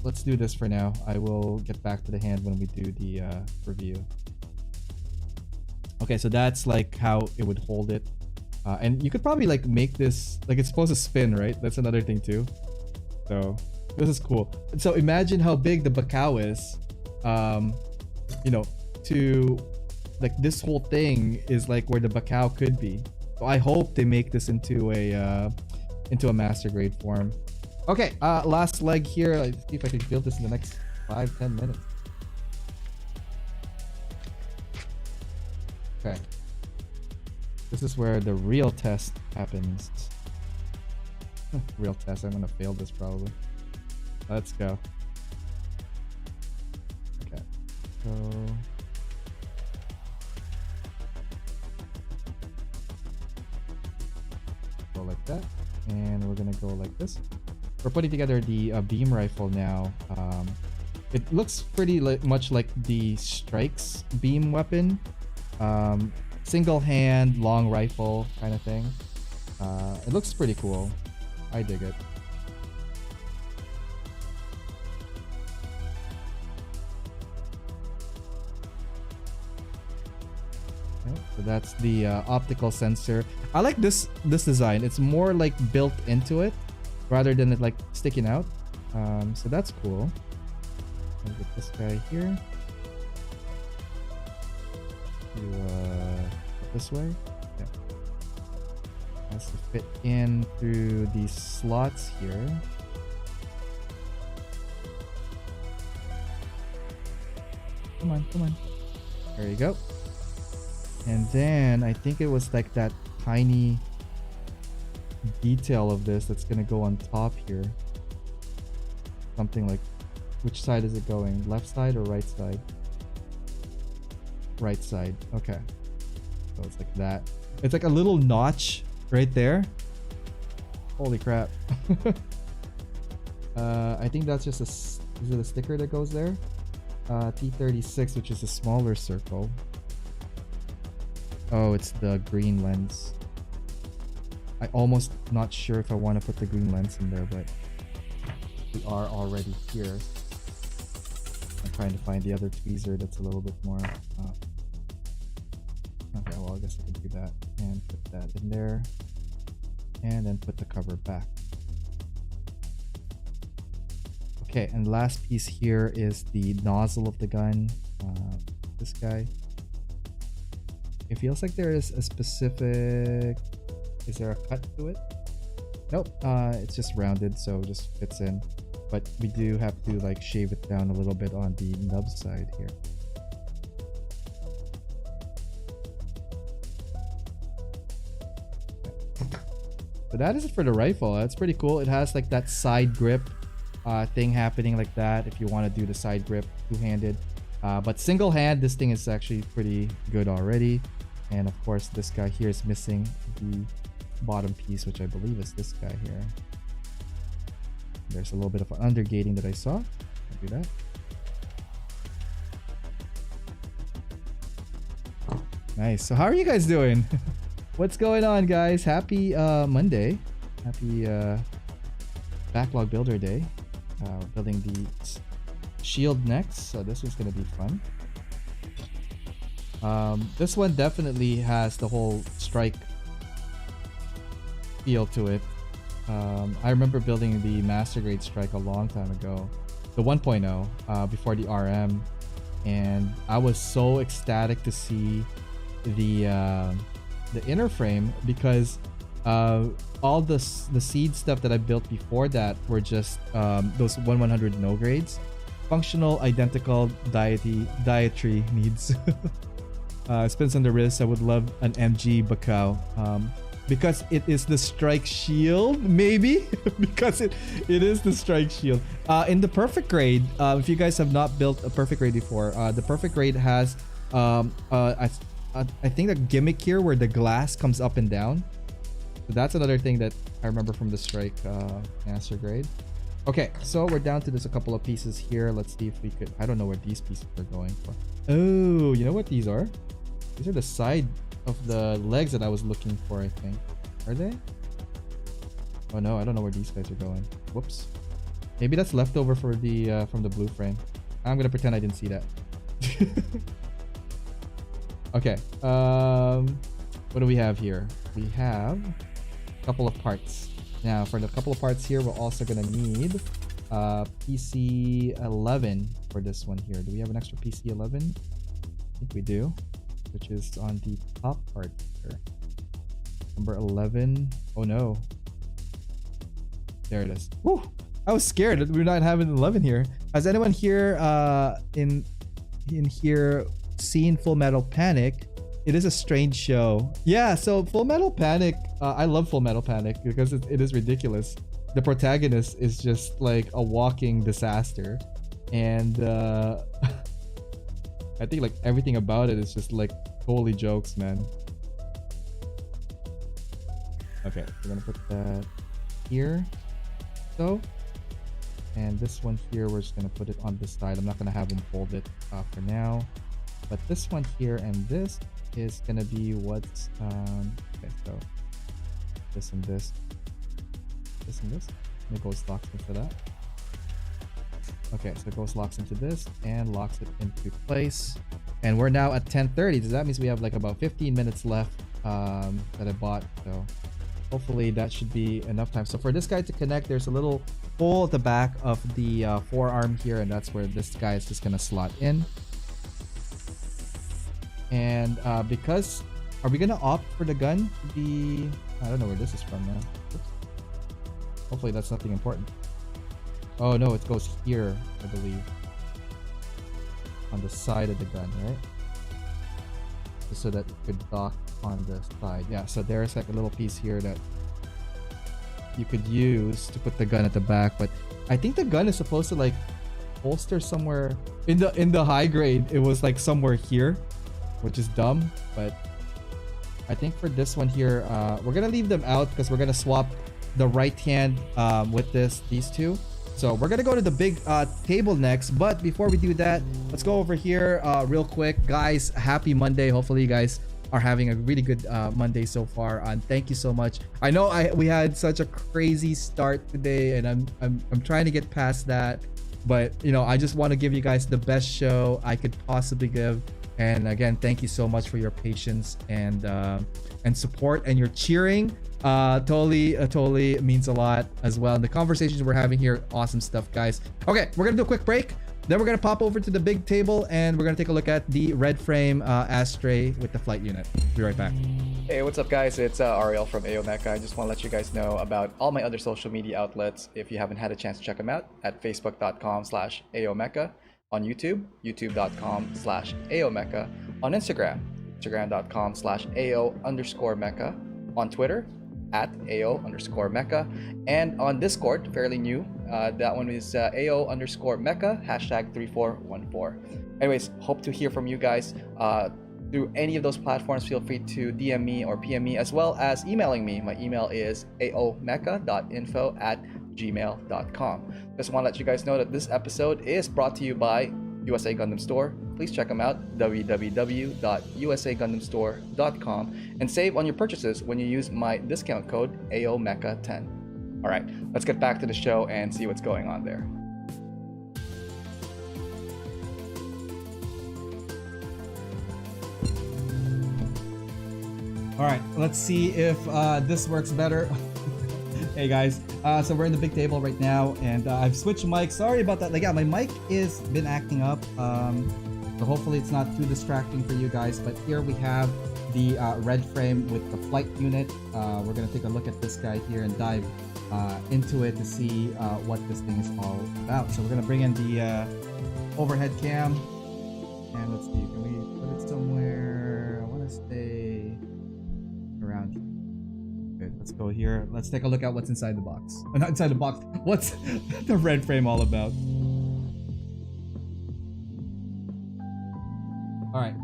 S3: Let's do this for now. I will get back to the hand when we do the review. Okay, so that's like how it would hold it. And you could probably like make this, like it's supposed to spin, right? That's another thing too. So this is cool. So imagine how big the Bacao is. You know, to like this whole thing is like where the Bacao could be. So I hope they make this into a master grade form. Okay, last leg here. Let's see if I can build this in the next 5-10 minutes. Okay. This is where the real test happens. Real test. I'm gonna fail this probably. Let's go. Okay. Go like that, and we're gonna go like this. We're putting together the beam rifle now. It looks pretty much like the Strike's beam weapon. Single hand, long rifle kind of thing. It looks pretty cool. I dig it. Okay, so that's the optical sensor. I like this design. It's more like built into it rather than it like sticking out. So that's cool. I'll get this guy here. This way. Yeah. Has to fit in through these slots here. Come on, come on. There you go. And then I think it was like that tiny detail of this that's gonna go on top here. Something like, which side is it going? Left side or right side? Right side. Okay. So it's like that. It's like a little notch right there. Holy crap. I think that's just is it a sticker that goes there? T36, which is a smaller circle. Oh, it's the green lens. I almost not sure if I want to put the green lens in there, but we are already here. I'm trying to find the other tweezer that's a little bit more okay, well I guess I can do that and put that in there and then put the cover back. Okay, and last piece here is the nozzle of the gun. This guy. It feels like there is a specific... Is there a cut to it? Nope, it's just rounded, so it just fits in. But we do have to like shave it down a little bit on the nub side here. So that is it for the rifle. That's pretty cool. It has like that side grip thing happening like that if you want to do the side grip two-handed. But single hand, this thing is actually pretty good already. And of course, this guy here is missing the bottom piece, which I believe is this guy here. There's a little bit of an undergating that I saw. I'll do that. Nice. So how are you guys doing? What's going on, guys? Happy Monday. Happy Backlog Builder Day. Building the shield next, so this is going to be fun. This one definitely has the whole strike feel to it. I remember building the master grade strike a long time ago, the 1.0 before the RM, and I was so ecstatic to see the inner frame because all the seed stuff that I built before that were just those 1/100 no grades, functional, identical dietary needs. Spins on the wrist. I would love an MG Bacao. Because it is the strike shield, maybe. Because it is the strike shield. In the perfect grade, if you guys have not built a perfect grade before, the perfect grade has I think a gimmick here where the glass comes up and down. So that's another thing that I remember from the strike master grade. Okay, so we're down to just a couple of pieces here. Let's see if we could... I don't know where these pieces are going for. Oh, you know what these are? These are the side of the legs that I was looking for, I think. Are they? Oh no, I don't know where these guys are going. Whoops. Maybe that's leftover for the from the blue frame. I'm gonna pretend I didn't see that. Okay. What do we have here? We have a couple of parts. Now for the couple of parts here, we're also gonna need PC11 for this one here. Do we have an extra PC11? I think we do, which is on the top part here. Number 11. Oh no. There it is. Woo! I was scared that we're not having 11 here. Has anyone here in here seen Full Metal Panic? It is a strange show. Yeah, so Full Metal Panic, I love Full Metal Panic because it is ridiculous. The protagonist is just like a walking disaster, and I think like everything about it is just like totally jokes, man. Okay, we're gonna put that here. So, and this one here, we're just gonna put it on this side. I'm not gonna have them fold it for now, but this one here and this is gonna be what's okay. So this and this, this and this, and it goes locks into that. Okay, so it goes locks into this and locks it into place. And we're now at 10:30. So that means we have like about 15 minutes left that I bought. So hopefully that should be enough time. So for this guy to connect, there's a little hole at the back of the forearm here, and that's where this guy is just gonna slot in. And because, are we gonna opt for the gun to be, I don't know where this is from now. Oops. Hopefully that's nothing important. Oh no, it goes here, I believe, on the side of the gun, right? Just so that it could dock on the side. Yeah, so there's like a little piece here that you could use to put the gun at the back, but I think the gun is supposed to like holster somewhere in the high grade. It was like somewhere here, which is dumb, but I think for this one here, we're gonna leave them out because we're gonna swap the right hand with these two. So we're gonna go to the big table next, but before we do that, let's go over here real quick. Guys, happy Monday. Hopefully you guys are having a really good Monday so far, and thank you so much. I know we had such a crazy start today, and I'm trying to get past that, but you know, I just want to give you guys the best show I could possibly give. And again, thank you so much for your patience and support and your cheering. Totally means a lot as well. And the conversations we're having here, awesome stuff, guys. Okay, we're gonna do a quick break. Then we're gonna pop over to the big table and we're gonna take a look at the red frame Astray with the flight unit. Be right back.
S2: Hey, what's up guys? It's Ariel from AO Mecha. I just want to let you guys know about all my other social media outlets if you haven't had a chance to check them out at facebook.com/AOMecha, on YouTube, youtube.com/AOMecha, on Instagram, instagram.com/AO_Mecha, on Twitter, at AO_Mecha, and on Discord, fairly new. That one is AO_Mecha, #3414. Anyways, hope to hear from you guys through any of those platforms. Feel free to DM me or PM me, as well as emailing me. My email is aomecha.info@gmail.com. Just want to let you guys know that this episode is brought to you by USA Gundam Store. Please check them out, www.usagundamstore.com, and save on your purchases when you use my discount code AOMecha10. All right, let's get back to the show and see what's going on there.
S3: All right, let's see if this works better. Hey guys, so we're in the big table right now, and I've switched mics. Sorry about that. Like, yeah, my mic is been acting up, so hopefully it's not too distracting for you guys. But here we have the red frame with the flight unit. We're gonna take a look at this guy here and dive into it to see what this thing is all about. So we're gonna bring in the overhead cam, and let's see, can we put it somewhere? I want to stay around here. Good, let's go here. Let's take a look at what's inside the box. Not inside the box. What's the red frame all about? All right,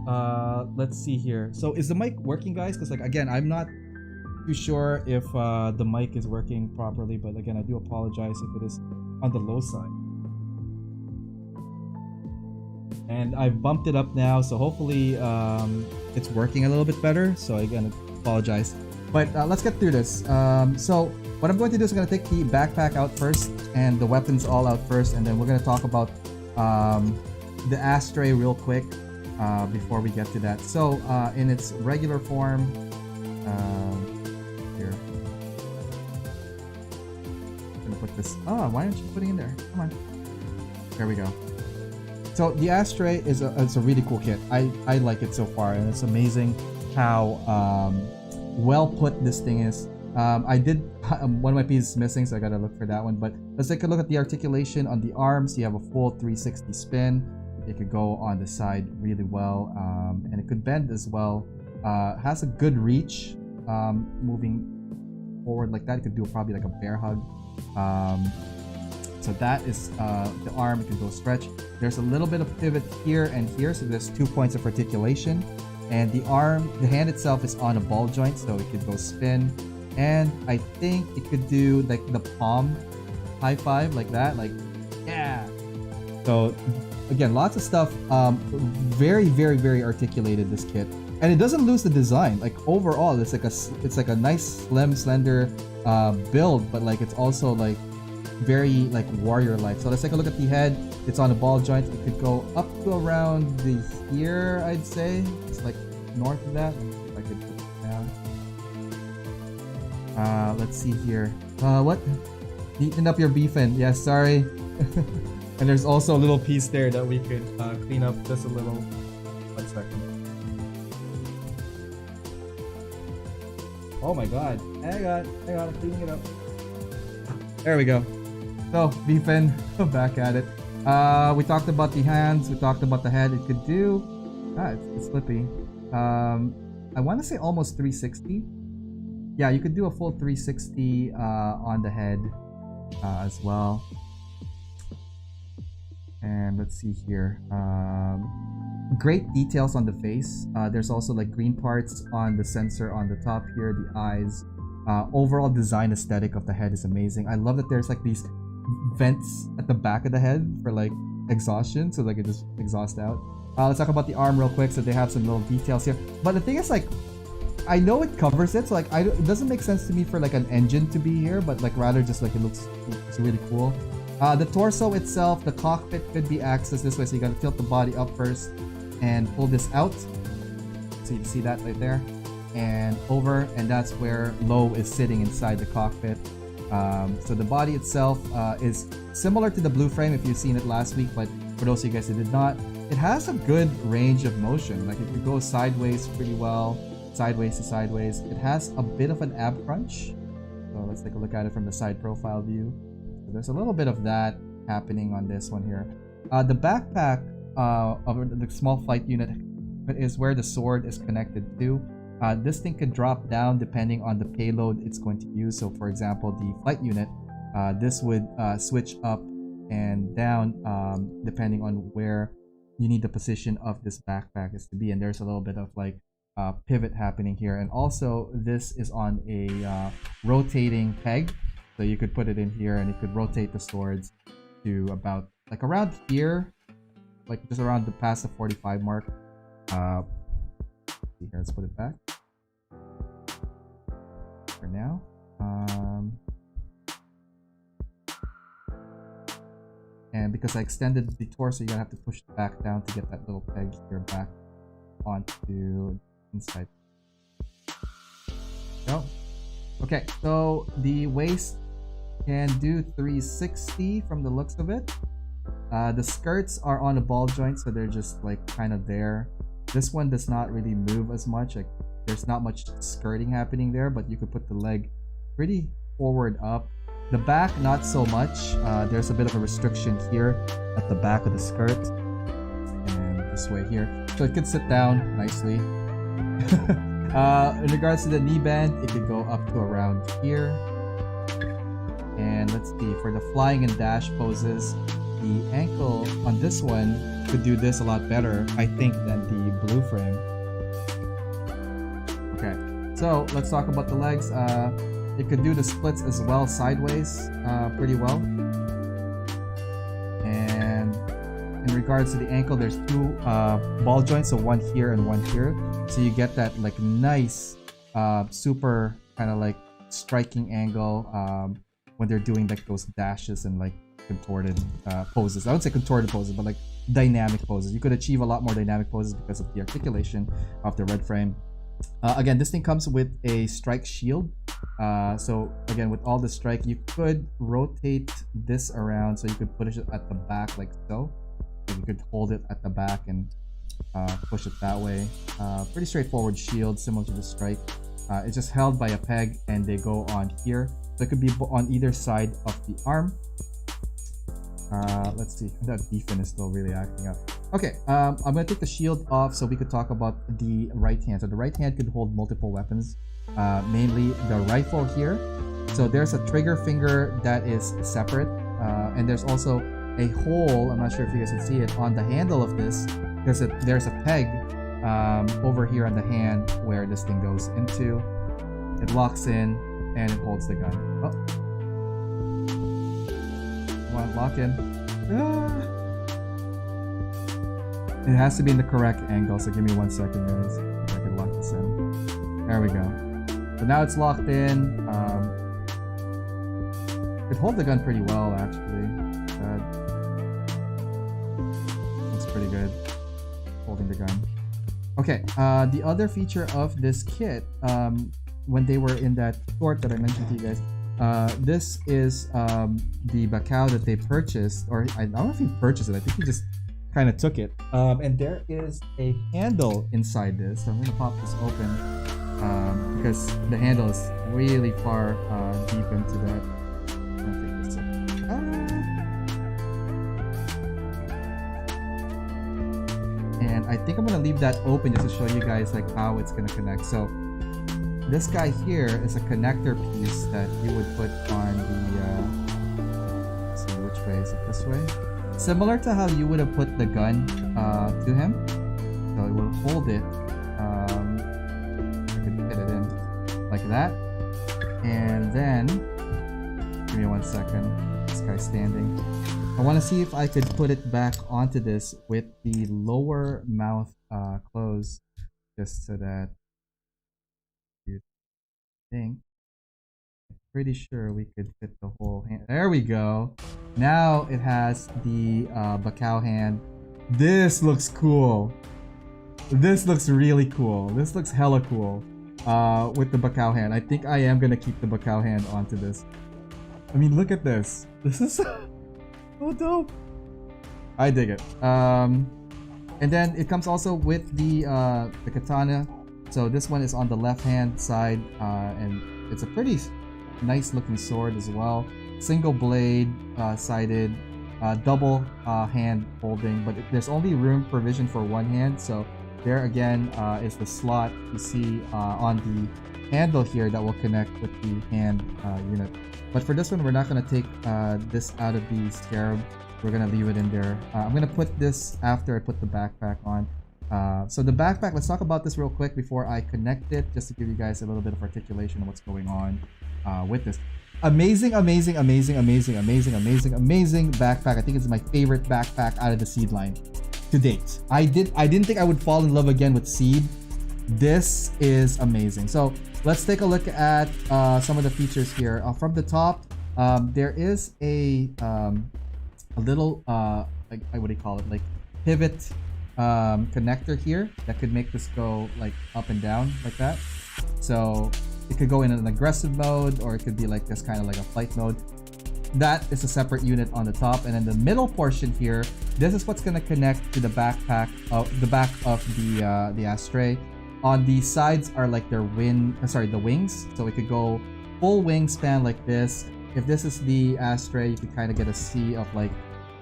S3: let's see here. So is the mic working, guys? Because like, again, I'm not too sure if the mic is working properly, but again, I do apologize if it is on the low side. And I've bumped it up now, so hopefully it's working a little bit better. So again, I apologize But let's get through this. So what I'm going to do is I'm going to take the backpack out first and the weapons all out first, and then we're going to talk about the Astray real quick before we get to that. So in its regular form, here, I'm going to put this. Oh, why aren't you putting it in there? Come on. There we go. So the Astray is a really cool kit. I like it so far, and it's amazing how well put this thing is. I did one of my pieces missing, so I gotta look for that one. But let's take a look at the articulation on the arms. You have a full 360 spin. It could go on the side really well, and it could bend as well. Has a good reach, moving forward like that. It could do probably like a bear hug. So that is the arm. It can go stretch. There's a little bit of pivot here and here, so there's 2 points of articulation. And the hand itself is on a ball joint, so it could go spin. And I think it could do like the palm high five like that, like yeah. So again, lots of stuff. Very, very, very articulated, this kit, and it doesn't lose the design. Like overall, it's like a nice slim, slender build, but like it's also like very like warrior-like. So let's take a look at the head. It's on a ball joint. It could go up to around the here, I'd say. It's like north of that. Let me see if I could put it down. Let's see here. What? Heating up your beefin. Yeah, sorry. And there's also a little piece there that we could clean up just a little. 1 second. Oh my god. Hang on, I'm cleaning it up. There we go. So, beefin, back at it. We talked about the hands, we talked about the head. It could do... it's flippy. I want to say almost 360. Yeah, you could do a full 360 on the head as well. And let's see here. Great details on the face. There's also like green parts on the sensor on the top here, the eyes. Overall design aesthetic of the head is amazing. I love that there's like these vents at the back of the head for like exhaustion, so like it just exhausts out. Let's talk about the arm real quick. So they have some little details here, but the thing is, like, I know it covers it, so like it doesn't make sense to me for like an engine to be here, but like rather just like it's really cool. The torso itself, the cockpit could be accessed this way, so you gotta tilt the body up first and pull this out. So you can see that right there, and over, and that's where Low is sitting inside the cockpit. So the body itself is similar to the blue frame if you've seen it last week, but for those of you guys who did not, it has a good range of motion. Like it could go sideways pretty well, sideways to sideways. It has a bit of an ab crunch. So let's take a look at it from the side profile view. So there's a little bit of that happening on this one here. The backpack of the small flight unit is where the sword is connected to. This thing could drop down depending on the payload it's going to use. So for example, the flight unit, this would switch up and down depending on where you need the position of this backpack is to be. And there's a little bit of like pivot happening here. And also this is on a rotating peg. So you could put it in here and it could rotate the swords to about like around here, like just around the past the 45 mark. Here, let's put it back for now. And because I extended the torso, you're gonna have to push it back down to get that little peg here back onto inside. No. Okay, so the waist can do 360 from the looks of it. The skirts are on a ball joint, so they're just like kind of there. This one does not really move as much. Like there's not much skirting happening there, but you could put the leg pretty forward up. The back, not so much. There's a bit of a restriction here at the back of the skirt and this way here. So it could sit down nicely. In regards to the knee band, it could go up to around here. And let's see, for the flying and dash poses, the ankle on this one could do this a lot better, I think, than the blue frame. Okay, so let's talk about the legs. It could do the splits as well, sideways, pretty well. And in regards to the ankle, there's two ball joints, so one here and one here. So you get that like nice, super kind of like striking angle when they're doing like those dashes and like contorted poses. I would say contorted poses, but like dynamic poses. You could achieve a lot more dynamic poses because of the articulation of the red frame. Again, this thing comes with a strike shield. So again, with all the strike, you could rotate this around so you could push it at the back like so. So you could hold it at the back and push it that way. Pretty straightforward shield, similar to the strike. It's just held by a peg and they go on here. So it could be on either side of the arm. Let's see, that defense is still really acting up. Okay, I'm gonna take the shield off so we could talk about the right hand. So the right hand could hold multiple weapons, mainly the rifle here. So there's a trigger finger that is separate, and there's also a hole, I'm not sure if you guys can see it, on the handle of this. There's a peg over here on the hand where this thing goes into. It locks in and it holds the gun. Oh. Come on, lock in. It has to be in the correct angle, so give me 1 second, guys. If I can lock this in. There we go. So now it's locked in. It holds the gun pretty well, actually. Looks pretty good. Holding the gun. Okay, the other feature of this kit, when they were in that short that I mentioned to you guys, this is the Backlog that they purchased, or I don't know if he purchased it, I think he just kind of took it. And there is a handle inside this, so I'm gonna pop this open because the handle is really far deep into that. I'm gonna take this and I think I'm gonna leave that open just to show you guys like how it's gonna connect. So this guy here is a connector piece that you would put on the let's see which way, is it this way? Similar to how you would have put the gun to him. So it will hold it. I could fit it in like that. And then give me 1 second. This guy's standing. I want to see if I could put it back onto this with the lower mouth closed, just so that you think. I'm pretty sure we could fit the whole hand. There we go. Now it has the Backlog hand. This looks cool. This looks really cool. This looks hella cool with the Backlog hand. I think I am gonna keep the Backlog hand onto this. I mean, look at this. This is so dope. I dig it. And then it comes also with the katana. So this one is on the left hand side, and it's a pretty nice looking sword as well. Single blade sided, double hand holding, but there's only room provision for one hand. So there again is the slot you see on the handle here that will connect with the hand unit. But for this one, we're not going to take this out of the scarab. We're going to leave it in there. I'm going to put this after I put the backpack on. So the backpack, let's talk about this real quick before I connect it, just to give you guys a little bit of articulation of what's going on with this. Amazing, amazing, amazing, amazing, amazing, amazing, amazing backpack. I think it's my favorite backpack out of the Seed line to date. I didn't think I would fall in love again with Seed. This is amazing. So let's take a look at some of the features here. From the top, there is a little like, what do you call it, like pivot connector here that could make this go like up and down like that. So it could go in an aggressive mode, or it could be like this kind of like a flight mode. That is a separate unit on the top, and then the middle portion here, this is what's going to connect to the backpack of the back of the Astray. On the sides are like their the wings, so it could go full wingspan like this. If this is the Astray, you could kind of get a see of like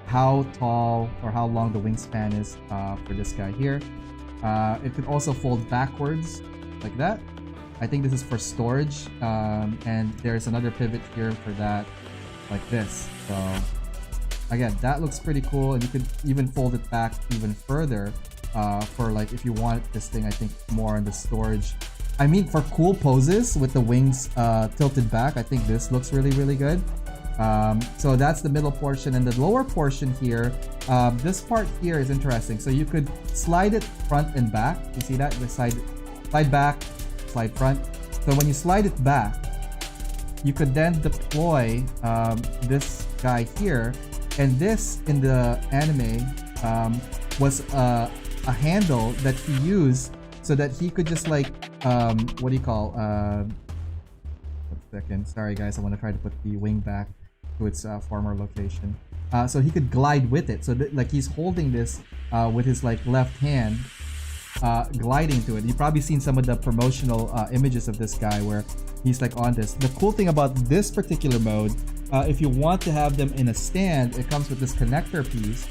S3: how tall or how long the wingspan is for this guy here. It could also fold backwards like that. I think this is for storage, and there's another pivot here for that, like this. So again, that looks pretty cool, and you could even fold it back even further for like if you want this thing, I think more on the storage. I mean, for cool poses with the wings tilted back, I think this looks really, really good. So that's the middle portion, and the lower portion here, this part here is interesting. So you could slide it front and back. You see that? The slide back, slide front. So when you slide it back, you could then deploy this guy here, and this in the anime was a handle that he used so that he could just like what do you call one second, sorry guys, I want to try to put the wing back to its former location, so he could glide with it. So like he's holding this with his like left hand, gliding to it. You've probably seen some of the promotional images of this guy where he's like on this. The cool thing about this particular mode, if you want to have them in a stand, it comes with this connector piece,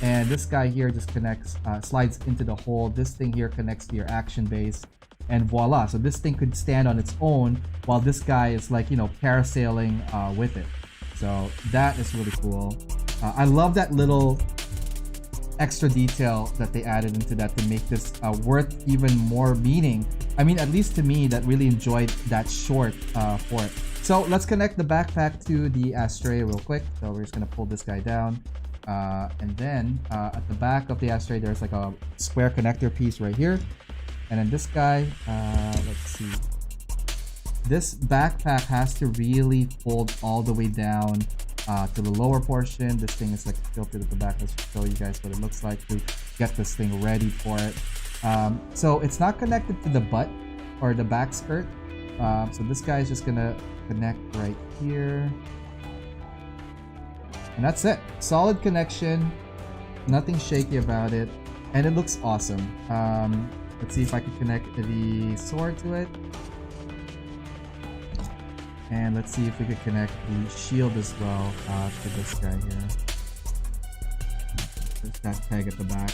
S3: and this guy here just connects, slides into the hole. This thing here connects to your action base, and voila. So this thing could stand on its own while this guy is like, you know, parasailing with it. So that is really cool. I love that little extra detail that they added into that to make this worth even more meaning. I mean, at least to me, that really enjoyed that short for it. So let's connect the backpack to the Astray real quick. So we're just gonna pull this guy down, and then at the back of the Astray, there's like a square connector piece right here. And then this guy, let's see. This backpack has to really fold all the way down to the lower portion. This thing is like tilted at the back. Let's show you guys what it looks like to get this thing ready for it. So it's not connected to the butt or the back skirt. So this guy is just gonna connect right here. And that's it. Solid connection. Nothing shaky about it. And it looks awesome. Let's see if I can connect the sword to it. And let's see if we could connect the shield as well to this guy here. There's that peg at the back.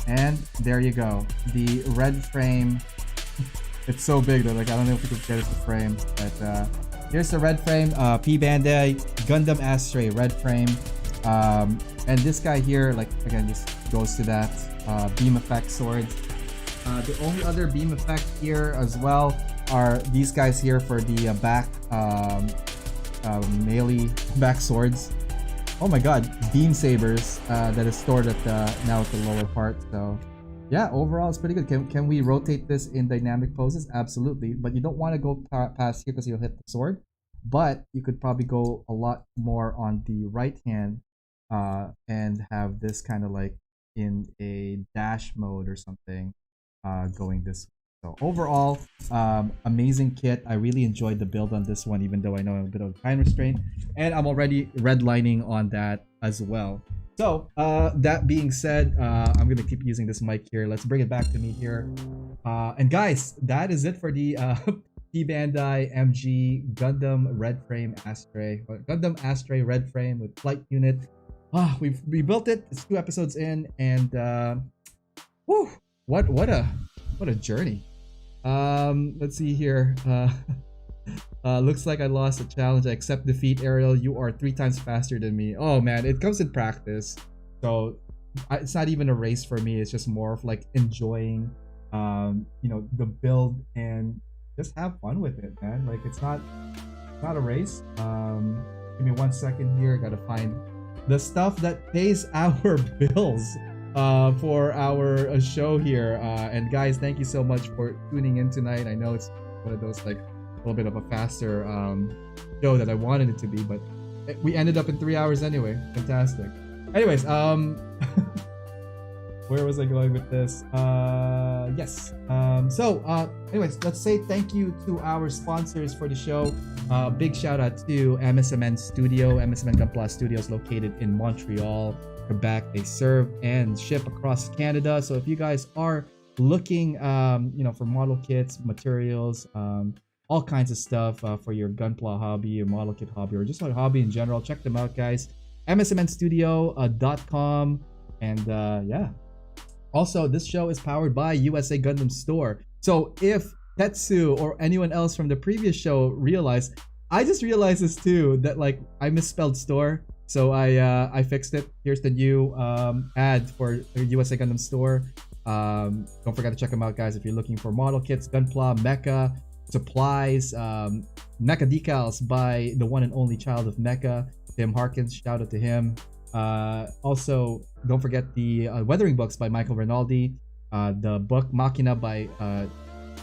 S3: And there you go. The red frame. It's so big though, like I don't know if we could get it to frame. But here's the red frame. Pbandai Gundam Astray red frame. And this guy here, like again, just goes to that beam effect swords. The only other beam effect here as well are these guys here for the back melee back swords. Oh my god, beam sabers that is stored at the now at the lower part. So yeah, overall it's pretty good. Can we rotate this in dynamic poses? Absolutely, but you don't want to go past here because you'll hit the sword. But you could probably go a lot more on the right hand and have this kind of like in a dash mode or something going this way. So overall, amazing kit. I really enjoyed the build on this one, even though I know I'm a bit of time restraint, and I'm already redlining on that as well. So that being said, I'm gonna keep using this mic here. Let's bring it back to me here. And guys, that is it for the Pbandai MG Gundam Red Frame Astray, Gundam Astray Red Frame with flight unit. We built it. It's 2 episodes in, and whew, what a journey. Let's see here. Looks like I lost a challenge. I accept defeat, Ariel. You are 3 times faster than me. Oh man, it comes in practice. So it's not even a race for me. It's just more of like enjoying, you know, the build and just have fun with it, man. Like it's not a race. Give me 1 second here. Gotta find the stuff that pays our bills for our show here. And guys, thank you so much for tuning in tonight. I know it's one of those like a little bit of a faster show that I wanted it to be, but we ended up in 3 hours anyway. Fantastic. Anyways, where was I going with this? Yes. Anyways, let's say thank you to our sponsors for the show. Big shout out to MSMN Studio, MSMN Gunpla Studios, located in Montreal, Quebec. They serve and ship across Canada. So if you guys are looking, you know, for model kits, materials, all kinds of stuff for your Gunpla hobby, your model kit hobby, or just a hobby in general, check them out, guys. MSMNstudio.com. And yeah. Also, this show is powered by USA Gundam Store. So if Tetsu or anyone else from the previous show realized, I just realized this too, that like I misspelled store. So I fixed it. Here's the new ad for USA Gundam Store. Don't forget to check them out, guys, if you're looking for model kits, Gunpla, Mecha, supplies, Mecha decals by the one and only child of Mecha, Tim Harkins. Shout out to him. Also, don't forget the weathering books by Michael Rinaldi, the book Machina by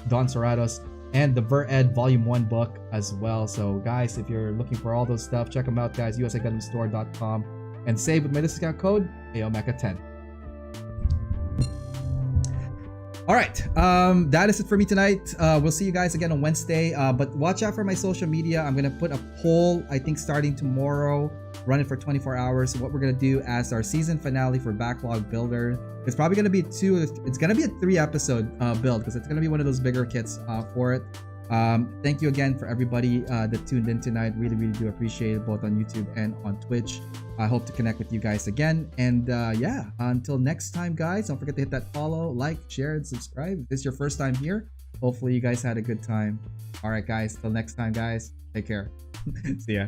S3: Don Serratos, and the Ver-Ed Volume 1 book as well. So guys, if you're looking for all those stuff, check them out, guys. usagundamstore.com, and save with my discount code AOMecha10. All right, that is it for me tonight. We'll see you guys again on Wednesday, but watch out for my social media. I'm gonna put a poll, I think starting tomorrow, run it for 24 hours. What we're gonna do as our season finale for Backlog Builder. It's probably gonna be it's gonna be a 3-episode build, because it's gonna be one of those bigger kits for it. Thank you again for everybody that tuned in tonight. Really do appreciate it, both on YouTube and on Twitch. I hope to connect with you guys again, and yeah, until next time, guys, don't forget to hit that follow, like, share, and subscribe. If this is your first time here, hopefully you guys had a good time. All right, guys, till next time, guys, take care. See ya.